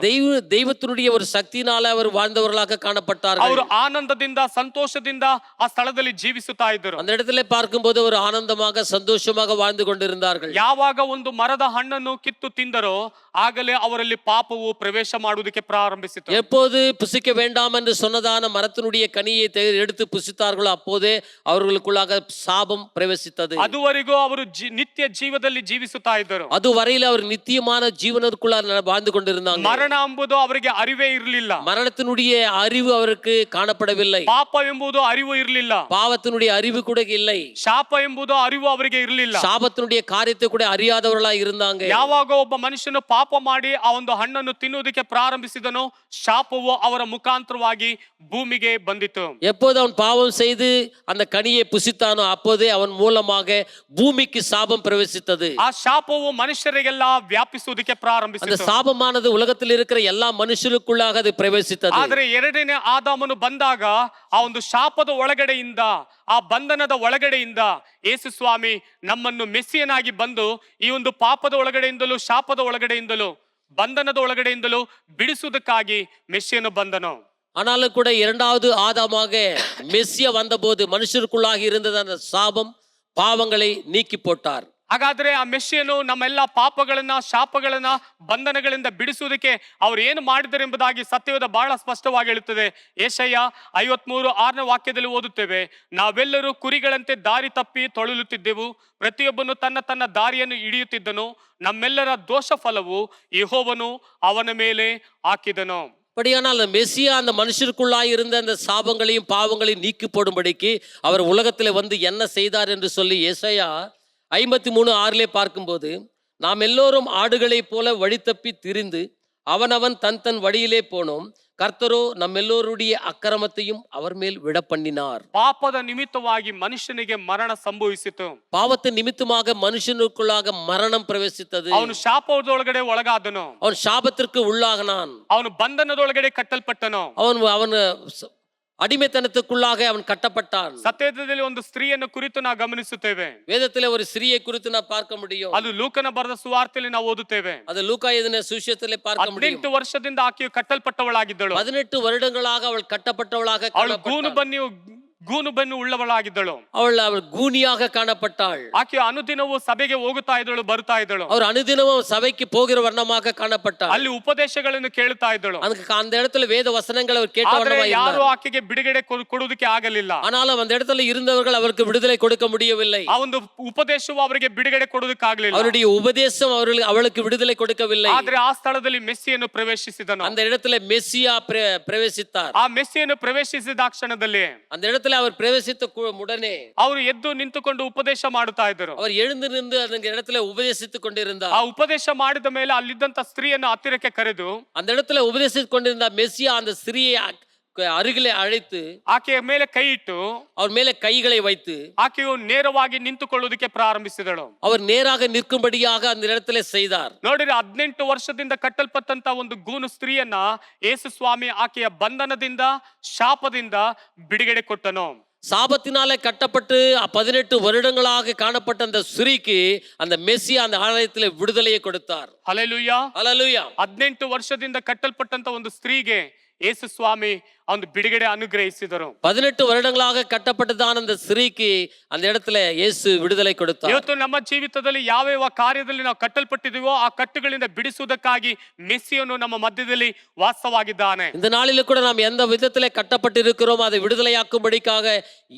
தெய்வத்தினுடைய ஒரு சக்தியினால அவர் வாழ்ந்தவர்களாக காணப்பட்டார்கள். ಅವರು ಆನಂದದಿಂದ ಸಂತೋಷದಿಂದ ಆ ಸ್ಥಳದಲ್ಲಿ ಜೀವಿಸುತ್ತಾ ಇದ್ದರು. அந்த இடத்துல பார்க்கும்போது ஒரு ஆனந்தமாக சந்தோஷமாக வாழ்ந்து கொண்டிருந்தார்கள். ಯಾವಾಗ ಒಂದು ಮರದ ಹಣ್ಣನ್ನು ಕಿತ್ತು ತಿಂದರೋ ಆಗಲೇ ಅವರಲ್ಲಿ ಪಾಪವು ಪ್ರವೇಶ ಮಾಡುವುದಕ್ಕೆ ಪ್ರಾರಂಭಿಸಿತು. எப்போது புசிக்க வேண்டாம் என்று சொன்னதான மரத்தினுடைய கனியை எடுத்து புசித்தார்களோ அப்போதே அவர்களுக்குள்ளாக சாபம் பிரவேசித்தது. ಅದುವರೆಗೂ ಅವರು ನಿತ್ಯ ಜೀವದಲ್ಲಿ ಜೀವಿಸುತ್ತಾ ಇದ್ದರು. அதுவரையில் அவர் நித்தியமான ஜீவனுக்குள்ளாக வாழ்ந்து கொண்டிருந்தாங்க. ಮರಣ ಎಂಬುದು ಅವರಿಗೆ ಅರಿವೇ ಇರಲಿಲ್ಲ. மரணத்தினுடைய அறிவு அவருக்கு காணப்படவில்லை. ಪಾಪ ಎಂಬುದು ಅರಿವು ಇರಲಿಲ್ಲ. பாவத்தினுடைய அறிவு கூட இல்லை. ಶಾಪ ಎಂಬುದು ಅರಿವು ಅವರಿಗೆ ಇರಲಿಲ್ಲ. சாபத்தினுடைய காரியத்தை கூட அறியாதவர்களாக இருந்தாங்க. ಯಾವಾಗ ಒಬ್ಬ ಮನುಷ್ಯನು ಪಾಪ ಮಾಡಿ ಆ ಒಂದು ಹಣ್ಣನ್ನು ತಿನ್ನುವುದಕ್ಕೆ ಪ್ರಾರಂಭಿಸಿದನೋ ಶಾಪವು ಅವರ ಮುಖಾಂತರವಾಗಿ ಭೂಮಿಗೆ ಬಂದಿತು. எப்போது அவன் பாவம் செய்து அந்த கனியை புசித்தானோ அப்போதே அவன் மூலமாக பூமிக்கு சாபம் பிரவேசித்தது. ಆ ಶಾಪವು ಮನುಷ್ಯರಿಗೆಲ್ಲ ವ್ಯಾಪಿಸುವುದಕ್ಕೆ அந்த ಪ್ರಾರಂಭಿಸಿತು. சாபமானது உலகத்தில் இருக்கிற எல்லா ಮನುಷ್ಯರುக்குள்ளாக ಅದು ಪ್ರವೇಶಿಸಿತು. ಆದರೆ ಎರಡನೇ ಆದಾಮನು ಬಂದಾಗ ಆ ಒಂದು ಶಾಪದ ಒಳಗಡೆಯಿಂದ, ಆ ಬಂಧನದ ಒಳಗಡೆಯಿಂದ ಯೇಸು ಸ್ವಾಮಿ ನಮ್ಮನ್ನು ಮೆಸ್ಸಿಯನಾಗಿ ಬಂದು ಈ ಒಂದು ಪಾಪದ ಒಳಗಡೆಯಿಂದಲೂ ಶಾಪದ ಒಳಗಡೆಯಿಂದಲೂ ಬಂಧನದ ಒಳಗಡೆಯಿಂದಲೂ ಬಿಡಿಸುವುದಕ್ಕಾಗಿ ಮೆಸ್ಸಿಯನು ಬಂದನು. ஆனாலும் கூட இரண்டாவது ஆதாமாக மெஸ்ஸியா வந்தபோது மனுஷருக்குள்ளாக இருந்த அந்த சாபம் பாவங்களை நீக்கி போட்டார். ಹಾಗಾದ್ರೆ ಆ ಮೆಸ್ಸಿಯನು ನಮ್ಮೆಲ್ಲ ಪಾಪಗಳನ್ನ ಶಾಪಗಳನ್ನ ಬಂಧನಗಳಿಂದ ಬಿಡಿಸುವುದಕ್ಕೆ ಅವ್ರು ಏನು ಮಾಡಿದ್ದಾರೆ ಎಂಬುದಾಗಿ ಸತ್ಯವೇದ ಬಹಳ ಸ್ಪಷ್ಟವಾಗಿ ಹೇಳುತ್ತದೆ. ಯೆಶಾಯ 53:6ನೇ ವಾಕ್ಯದಲ್ಲಿ ಓದುತ್ತೇವೆ, ನಾವೆಲ್ಲರೂ ಕುರಿಗಳಂತೆ ದಾರಿ ತಪ್ಪಿ ತೊಳಲುತ್ತಿದ್ದೆವು, ಪ್ರತಿಯೊಬ್ಬನು ತನ್ನ ತನ್ನ ದಾರಿಯನ್ನು ಹಿಡಿಯುತ್ತಿದ್ದನು, ನಮ್ಮೆಲ್ಲರ ದೋಷ ಫಲವು ಯೆಹೋವನು ಅವನ ಮೇಲೆ ಹಾಕಿದನು. அப்படியானால் அந்த மெஸ்ஸியா அந்த மனுஷருக்குள்ளாய் இருந்த அந்த சாபங்களையும் பாவங்களையும் நீக்கி போடும்படிக்கு அவர் உலகத்தில் வந்து என்ன செய்தார் என்று சொல்லி ஏசாயா 53:6 பார்க்கும்போது, நாம் எல்லோரும் ஆடுகளைப் போல வழி தப்பி திரிந்து அவனவன் தன் தன் வழியிலே போனோம், கர்த்தரோ ನಮ್ಮೆಲ್ಲೋರುடைய ಅಕ್ರಮத்தையும் அவர் மேல் விட பண்ணினார். ಪಾಪದ ನಿಮಿತ್ತವಾಗಿ ಮನುಷ್ಯನಿಗೆ ಮರಣ ಸಂಭವಿಸಿತು. பாவத்தின் நிமித்தமாக மனுஷனுக்குள்ளாக மரணம் பிரவேசித்தது. ಅವನು ಶಾಪದೊಳಗಡೆ ಒಳಗಾದನು. அவன் சாபத்திற்கு உள்ளாகனான். ಅವನು ಬಂಧನದೊಳಗಡೆ ಕಟ್ಟಲ್ಪಟ್ಟನು. அவன் அடிமைத்தனத்துக்குள்ளாக அவன் கட்டப்பட்டான். ಸತ್ಯವೇದದಲ್ಲಿ ಒಂದು ಸ್ತ್ರೀಯನ್ನು ಕುರಿತು ನಾವು ಗಮನಿಸುತ್ತೇವೆ. வேதத்திலே ஒரு ஸ்திரியை குறித்து ನಾವು பார்க்க முடியும். ಅದು ಲೂಕನ ಬರೆದ ಸುವಾರ್ತೆಯಲ್ಲಿ ನಾವು ಓದುತ್ತೇವೆ. அது ಲೂಕಾ எழுதின ಸುವಿಶೇಷದಲ್ಲಿ பார்க்க முடியும். 18 ವರ್ಷದಿಂದ ಆಕೆಯು ಕಟ್ಟಲ್ಪಟ್ಟವಳಾಗಿದ್ದಳು. 18 வருடங்களாக அவள் கட்டப்பட்டவளாக ಅವಳು ಗೂನು ಬನ್ನಿಯು ಗೂನು ಬೆನ್ನು ಉಳ್ಳವಳಾಗಿದ್ದಳು. அவள் கூனியாக காணப்பட்டாள். ಆಕೆ ಅನುದಿನವೂ ಸಭೆಗೆ ಹೋಗುತ್ತಾ ಇದ್ದಳು, ಬರ್ತಾ ಇದ್ದಳು. அவர் அனுதினமும் சபைக்கு போகிற வண்ணமாக காணப்பட்டாள். ಅಲ್ಲಿ ಉಪದೇಶಗಳನ್ನು ಕೇಳ್ತಾ ಇದ್ದಳು. அந்த இடத்துல வேத வசனங்களை அவர் கேட்ட ಆದ್ರೆ வண்ணமாக ಯಾರು இருந்தார். ಆಕೆಗೆ ಬಿಡುಗಡೆ ಕೊಡುವುದಕ್ಕೆ ಆಗಲಿಲ್ಲ. ஆனாலும் அந்த இடத்துல இருந்தவர்கள் அவருக்கு விடுதலை கொடுக்க முடியவில்லை. ಆ ಒಂದು ಉಪದೇಶವು ಅವರಿಗೆ ಬಿಡುಗಡೆ ಕೊಡುವುದಕ್ಕಾಗಲಿಲ್ಲ. அவருடைய உபதேசம் அவளுக்கு விடுதலை கொடுக்கவில்லை. ಆದ್ರೆ ಆ ಸ್ಥಳದಲ್ಲಿ ಮೆಸ್ಸಿಯನ್ನು ಪ್ರವೇಶಿಸಿದನು. அந்த இடத்துல மெஸ்ஸியா பிரவேசித்தார். ಆ ಮೆಸ್ಸಿಯನ್ನು ಪ್ರವೇಶಿಸಿದ ಕ್ಷಣದಲ್ಲಿ அந்த இடத்துல அவர் பிரவேசித்த உடனே ಅವರು ಎದ್ದು ನಿಂತುಕೊಂಡು ಉಪದೇಶ ಮಾಡುತ್ತಾ ಇದ್ದರು. அவர் எழுந்து நின்று அந்த இடத்துல உபதேசித்துக் கொண்டிருந்தார். ಆ ಉಪದೇಶ ಮಾಡಿದ ಮೇಲೆ ಅಲ್ಲಿದ್ದಂತ ಸ್ತ್ರೀಯನ್ನು ಹತ್ತಿರಕ್ಕೆ ಕರೆದು அந்த இடத்துல உபதேசித்துக் கொண்டிருந்த மெஸ்ஸியா அந்த ஸ்திரியை அருகிலே அழைத்து ಆಕೆಯ ಮೇಲೆ ಕೈ ಇಟ್ಟು அவர் மேலே கைகளை வைத்து ಆಕೆಯು ನೇರವಾಗಿ ನಿಂತುಕೊಳ್ಳುವುದಕ್ಕೆ ಪ್ರಾರಂಭಿಸಿದಳು. அவர் நேராக நிற்கும்படியாக அந்த இடத்துல செய்தார். ನೋಡಿರಿ, 18 ವರ್ಷದಿಂದ ಕಟ್ಟಲ್ಪಟ್ಟಂತ ಒಂದು ಗೂನು ಸ್ತ್ರೀಯನ್ನ ಯೇಸು ಸ್ವಾಮಿ ಆಕೆಯ ಬಂಧನದಿಂದ, ಶಾಪದಿಂದ ಬಿಡುಗಡೆ ಕೊಟ್ಟನು. சாபத்தினாலே கட்டப்பட்டு 18 வருடங்களாக காணப்பட்ட அந்த ஸ்திரீக்கு அந்த மெஸ்ஸியா அந்த ஆலயத்தில் விடுதலையை கொடுத்தார். ಹಲ್ಲೆಲೂಯಾ, ஹல்லேலூயா. 18 ವರ್ಷದಿಂದ ಕಟ್ಟಲ್ಪಟ್ಟಂತ ಒಂದು ಸ್ತ್ರೀಗೆ ಯೇಸು ಸ್ವಾಮಿ ಒಂದು ಬಿಡುಗಡೆ ಅನುಗ್ರಹಿಸಿದರು. 18 வருடங்களாக கட்டப்பட்டதான அந்த ஸ்திரீக்கு அந்த இடத்துல இயேசு விடுதலை கொடுத்தார். ಇವತ್ತು ನಮ್ಮ ಜೀವಿತದಲ್ಲಿ ಯಾವ ಕಾರ್ಯದಲ್ಲಿ ನಾವು ಕಟ್ಟಲ್ಪಟ್ಟಿದೀವೋ ಆ ಕಟ್ಟುಗಳಿಂದ ಬಿಡಿಸುವುದಕ್ಕಾಗಿ ಮೆಸ್ಸಿಯನು ನಮ್ಮ ಮಧ್ಯದಲ್ಲಿ ವಾಸವಾಗಿದ್ದಾನೆ. இந்த நாளில கூட நாம் எந்த விதத்திலே கட்டப்பட்டு இருக்கிறோம் அதை விடுதலையாக்கும்படிக்காக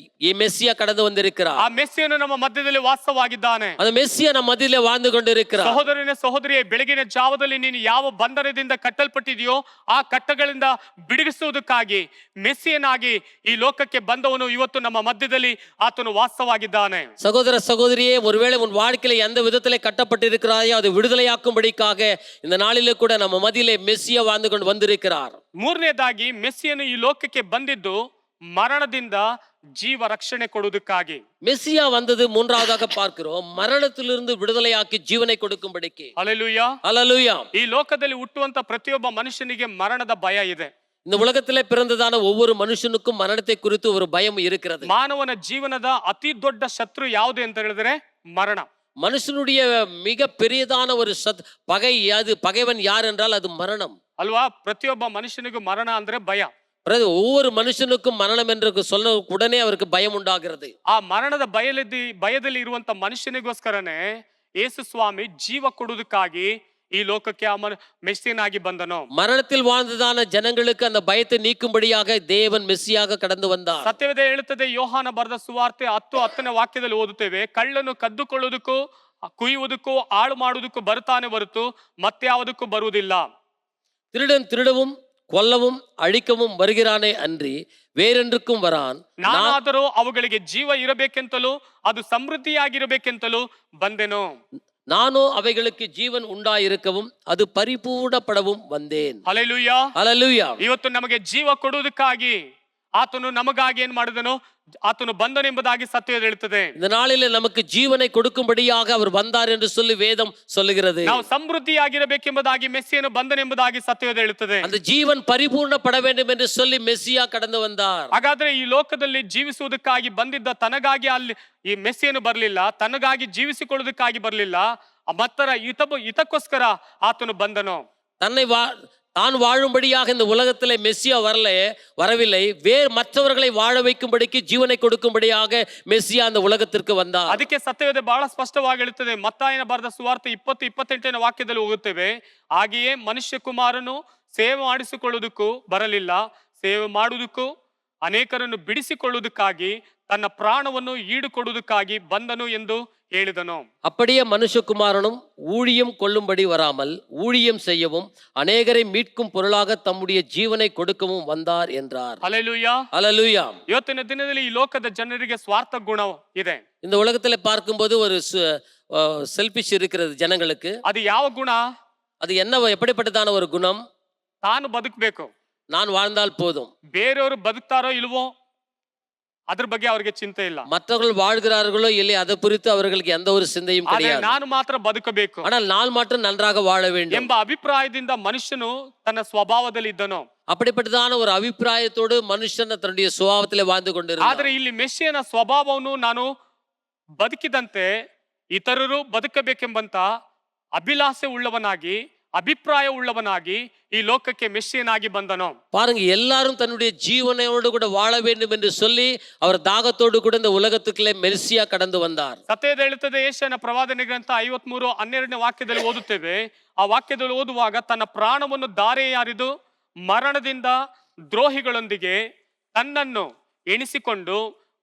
மெஸ்ஸியா கடந்து வந்திருக்கிறார். ಆ ಮೆಸ್ಸಿಯನು ನಮ್ಮ ಮಧ್ಯದಲ್ಲಿ ವಾಸವಾಗಿದ್ದಾನೆ. அந்த மெஸ்ஸியா ನಮ್ಮ ಮಧ್ಯದಲ್ಲಿ வாழ்ந்து கொண்டிருக்கிறார். ಸಹೋದರನೇ, ಸಹೋದರಿಯೇ, ಬೆಳಗಿನ ಜಾವದಲ್ಲಿ ನೀನು ಯಾವ ಬಂಧನದಿಂದ ಕಟ್ಟಲ್ಪಟ್ಟಿದೆಯೋ ಆ ಕಟ್ಟಗಳಿಂದ ಬಿಡಿಸುವುದಕ್ಕಾಗಿ ಮೆಸ್ಸಿಯನಾಗಿ ಈ ಲೋಕಕ್ಕೆ ಬಂದವನು ಇವತ್ತು ನಮ್ಮ ಮಧ್ಯದಲ್ಲಿ ಆತನು ವಾಸವಾಗಿದ್ದಾನೆ. சகோதர சகோதரியே, ஒருவேளை உன் வாழ்க்கையில எந்த விதத்திலே கட்டப்பட்டிருக்கிறாயோ அதை விடுதலையாக்கும்படிக்காக இந்த நாளிலே கூட நம்ம மத்தியிலே மெஸ்ஸியா வாழ்ந்து கொண்டு வந்திருக்கிறார். ಮೂರನೇದಾಗಿ ಮೆಸ್ಸಿಯನು ಈ ಲೋಕಕ್ಕೆ ಬಂದಿದ್ದು ಮರಣದಿಂದ ಜೀವ ರಕ್ಷಣೆ ಕೊಡುವುದಕ್ಕಾಗಿ. மெஸ்ஸியா வந்தது மூன்றாவதாக பார்க்கிறோம், மரணத்திலிருந்து விடுதலையாக்கி ஜீவனை கொடுக்கும்படிக்கு. ಹಲ್ಲೆಲೂಯಾ, ஹல்லேலூயா. ಈ ಲೋಕದಲ್ಲಿ ಹುಟ್ಟುವಂತ ಪ್ರತಿಯೊಬ್ಬ ಮನುಷ್ಯನಿಗೆ ಮರಣದ ಭಯ ಇದೆ. இந்த உலகத்திலே பிறந்ததான ஒவ்வொரு மனுஷனுக்கும் மரணத்தை குறித்து ஒரு பயம் இருக்கிறது. ಮಾನವನ ಜೀವನದ ಅತಿ ದೊಡ್ಡ ಶತ್ರು ಯಾವುದು ಅಂತ ಹೇಳಿದ್ರೆ ಮರಣ. மனுஷனுடைய மிக பெரியதான ஒரு பகை பகைவன் யார் என்றால் அது மரணம் ಅಲ್ವಾ? ಪ್ರತಿಯೊಬ್ಬ ಮನುಷ್ಯನಿಗೂ ಮರಣ ಅಂದ್ರೆ ಭಯ. ஒவ்வொரு மனுஷனுக்கும் மரணம் என்று சொன்ன உடனே அவருக்கு பயம் உண்டாகிறது. ಆ ಮರಣದ ಭಯದಲ್ಲಿ ಇರುವಂತ ಮನುಷ್ಯನಿಗೋಸ್ಕರನೇ ಯೇಸು ಸ್ವಾಮಿ ಜೀವ ಕೊಡುವುದಕ್ಕಾಗಿ ಈ ಲೋಕಕ್ಕೆ ಮೆಸ್ಸಿಯನಾಗಿ ಬಂದನು. மரணத்தில் வாழ்ந்ததான ಜನங்களுக்கு அந்த பயத்தை நீக்கும்படியாக தேவன் மெஸ்ஸியாக கடந்து வந்தார். ಸತ್ಯವೇದ ಹೇಳುತ್ತದೆ, ಯೋಹಾನ ಬರೆದ ಸುವಾರ್ತೆ 10:10 ವಾಕ್ಯದಲ್ಲಿ ಓದುತ್ತೇವೆ, ಕಳ್ಳನು ಕದ್ದುಕೊಳ್ಳುವುದಕ್ಕೂ ಕುಯ್ಯುವುದಕ್ಕೂ ಹಾಳು ಮಾಡುವುದಕ್ಕೂ ಬರುತ್ತಾನೆ ಹೊರತು ಮತ್ಯಾವುದಕ್ಕೂ ಬರುವುದಿಲ್ಲ. திருடன் திருடவும் கொல்லவும் அழிக்கவும் வருகிறானே அன்றி வேறென்றுக்கும் வரான். ನಾನಾದರೂ ಅವುಗಳಿಗೆ ಜೀವ ಇರಬೇಕೆಂತಲೂ ಅದು ಸಮೃದ್ಧಿಯಾಗಿರಬೇಕೆಂತಲೂ ಬಂದೆನು. நானோ அவைகளுக்கு ಜೀವನ್ ಉಂಟಾಗಿರಕவும் ಅದು ಪರಿಪೂರ್ಣಪಡவும் வந்தேன். Hallelujah, hallelujah. ಇವತ್ತು ನಮಗೆ ಜೀವ ಕೊಡುವುದಕ್ಕಾಗಿ ಆತನು ನಮಗಾಗಿ ಏನ್ ಮಾಡಿದನು? ಆತನು ಬಂದನೆಂಬುದಾಗಿ ಸತ್ಯವೇದ ಹೇಳುತ್ತದೆ. இந்த நாளிலே நமக்கு ஜீவனை கொடுக்கும்படியாக அவர் வந்தார் என்று சொல்லி வேதம் சொல்லுகிறது. ನಾವು ಸಮೃದ್ಧಿಯಾಗಿರಬೇಕೆಂಬುದಾಗಿ ಮೆಸ್ಸಿಯನು ಬಂದನೆಂಬುದಾಗಿ ಸತ್ಯವೇದ ಹೇಳುತ್ತದೆ. அந்த ஜீவன் பரிபூர்ணப்பட வேண்டும் என்று சொல்லி மெஸ்ஸியா கடந்து வந்தார். ಹಾಗಾದ್ರೆ ಈ ಲೋಕದಲ್ಲಿ ಜೀವಿಸುವುದಕ್ಕಾಗಿ ಬಂದಿದ್ದ ತನಗಾಗಿ ಅಲ್ಲಿ ಈ ಮೆಸ್ಸಿಯನು ಬರಲಿಲ್ಲ, ತನಗಾಗಿ ಜೀವಿಸಿಕೊಳ್ಳುವುದಕ್ಕಾಗಿ ಬರಲಿಲ್ಲ, ಮತ್ತರ ಹಿತಕ್ಕೋಸ್ಕರ ಆತನು ಬಂದನು. தான் வாழும்படியாக இந்த உலகத்திலே மெஸ்ஸியா வரவில்லை, வேறு மற்றவர்களை வாழ வைக்கும்படிக்கு ಜೀವனை கொடுக்கும்படியாக மெஸ்ஸியா அந்த உலகத்திற்கு வந்தார். ಅದಕ್ಕೆ ಸತ್ಯವೇದ ಬಹಳ ಸ್ಪಷ್ಟವಾಗಿ ಹೇಳುತ್ತದೆ. ಮತ್ತಾಯನ ಬರೆದ ಸುವಾರ್ತೆ 20:28 ವಾಕ್ಯದಲ್ಲಿ ಹೋಗುತ್ತೇವೆ, ಹಾಗೆಯೇ ಮನುಷ್ಯ ಕುಮಾರನು ಸೇವೆ ಮಾಡಿಸಿಕೊಳ್ಳುವುದಕ್ಕೂ ಬರಲಿಲ್ಲ, ಸೇವೆ ಮಾಡುವುದಕ್ಕೂ ಅನೇಕರನ್ನು ಬಿಡಿಸಿಕೊಳ್ಳುವುದಕ್ಕಾಗಿ ತನ್ನ ಪ್ರಾಣವನ್ನು ಈಡುಕೊಡುವುದಕ್ಕಾಗಿ ಬಂದನು ಎಂದು ಹೇಳಿದನು. அப்படியே மனுஷகுமாரனும் ஊழியம் கொள்ளும்படி வராமல் ஊழியம் செய்யவும் அநேகரை மீட்கும் பொருளாக தம்முடைய ஜீவனை கொடுக்கவும் வந்தார் என்றார். ಹಲ್ಲೆಲೂಯಾ, ஹல்லேலூயா. ಇವತ್ತಿನ ದಿನದಲ್ಲಿ ಈ ಲೋಕದ ಜನರಿಗೆ ಸ್ವಾರ್ಥ ಗುಣ ಇದೆ. இந்த உலகத்துல பார்க்கும்போது ஒரு செல்ஃபிஷ் இருக்கிறது ಜನங்களுக்கு. ಅದು ಯಾವ ಗುಣ? அது என்ன எப்படிப்பட்டதான ஒரு குணம்? ತಾನು ಬದುಕಬೇಕು, நான் வாழ்ந்தால் போதும், ಬೇರೆಯವರು ಬದುಕ್ತಾರೋ ಇಲ್ವೋ ಅದ್ರ ಬಗ್ಗೆ ಅವರಿಗೆ ಚಿಂತೆ ಇಲ್ಲ. மற்றவர்கள் வாழ்கிறார்களோ இல்லை அதை குறித்து அவர்களுக்கு எந்த ஒரு சிந்தையும் கிடையாது. ನಾನು ಮಾತ್ರ ಬದುಕಬೇಕು, ஆனால் நான் மட்டும் நன்றாக வாழ வேண்டும் ಎಂಬ ಅಭಿಪ್ರಾಯದಿಂದ ಮನುಷ್ಯನು ತನ್ನ ಸ್ವಭಾವದಲ್ಲಿ ಇದ್ದನು. அப்படிப்பட்டதான ஒரு அபிப்பிராயத்தோடு மனுஷன் தன்னுடைய சுபாவத்திலே வாழ்ந்து கொண்டிருந்தார். ಆದ್ರೆ ಇಲ್ಲಿ ಮೆಸ್ಸಿಯನ ಸ್ವಭಾವವನ್ನು ನಾನು ಬದುಕಿದಂತೆ ಇತರರು ಬದುಕಬೇಕೆಂಬಂತ ಅಭಿಲಾಷೆ ಉಳ್ಳವನಾಗಿ ಅಭಿಪ್ರಾಯ ಉಳ್ಳವನಾಗಿ ಈ ಲೋಕಕ್ಕೆ ಮೆಸ್ಸಿಯನಾಗಿ ಬಂದನು. பாருங்க, எல்லாரும் தன்னுடைய ஜீவனோடு கூட வாழ வேண்டும் என்று சொல்லி அவர் தாகத்தோடு கூட இந்த உலகத்துக்குள்ளே மெர்சியா கடந்து வந்தார். ಸತ್ಯದ ಹೇಳುತ್ತದೆ ಯೆಶಾಯನ ಪ್ರವಾದನೆ ಗ್ರಂಥ 53:12 ವಾಕ್ಯದಲ್ಲಿ ಓದುತ್ತೇವೆ. ಆ ವಾಕ್ಯದಲ್ಲಿ ಓದುವಾಗ ತನ್ನ ಪ್ರಾಣವನ್ನು ಧಾರೆಯಾರಿದು ಮರಣದಿಂದ ದ್ರೋಹಿಗಳೊಂದಿಗೆ ತನ್ನನ್ನು ಎಣಿಸಿಕೊಂಡು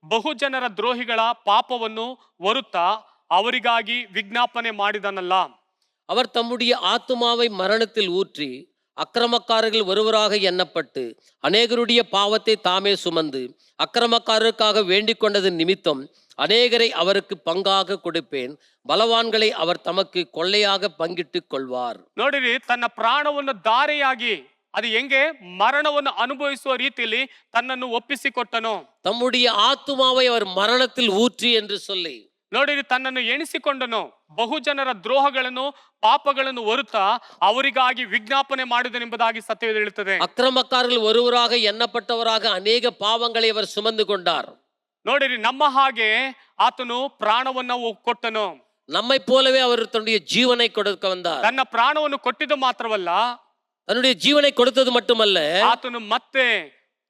ಬಹುಜನರ ದ್ರೋಹಿಗಳ ಪಾಪವನ್ನು ಹೊರುತ್ತಾ ಅವರಿಗಾಗಿ ವಿಜ್ಞಾಪನೆ ಮಾಡಿದನಲ್ಲ. அவர் தம்முடைய ஆத்துமாவை மரணத்தில் ஊற்றி அக்கிரமக்காரர்கள் ஒருவராக எண்ணப்பட்டு அநேகருடைய பாவத்தை தாமே சுமந்து அக்கிரமக்காரருக்காக வேண்டிக் கொண்டது நிமித்தம் அநேகரை அவருக்கு பங்காக கொடுப்பேன், பலவான்களை அவர் தமக்கு கொள்ளையாக பங்கிட்டுக் கொள்வார். ನೋಡಿರಿ, ತನ್ನ ಪ್ರಾಣವನ್ನು ಧಾರೆಯಾಗಿ ಅದು ಹೆಂಗೆ ಮರಣವನ್ನು ಅನುಭವಿಸುವ ರೀತಿಯಲ್ಲಿ ತನ್ನನ್ನು ಒಪ್ಪಿಸಿಕೊಟ್ಟನು. தம்முடைய ஆத்துமாவை அவர் மரணத்தில் ஊற்றி என்று சொல்லி ನೋಡಿರಿ, ತನ್ನನ್ನು ಎಣಿಸಿಕೊಂಡನು, ಬಹುಜನರ ದ್ರೋಹಗಳನ್ನು ಪಾಪಗಳನ್ನು ಹೊರುತ್ತಾ ಅವರಿಗಾಗಿ ವಿಜ್ಞಾಪನೆ ಮಾಡಿದನೆಂಬುದಾಗಿ ಸತ್ಯವೇದ ಹೇಳುತ್ತದೆ. அக்கிரமக்காரர்கள் ஒருவராக எண்ணப்பட்டவராக அநேக பாவங்களை அவர் சுமந்து கொண்டார். ನೋಡಿರಿ, ನಮ್ಮ ಹಾಗೆ ಆತನು ಪ್ರಾಣವನ್ನ ಕೊಟ್ಟನು. நம்மை போலவே அவர் தன்னுடைய ஜீவனை கொடுக்க வந்தார். ತನ್ನ ಪ್ರಾಣವನ್ನು ಕೊಟ್ಟಿದ್ದು ಮಾತ್ರವಲ್ಲ, தன்னுடைய ஜீவனை கொடுத்தது மட்டுமல்ல, ಆತನು ಮತ್ತೆ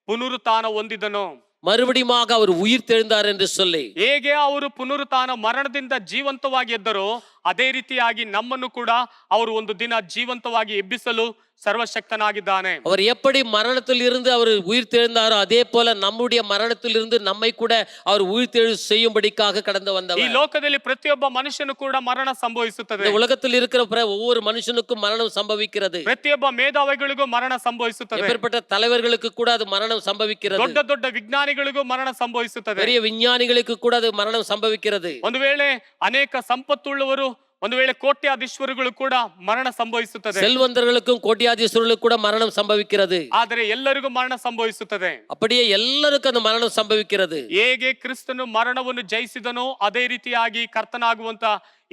ಪುನರುತ್ಥಾನ ಹೊಂದಿದನು. மறுபடியுமாக அவர் உயிர் தெழுந்தார் என்று சொல்லி ಹೇಗೆ ಅವರು ಪುನರುತ್ಥಾನ ಮರಣದಿಂದ ಜೀವಂತವಾಗಿ ಎದ್ದರೋ ಅದೇ ರೀತಿಯಾಗಿ ನಮ್ಮನ್ನು ಕೂಡ ಅವರು ಒಂದು ದಿನ ಜೀವಂತವಾಗಿ ಎಬ್ಬಿಸಲು ಸರ್ವಶಕ್ತನಾಗಿದ್ದಾನೆ. அவர் எப்படி மரணத்தில் இருந்து அவர் உயிர் தெழுந்தாரோ அதே போல நம்முடைய மரணத்தில் இருந்து நம்மை கூட அவர் உயிர் தெழு செய்யும்படிக்காக கடந்து ಈ வந்தவர். ಲೋಕದಲ್ಲಿ ಪ್ರತಿಯೊಬ್ಬ ಮನುಷ್ಯನು ಕೂಡ ಮರಣ ಸಂಭವಿಸುತ್ತದೆ. இந்த உலகத்தில் இருக்கிற ஒவ்வொரு மனுஷனுக்கும் மரணம் சம்பவிக்கிறது. ಪ್ರತಿಯೊಬ್ಬ ಮೇಧಾವಿಗಳಿಗೂ ಮರಣ ಸಂಭವಿಸುತ್ತದೆ. எப்பேற்பட்ட தலைவர்களுக்கு கூட அது மரணம் சம்பவிக்கிறது. ದೊಡ್ಡ ದೊಡ್ಡ ವಿಜ್ಞಾನಿಗಳಿಗೂ ಮರಣ ಸಂಭವಿಸುತ್ತದೆ. பெரிய விஞ்ஞானிகளுக்கு கூட அது மரணம் சம்பவிக்கிறது. ಒಂದು ವೇಳೆ ಅನೇಕ ಸಂಪತ್ತುಳ್ಳವರು, ಒಂದು ವೇಳೆ ಕೋಟ್ಯಾಧೀಶ್ವರಗಳು ಕೂಡ ಮರಣ ಸಂಭವಿಸುತ್ತದೆ. செல்வந்தர்களுக்கும் கோட்டியாதீஸ்வரர்களுக்கு கூட மரணம் சம்பவிக்கிறது. ಆದರೆ ಎಲ್ಲರಿಗೂ ಮರಣ ಸಂಭವಿಸುತ್ತದೆ. அப்படியே எல்லாருக்கும் அந்த மரணம் சம்பவிக்கிறது. ಹೇಗೆ ಕ್ರಿಸ್ತನು ಮರಣವನ್ನು ಜಯಿಸಿದನೋ ಅದೇ ರೀತಿಯಾಗಿ ಕರ್ತನಾಗುವಂತ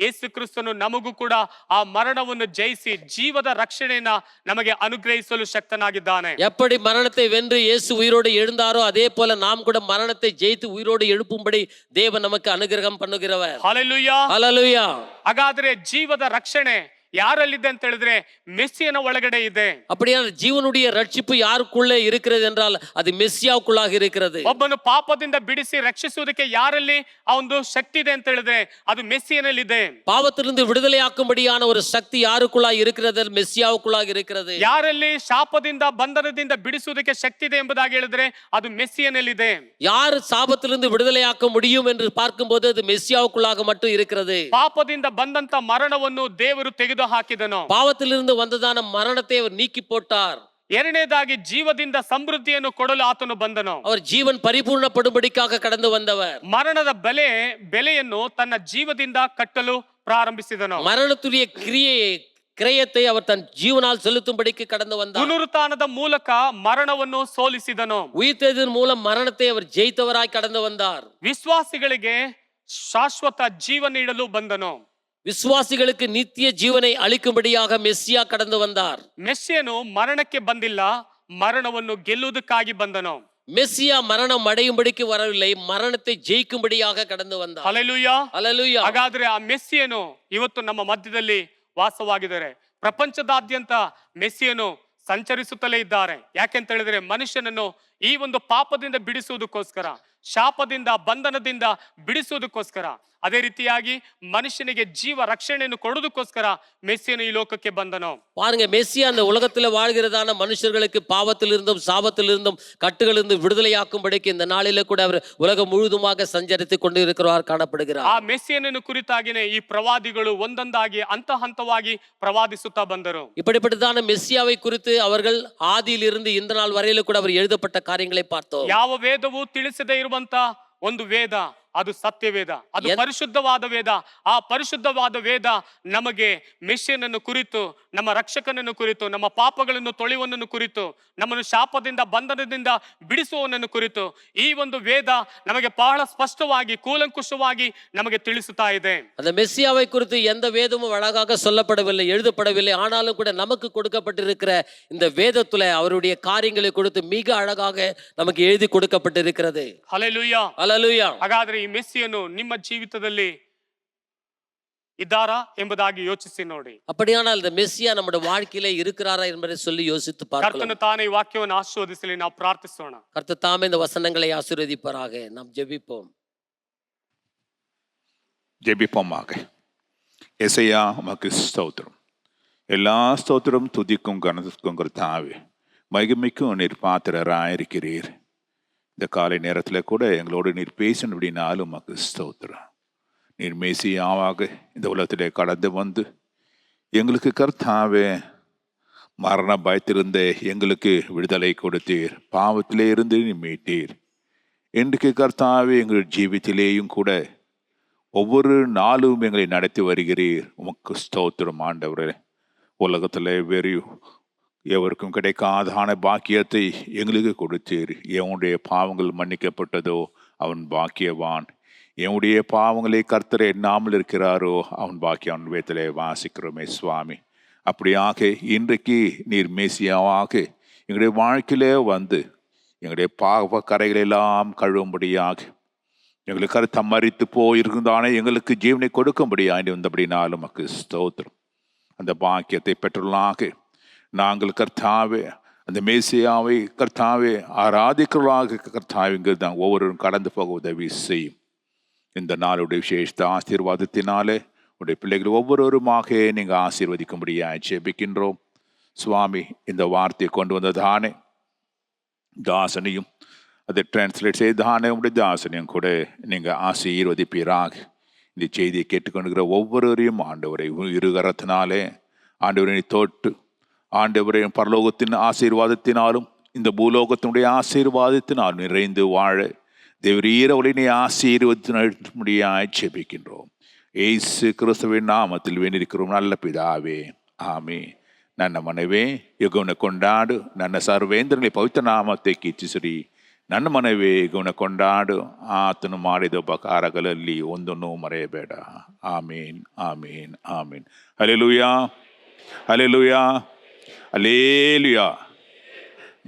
ಯೇಸು ಕ್ರಿಸ್ತನು ನಮಗೂ ಕೂಡ ಆ ಮರಣವನ್ನು ಜಯಿಸಿ ಜೀವದ ರಕ್ಷಣೆಯನ್ನ ನಮಗೆ ಅನುಗ್ರಹಿಸಲು ಶಕ್ತನಾಗಿದ್ದಾನೆ. எப்படி மரணத்தை வென்று இயேசு உயிரோடு எழுந்தாரோ அதே போல நாம் கூட மரணத்தை ஜெயித்து உயிரோடு எழுப்பும்படி தேவன் நமக்கு அனுகிரகம் பண்ணுகிறவர். ಹಲ್ಲೆಲೂಯಾ, ஹல்லேலூயா. ಹಾಗಾದ್ರೆ ಜೀವದ ರಕ್ಷಣೆ ಯಾರಲ್ಲಿದೆ ಅಂತ ಹೇಳಿದ್ರೆ ಮೆಸ್ಸಿಯನ ಒಳಗಡೆ ಇದೆ. அப்படியான ஜீவனுடைய ரட்சிப்பு யாருக்குள்ளே இருக்கிறது என்றால் அது மெஸ்ஸியாவுக்குள்ளாக இருக்கிறது. ಒಬ್ಬನು ಪಾಪದಿಂದ ಬಿಡಿಸಿ ರಕ್ಷಿಸುವುದಕ್ಕೆ ಯಾರಲ್ಲಿ ಆ ಒಂದು ಶಕ್ತಿ ಇದೆ ಅಂತ ಹೇಳಿದ್ರೆ ಅದು ಮೆಸ್ಸಿಯನಲ್ಲಿದೆ. பாவத்திலிருந்து விடுதலையாக்கும்படியான ஒரு சக்தி யாருக்குள்ளாக இருக்கிறது? மெஸ்ஸியாவுக்குள்ளாக இருக்கிறது. ಯಾರಲ್ಲಿ ಶಾಪದಿಂದ ಬಂಧನದಿಂದ ಬಿಡಿಸುವುದಕ್ಕೆ ಶಕ್ತಿ ಇದೆ ಎಂಬುದಾಗಿ ಹೇಳಿದ್ರೆ ಅದು ಮೆಸ್ಸಿಯನಲ್ಲಿದೆ. யார் சாபத்திலிருந்து விடுதலையாக்க முடியும் என்று பார்க்கும்போது அது மெஸ்ஸியாவுக்குள்ளாக மட்டும் இருக்கிறது. ಪಾಪದಿಂದ ಬಂದಂತ ಮರಣವನ್ನು ದೇವರು ತೆಗೆದು ಹಾಕಿದನು. பாவத்திலிருந்து வந்ததான மரணத்தை அவர் நீக்கி போட்டார். ಎರಡನೇದಾಗಿ ಜೀವದಿಂದ ಸಮೃದ್ಧಿಯನ್ನು ಕೊಡಲು ಆತನು ಬಂದನು. அவர் ஜீவன் பரிபூர்ணப்படும்படிக்காக கடந்து வந்தவர். ಮರಣದ ಬೆಲೆಯನ್ನು ತನ್ನ ಜೀವದಿಂದ ಕಟ್ಟಲು ಪ್ರಾರಂಭಿಸಿದನು. மரணத்துடைய கிரயத்தை அவர் தன் ஜீவனால் செலுத்தும்படிக்கு கடந்து வந்தார். ಪುನರುತ್ಥಾನದ ಮೂಲಕ ಮರಣವನ್ನು ಸೋಲಿಸಿದನು. உயிர்த்தெழுதலின் மூலம் மரணத்தை அவர் ஜெயித்தவராய் கடந்து வந்தார். ವಿಶ್ವಾಸಿಗಳಿಗೆ ಶಾಶ್ವತ ಜೀವ ನೀಡಲು ಬಂದನು. விசுவாசிகளுக்கு நித்திய ஜீவனை அளிக்கும்படியாக மெஸ்ஸியா கடந்து வந்தார். ಮೆಸ್ಸಿಯನು ಮರಣಕ್ಕೆ ಬಂದಿಲ್ಲ, ಮರಣವನ್ನು ಗೆಲ್ಲುವುದಕ್ಕಾಗಿ ಬಂದನು. மெஸ்ஸியா மரணம் அடையும்படிக்கு வரவில்லை, மரணத்தை ஜெயிக்கும்படியாக கடந்து வந்தார். ಹಲ್ಲೆಲೂಯಾ, ஹல்லேலூயா. ಹಾಗಾದ್ರೆ ಆ ಮೆಸ್ಸಿಯನು ಇವತ್ತು ನಮ್ಮ ಮಧ್ಯದಲ್ಲಿ ವಾಸವಾಗಿದ್ದಾರೆ. ಪ್ರಪಂಚದಾದ್ಯಂತ ಮೆಸ್ಸಿಯನು ಸಂಚರಿಸುತ್ತಲೇ ಇದ್ದಾರೆ. ಯಾಕೆಂತ ಹೇಳಿದ್ರೆ ಮನುಷ್ಯನನ್ನು ಈ ಒಂದು ಪಾಪದಿಂದ ಬಿಡಿಸುವುದಕ್ಕೋಸ್ಕರ, ಶಾಪದಿಂದ ಬಂಧನದಿಂದ ಬಿಡಿಸುವುದಕ್ಕೋಸ್ಕರ, ಅದೇ ರೀತಿಯಾಗಿ ಮನುಷ್ಯನಿಗೆ ಜೀವ ರಕ್ಷಣೆಯನ್ನು ಕೊಡುವುದಕ್ಕೋಸ್ಕರ ಮೆಸ್ಸಿಯನು ಈ ಲೋಕಕ್ಕೆ ಬಂದನು. பாருங்க, மெஸ்ஸியா அந்த உலகத்துல வாழ்கிறதான மனுஷர்களுக்கு பாவத்திலிருந்தும் சாபத்திலிருந்தும் கட்டுகளிலிருந்து விடுதலையாக்கும்படிக்கு இந்த நாளில கூட அவர் உலகம் முழுதுமாக சஞ்சரித்து கொண்டு இருக்கிறார், காணப்படுகிறார். ಆ ಮೆಸ್ಸಿಯನನ್ನು ಕುರಿತಾಗಿನೇ ಈ ಪ್ರವಾದಿಗಳು ಒಂದೊಂದಾಗಿ ಹಂತ ಹಂತವಾಗಿ ಪ್ರವಾದಿಸುತ್ತಾ ಬಂದರು. இப்படிப்பட்டதான மெஸ்ஸியாவை குறித்து அவர்கள் ஆதியிலிருந்து இந்த நாள் வரையில கூட அவர் எழுதப்பட்ட காரியங்களை பார்த்தோம். ಯಾವ ವೇದವೂ ತಿಳಿಸದೇ ಇರುವಂತ ಒಂದು ವೇದ ಅದು ಸತ್ಯವೇದ, ಅದು ಪರಿಶುದ್ಧವಾದ ವೇದ. ಆ ಪರಿಶುದ್ಧವಾದ ವೇದ ನಮಗೆ ಮೆಸ್ಸಿಯನನ್ನು ಕುರಿತು, ನಮ್ಮ ರಕ್ಷಕನನ್ನು ಕುರಿತು, ನಮ್ಮ ಪಾಪಗಳನ್ನು ತೊಳೆಯುವನನ್ನು ಕುರಿತು, ನಮ್ಮನ್ನು ಶಾಪದಿಂದ ಬಂಧನದಿಂದ ಬಿಡಿಸುವವನನ್ನು ಕುರಿತು ಈ ಒಂದು ವೇದ ನಮಗೆ ಬಹಳ ಸ್ಪಷ್ಟವಾಗಿ ಕೂಲಂಕುಷವಾಗಿ ನಮಗೆ ತಿಳಿಸುತ್ತಾ ಇದೆ. அந்த மெஸ்ஸியாவை குறித்து எந்த வேதமும் அழகாக சொல்லப்படவில்லை, எழுதப்படவில்லை. ஆனாலும் கூட நமக்கு கொடுக்கப்பட்டிருக்கிற இந்த வேதத்துல அவருடைய காரியங்களை கொடுத்து மிக அழகாக நமக்கு எழுதி கொடுக்கப்பட்டிருக்கிறது. ಹಲ್ಲೆಲೂಯಾ, ஹல்லேலூயா. ಹಾಗಾದ್ರೆ ಈ ಮೆಸ್ಸಿಯನು ನಿಮ್ಮ ಜೀವಿತದಲ್ಲಿ ಇದ್ದಾರಾ ಎಂಬುದಾಗಿ ಯೋಚಿಸಿ ನೋಡಿ. அப்படியானால் இந்த மெஸ்ஸியா நம்முடைய வாழ்க்கையிலே இருக்கிறாரா என்பதை சொல்லி யோசித்து பார்க்கலாம். ಕರ್ತನು ತಾನೇ ಈ ವಾಕ್ಯವನ್ನು ಆಶೀರ್ವದಿಸಲಿ. ನಾವು ಪ್ರಾರ್ಥಿಸೋಣ. கர்த்தர் தாமே இந்த வசனங்களை ஆசீர்வதிப்பாராக. நாம் ஜெபிப்போம். ஜெபிப்போமாக. எசையா உமக்கு ஸ்தோத்திரம். எல்லா ஸ்தோத்திரம் துதிக்கும் கனத்துக்கும் கர்த்தாவே, மகிமைக்கும் நீர் பாத்திரராயிருக்கிறீர். இந்த காலை நேரத்தில் கூட எங்களோடு நீர் பேசணும் அப்படின்னாலும் உமக்கு ஸ்தோத்திரம். நீர் மேசியாவாக இந்த உலகத்திலே கடந்து வந்து எங்களுக்கு கர்த்தாவே மரண பயத்திருந்த எங்களுக்கு விடுதலை கொடுத்தீர். பாவத்திலே இருந்து நீ மீட்டீர். இன்றைக்கு கர்த்தாவே எங்கள் ஜீவித்திலேயும் கூட ஒவ்வொரு நாளும் எங்களை நடத்தி வருகிறீர். உமக்கு ஸ்தோத்திரம் ஆண்டவரே. உலகத்தில் வேறு எவருக்கும் கிடைக்காதான பாக்கியத்தை எங்களுக்கு கொடுத்தீர். எவனுடைய பாவங்கள் மன்னிக்கப்பட்டதோ அவன் பாக்கியவான். என்னுடைய பாவங்களை கர்த்தர் எண்ணாமல் இருக்கிறாரோ அவன் பாக்கியவான் வேதத்திலே வாசிக்கிறோமே சுவாமி. அப்படியாக இன்றைக்கு நீர் மேசியாவாக எங்களுடைய வாழ்க்கையிலே வந்து எங்களுடைய பாவ கரைகளெல்லாம் கழுவும்படியாக, எங்களுக்கு கருத்தம் மறித்து போயிருந்தானே எங்களுக்கு ஜீவனை கொடுக்கும்படியாக வந்தபடினாலும் நமக்கு ஸ்தோத்திரம். அந்த பாக்கியத்தை பெற்றுள்ளாக நாங்கள் கர்த்தாவே அந்த மேசியாவை கர்த்தாவே ஆராதிக்கிறவர்களாக கர்த்தாவிங்கிறது தான் ஒவ்வொருவரும் கடந்து போக உதவி செய்யும். இந்த நாளுடைய விசேஷ ஆசீர்வாதத்தினாலே உடைய பிள்ளைகள் ஒவ்வொருவருமாக நீங்கள் ஆசீர்வதிக்கும்படியாக ஜெபிக்கின்றோம் சுவாமி. இந்த வார்த்தையை கொண்டு வந்ததானே தாசனையும் அதை டிரான்ஸ்லேட் செய்தானே உடைய தாசனையும் கூட நீங்கள் ஆசீர்வதிப்பீராக. இந்த செய்தியை கேட்டுக்கொண்டுகிற ஒவ்வொருவரையும் ஆண்டவரை இருகரத்தினாலே ஆண்டவரை தொட்டு ஆண்டவரையும் பரலோகத்தின் ஆசீர்வாதத்தினாலும் இந்த பூலோகத்தினுடைய ஆசீர்வாதத்தினாலும் நிறைந்து வாழ தேவரீரவளினை ஆசீர்வதிமுடியாய் ஜெபிக்கின்றோம். ஏசு கிறிஸ்துவின் நாமத்தில் வேண்டியிருக்கிறோம் நல்ல பிதாவே, ஆமென். ನನ್ನ ಮನವೇ ಯುಗವನ್ನು ಕೊಂಡಾಡು, ನನ್ನ ಸರ್ವೇಂದ್ರನಲ್ಲಿ ಪವಿತ್ರ ನಾಮத்தை ಕೀರ್ತಿಸಿರಿ. ನನ್ನ ಮನವೇ ಯುಗವನ್ನು ಕೊಂಡಾಡು, ಆತನು ಮಾಡಿದ ಉಪಕಾರಗಳಲ್ಲಿ ಒಂದನ್ನು ಮರೆಯಬೇಡ. Amen, amen, amen. Hallelujah, hallelujah, hallelujah.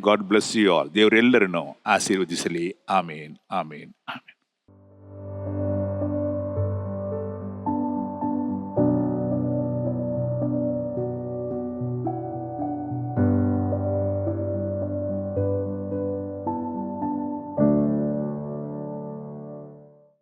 God bless you all. ದೇವರೆಲ್ಲರನ್ನು ಆಶೀರ್ವದಿಸಲಿ. ಆಮೇನ್, ಆಮೇನ್, ಆಮೇನ್.